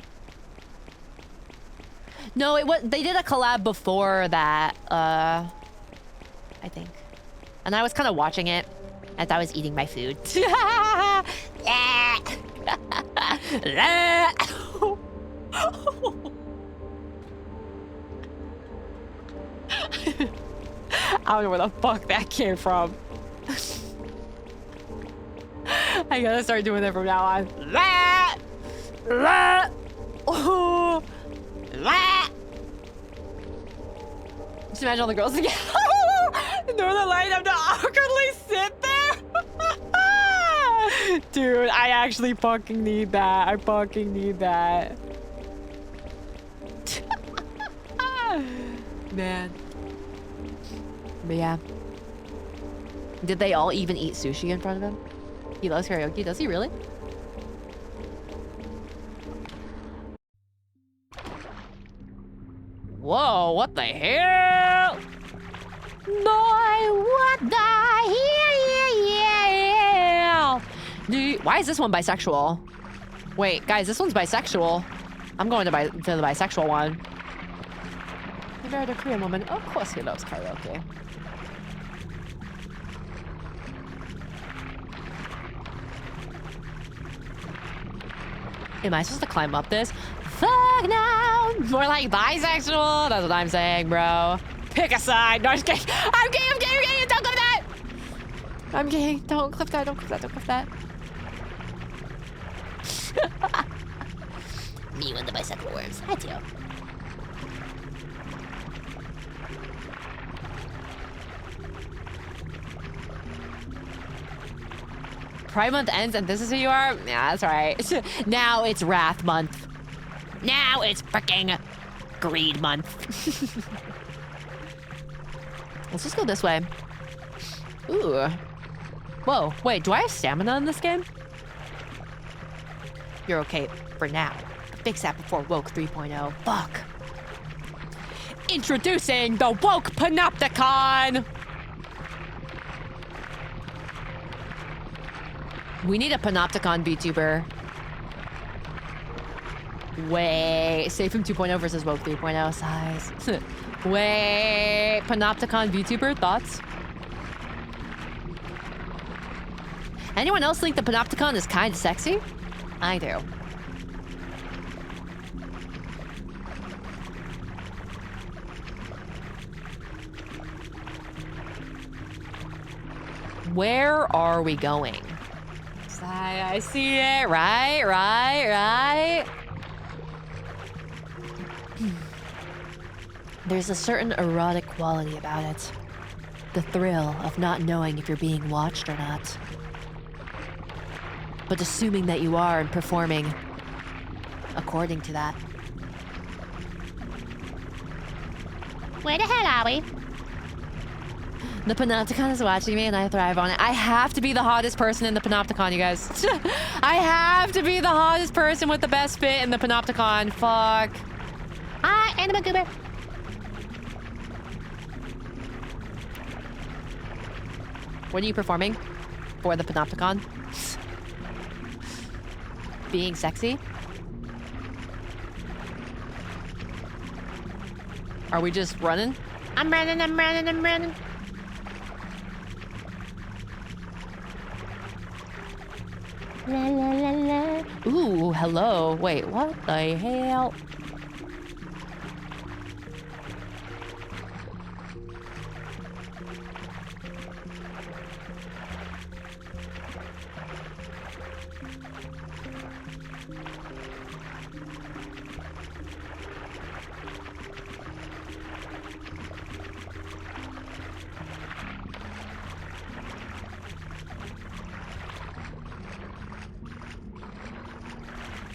No, it was, they did a collab before that, I think. And I was kind of watching it as I was eating my food. Yeah. I don't know where the fuck that came from. I gotta start doing it from now on. Just imagine all the girls together. Northern Light have to awkwardly sit there. Dude, I actually fucking need that. I fucking need that. Man. But yeah. Did they all even eat sushi in front of him? He loves karaoke. Does he really? Whoa, what the hell? Boy, what the hell? Dude, why is this one bisexual? Wait, guys, this one's bisexual. I'm going to the bisexual one. You married a Korean woman. Of course he loves karaoke. Am I supposed to climb up this? Fuck no! More like bisexual. That's what I'm saying, bro. Pick a side. No, I'm just kidding. I'm gay, I'm gay, I'm gay. Don't clip that. I'm gay. Don't clip that. Don't clip that. Don't clip that. Me and the bisexual worms. Hi, Tio. Pride Month ends and this is who you are? Yeah, that's right. Now it's Wrath Month. Now it's freaking Greed Month. Let's just go this way. Ooh. Whoa, wait, do I have stamina in this game? You're okay for now. Fix that before Woke 3.0. Fuck. Introducing the Woke Panopticon! We need a Panopticon VTuber. Wait, SAVEHYMN 2.0 versus Woke 3.0 size. Wait, Panopticon VTuber, thoughts? Anyone else think the Panopticon is kind of sexy? I do. Where are we going? I see it. Right. There's a certain erotic quality about it. The thrill of not knowing if you're being watched or not. But assuming that you are and performing according to that. Where the hell are we? The Panopticon is watching me and I thrive on it. I have to be the hottest person in the Panopticon, you guys. I have to be the hottest person with the best fit in the Panopticon. Fuck. I am a goober. What are you performing for the Panopticon? Being sexy? Are we just running? I'm running. La la la la. Ooh, hello. Wait, what the hell?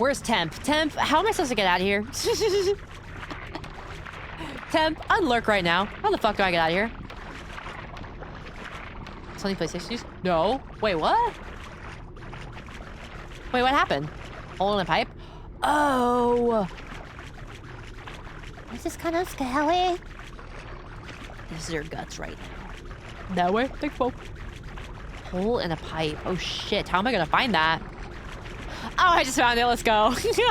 Where's Temp? Temp, how am I supposed to get out of here? Temp, unlurk right now. How the fuck do I get out of here? Sony PlayStation use? No. Wait, what? Wait, what happened? Hole in a pipe? Oh. This is kind of scary. This is your guts right now. That way? Thanks, Bo. Hole in a pipe. Oh shit, how am I gonna find that? Oh, I just found it. Let's go. Let's go.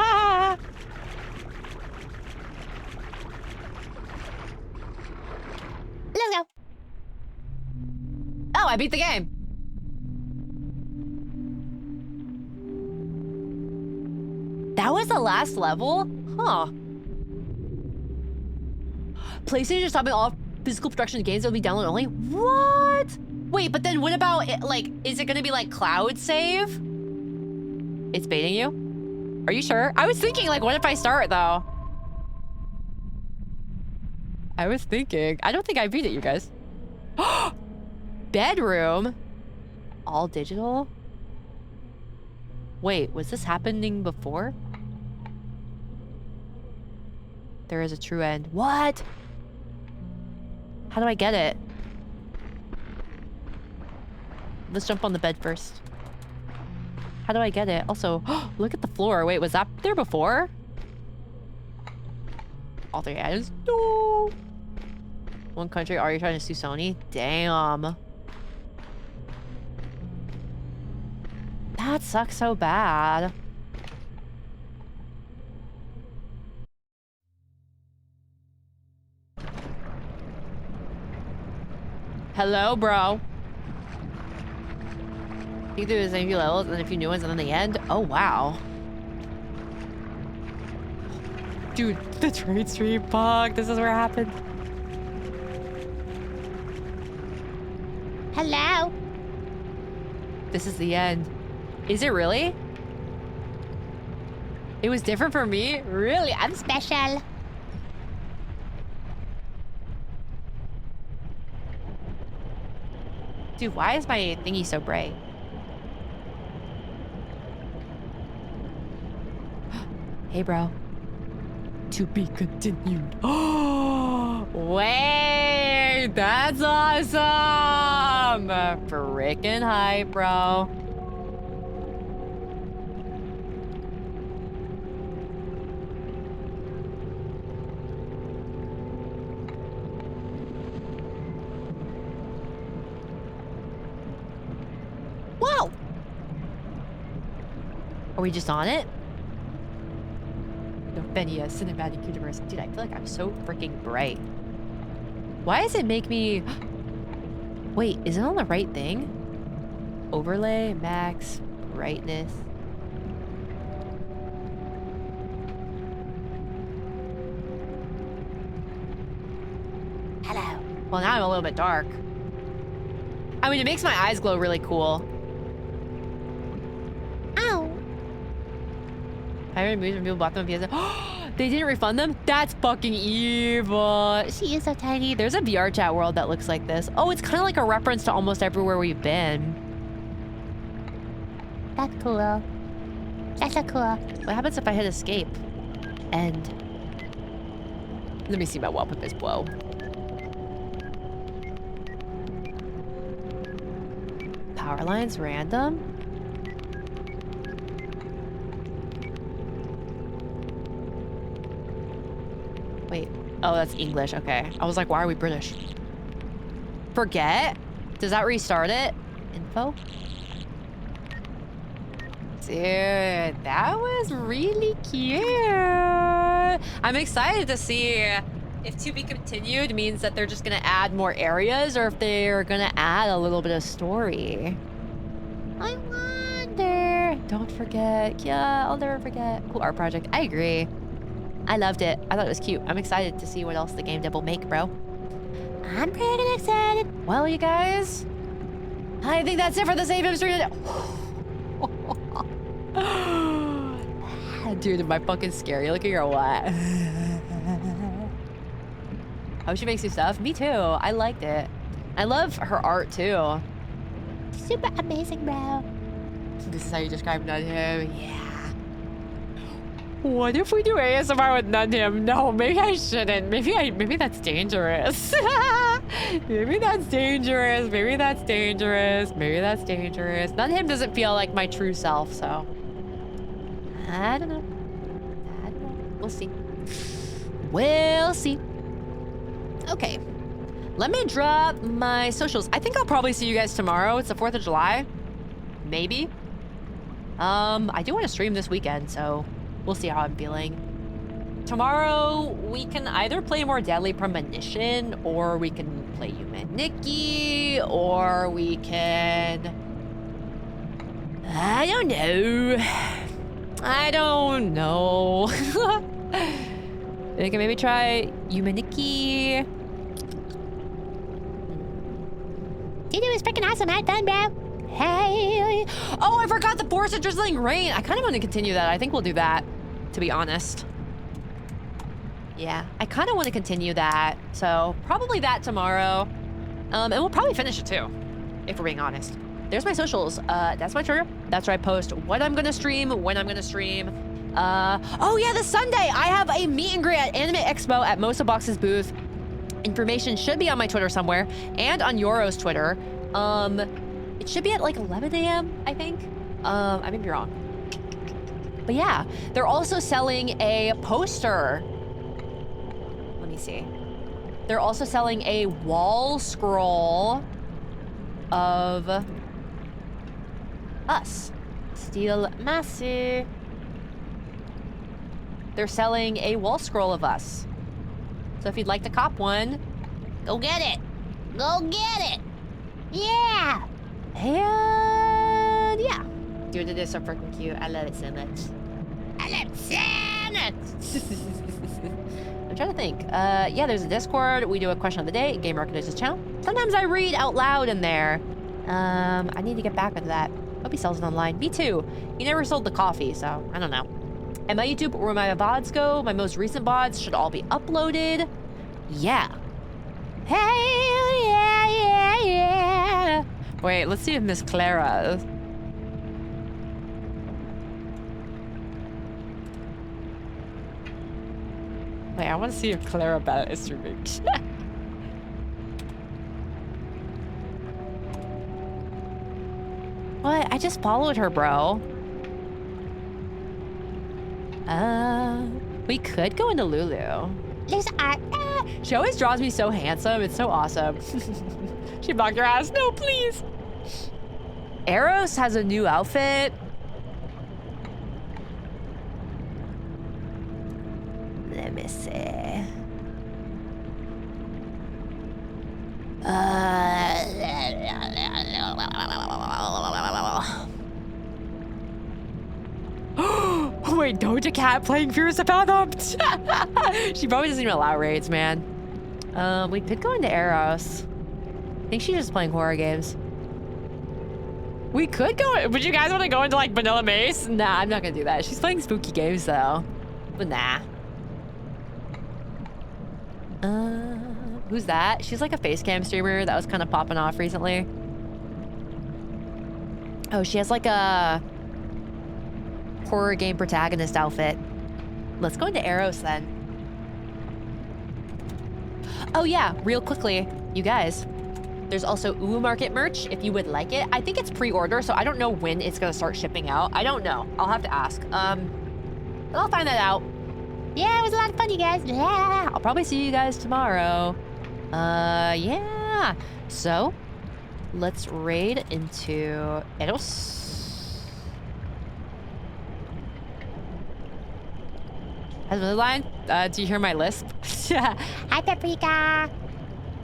Oh, I beat the game. That was the last level? Huh. PlayStation is stopping all physical production games that will be download only? What? Wait, but then what about, it, like, is it gonna be like cloud save? It's baiting you? Are you sure? I was thinking, like, what if I start, though? I was thinking. I don't think I beat it, you guys. Bedroom? All digital? Wait, was this happening before? There is a true end. What? How do I get it? Let's jump on the bed first. How do I get it? Also, look at the floor. Wait, was that there before? All 3 items? No. One country, are you trying to sue Sony? Damn. That sucks so bad. Hello, bro. You do the same few levels and a few new ones and then the end? Oh, wow. Dude, the trade stream, fuck. This is where it happened. Hello. This is the end. Is it really? It was different for me? Really? I'm special. Dude, why is my thingy so bright? Hey, bro. To be continued. Oh, wait, that's awesome. Frickin' hype, bro. Whoa. Are we just on it? NOPHENIA cinematic universe. Dude, I feel like I'm so freaking bright. Why does it make me... Wait, is it on the right thing? Overlay, max, brightness. Hello. Well, now I'm a little bit dark. I mean, it makes my eyes glow really cool. Ow. I removed when people bought them on PS. They didn't refund them? That's fucking evil. She is so tiny. There's a VR chat world that looks like this. Oh, it's kind of like a reference to almost everywhere we've been. That's cool. That's so cool. What happens if I hit escape? End. Let me see my wallpaper blow. Power lines random? Wait. Oh, that's English. Okay. I was like, why are we British? Forget? Does that restart it? Info? Dude, that was really cute. I'm excited to see if to be continued means that they're just gonna add more areas or if they're gonna add a little bit of story. I wonder. Don't forget. Yeah, I'll never forget. Cool art project. I agree. I loved it. I thought it was cute. I'm excited to see what else the game dev will make, bro. I'm pretty excited. Well, you guys, I think that's it for the SAVEHYMN stream today. Dude, am I fucking scary looking or what? Oh, she makes new stuff? Me too. I liked it. I love her art too. Super amazing, bro. This is how you describe not him. Yeah. What if we do ASMR with Nunhim? No, maybe I shouldn't. Maybe that's dangerous. Maybe that's dangerous. Maybe that's dangerous. Maybe that's dangerous. Nunhim doesn't feel like my true self, so I don't know. We'll see. We'll see. Okay. Let me drop my socials. I think I'll probably see you guys tomorrow. It's the 4th of July. Maybe. I do want to stream this weekend, so we'll see how I'm feeling. Tomorrow, we can either play more Deadly Premonition, or we can play Yumeniki, or we can... I don't know. I don't know. We can maybe try Yumeniki. Dude, it was freaking awesome. I had fun, bro. Hey. Oh, I forgot the Forest of Drizzling Rain. I kind of want to continue that. I think we'll do that, to be honest. Yeah, I kind of want to continue that. So probably that tomorrow. And we'll probably finish it too, if we're being honest. There's my socials. That's my Twitter. That's where I post what I'm going to stream, when I'm going to stream. Oh yeah, this Sunday, I have a meet and greet at Anime Expo at Mosa Box's booth. Information should be on my Twitter somewhere and on Yoro's Twitter. It should be at like 11 a.m., I think. I may be wrong. But yeah, they're also selling a poster. Let me see. They're also selling a wall scroll of us. Steel Massey. They're selling a wall scroll of us. So if you'd like to cop one, Go get it. Go get it. Yeah. and yeah. Dude, it is so freaking cute. I love it so much. I love Santa. I'm trying to think. Yeah, there's a Discord. We do a question of the day. Game recognizes channel. Sometimes I read out loud in there. I need to get back into that. Hope he sells it online. Me too. He never sold the coffee, so I don't know. And my YouTube, where my VODs go, my most recent VODs should all be uploaded. Yeah. Hey, yeah. Wait, let's see if Miss Clara. Wait, I want to see if Clara Bell is streaming. What? I just followed her, bro. We could go into Lulu. There's art. She always draws me so handsome. It's so awesome. She blocked your ass. No, please. Eros has a new outfit. Let me see. Wait, Doja Cat playing Fierce About Them? She probably doesn't even allow raids, man. We could go into Eros. I think she's just playing horror games. We could go. Would you guys want to go into like Vanilla Mace? Nah, I'm not gonna do that. She's playing spooky games though. But nah. Who's that? She's like a face cam streamer that was kind of popping off recently. Oh, she has like a horror game protagonist outfit. Let's go into Eros then. Oh yeah, real quickly, you guys. There's also Uwu Market merch if you would like it. I think it's pre-order, so I don't know when it's gonna start shipping out. I don't know. I'll have to ask. But I'll find that out. Yeah, it was a lot of fun, you guys. Yeah, I'll probably see you guys tomorrow. Yeah. So, let's raid into Eros. Has another line? Do you hear my lisp? Hi, Paprika.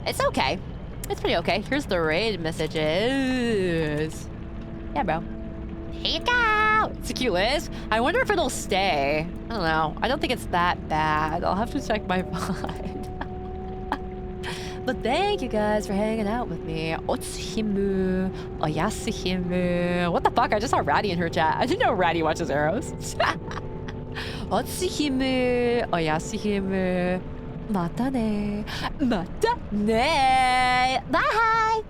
It's okay. It's pretty okay. Here's the raid messages. Yeah, bro. Here you go. It's a cute list. I wonder if it'll stay. I don't know. I don't think it's that bad. I'll have to check my VOD. But thank you guys for hanging out with me. Otsuhimu. Oyasuhimu. What the fuck? I just saw Ratty in her chat. I didn't know Ratty watches Arrows. Otsuhimu. Oyasuhimu. Mata ne. Mata ne. Bye.